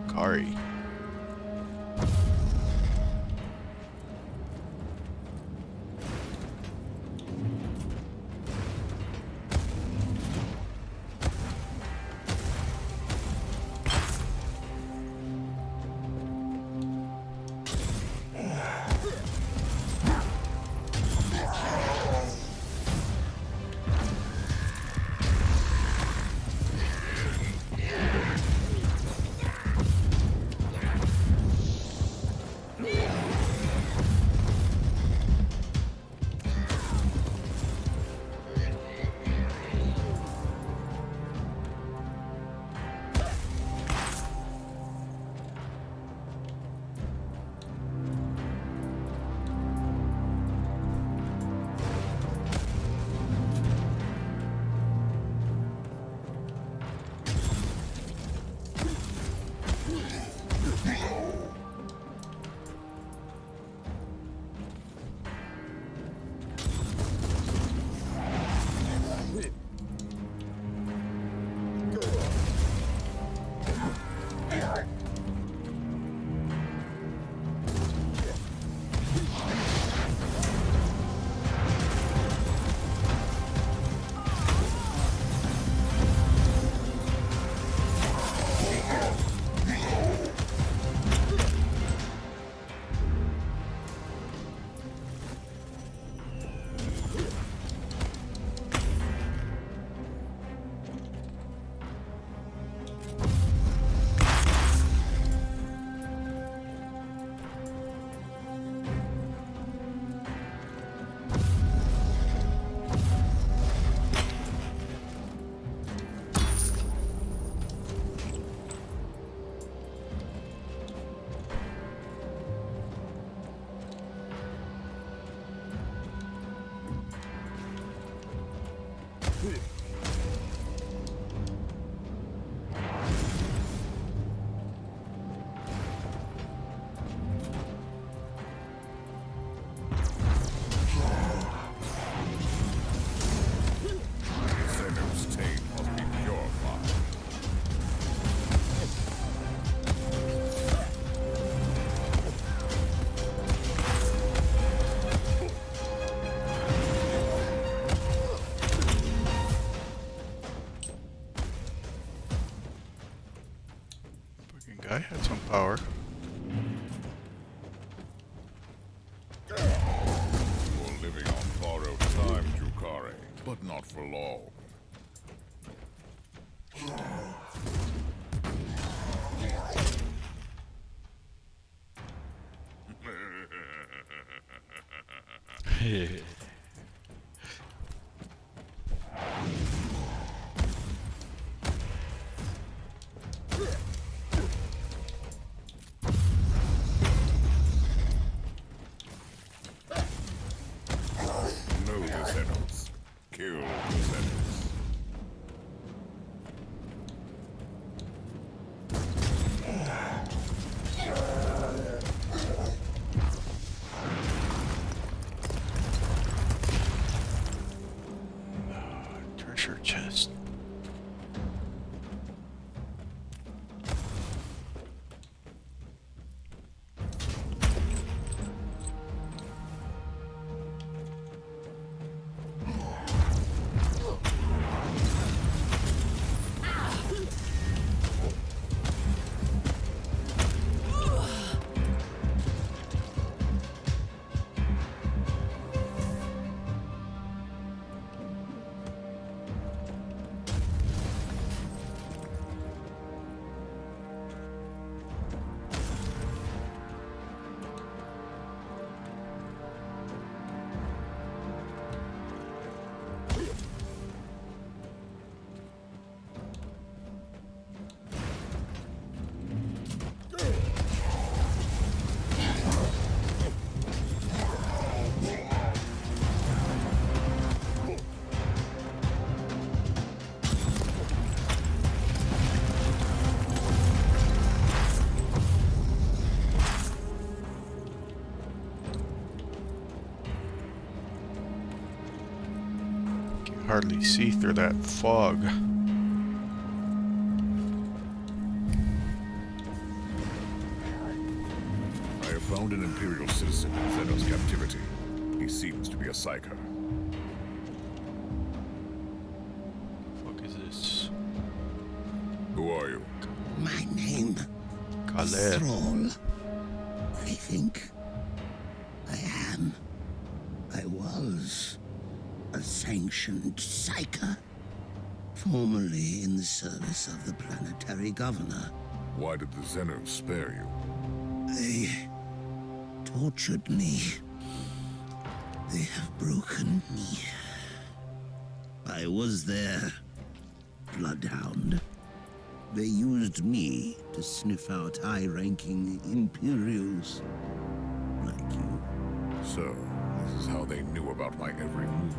Kari. Guy had some power. You are living on borrowed time, Jukare, but not for long. Know the Xenos. Kill the Xenos. Treasure chest. Hardly see through that fog. I have found an Imperial citizen in Xenos captivity. He seems to be a psyker. What the fuck is this? Who are you? My name Khaled. Thrall. I think I am. I was a sanctioned psyker, formerly in the service of the planetary governor. Why did the Xenos spare you? They tortured me. They have broken me. I was their bloodhound. They used me to sniff out high-ranking Imperials like you. So, this is how they knew about my every move.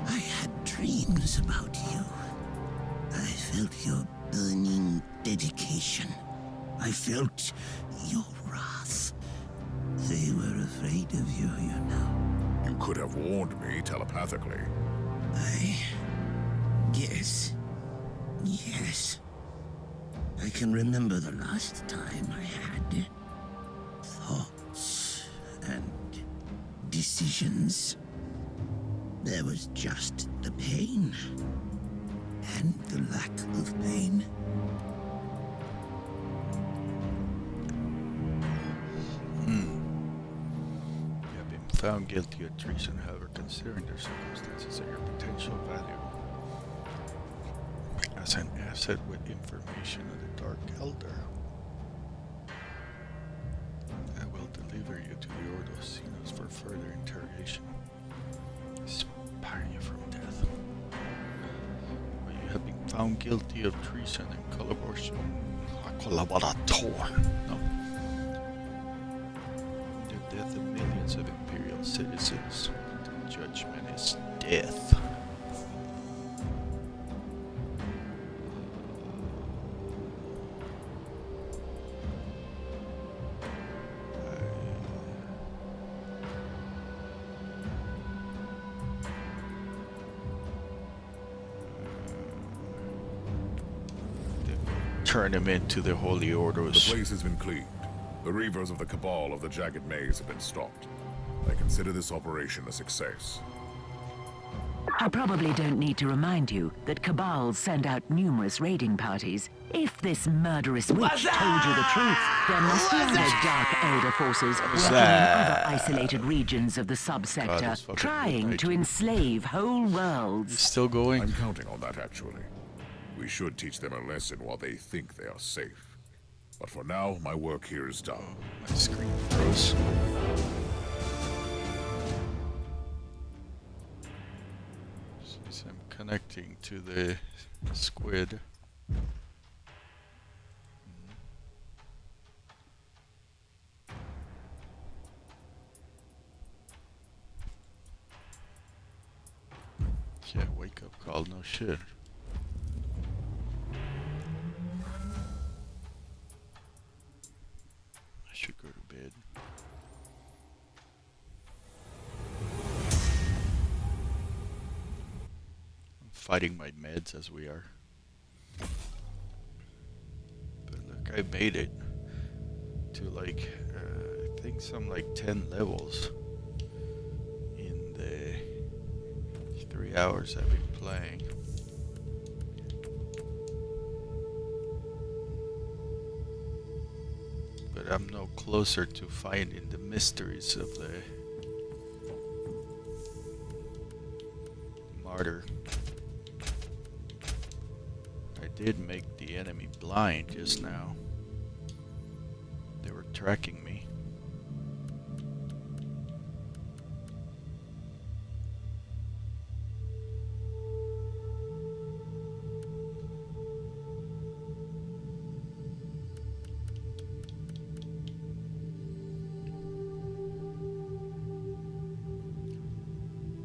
I had dreams about you. I felt your burning dedication. I felt your wrath. They were afraid of you, you know. You could have warned me telepathically. I guess. Yes. I can remember the last time I had thoughts and decisions. There was just the pain and the lack of pain. You have been found guilty of treason, however, considering their circumstances and your potential value as an asset with information of the Dark Elder. I will deliver you to the Order of Xenos for further interrogation, sparing you from death. But you have been found guilty of treason and collaboration. Collaborator. No. The death of millions of Imperial citizens. The judgment is death. Turn him into the Holy Orders. The place has been cleaned. The reavers of the Cabal of the Jagged Maze have been stopped. I consider this operation a success. I probably don't need to remind you that Cabals send out numerous raiding parties. If this murderous witch told you the truth, there must be other dark elder forces working in other isolated regions of the subsector, trying to enslave whole worlds. Still going? I'm counting on that, actually. We should teach them a lesson while they think they are safe. But for now, my work here is done. My screen froze. Since I'm connecting to the squid. Yeah, wake up call, no shit. I should go to bed. I'm fighting my meds as we are. But look, I made it to like, I think some like 10 levels in the 3 hours I've been playing. But I'm no closer to finding the mysteries of the Martyr. I did make the enemy blind just now. They were tracking me.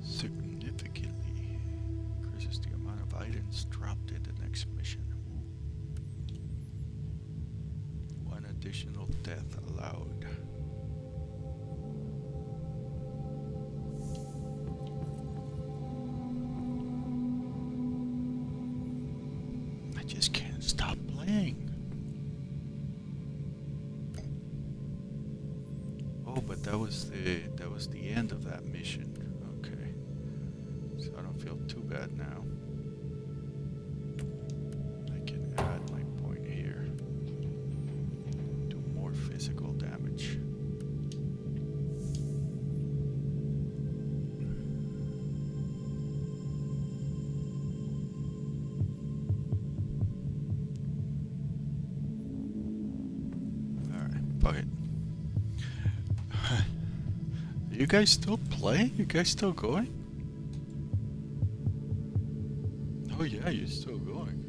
Significantly increases the amount of items dropped in the next mission. One additional death allowed. I just can't stop playing. Oh, but that was the end of that mission. Okay. So I don't feel too bad now. I can add my point here. Do more physical damage. Alright, fuck it. You guys still play? You guys still going? Oh yeah, you're still going.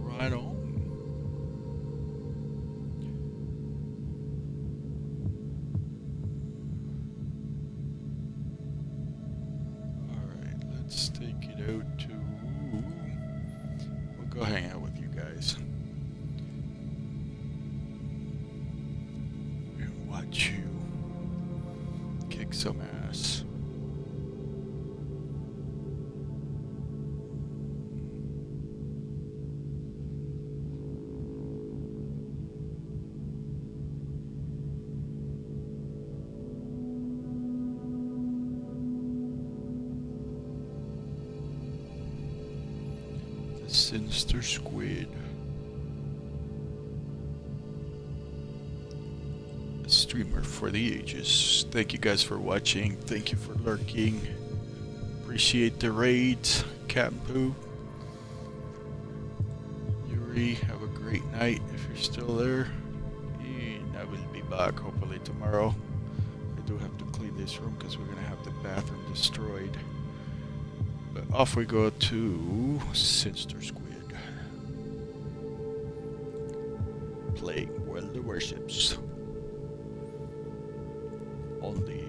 Right on. Alright, let's take it out to... We'll go hang out with you guys. And watch you kick some ass. The sinister squid. A streamer for the ages. Thank you guys for watching. Thank you for lurking. Appreciate the raids. Cat and Poo. Yuri, have a great night if you're still there. And I will be back hopefully tomorrow. I do have to clean this room because we're going to have the bathroom destroyed. But off we go to Sinister Squid. Playing World of Warships on the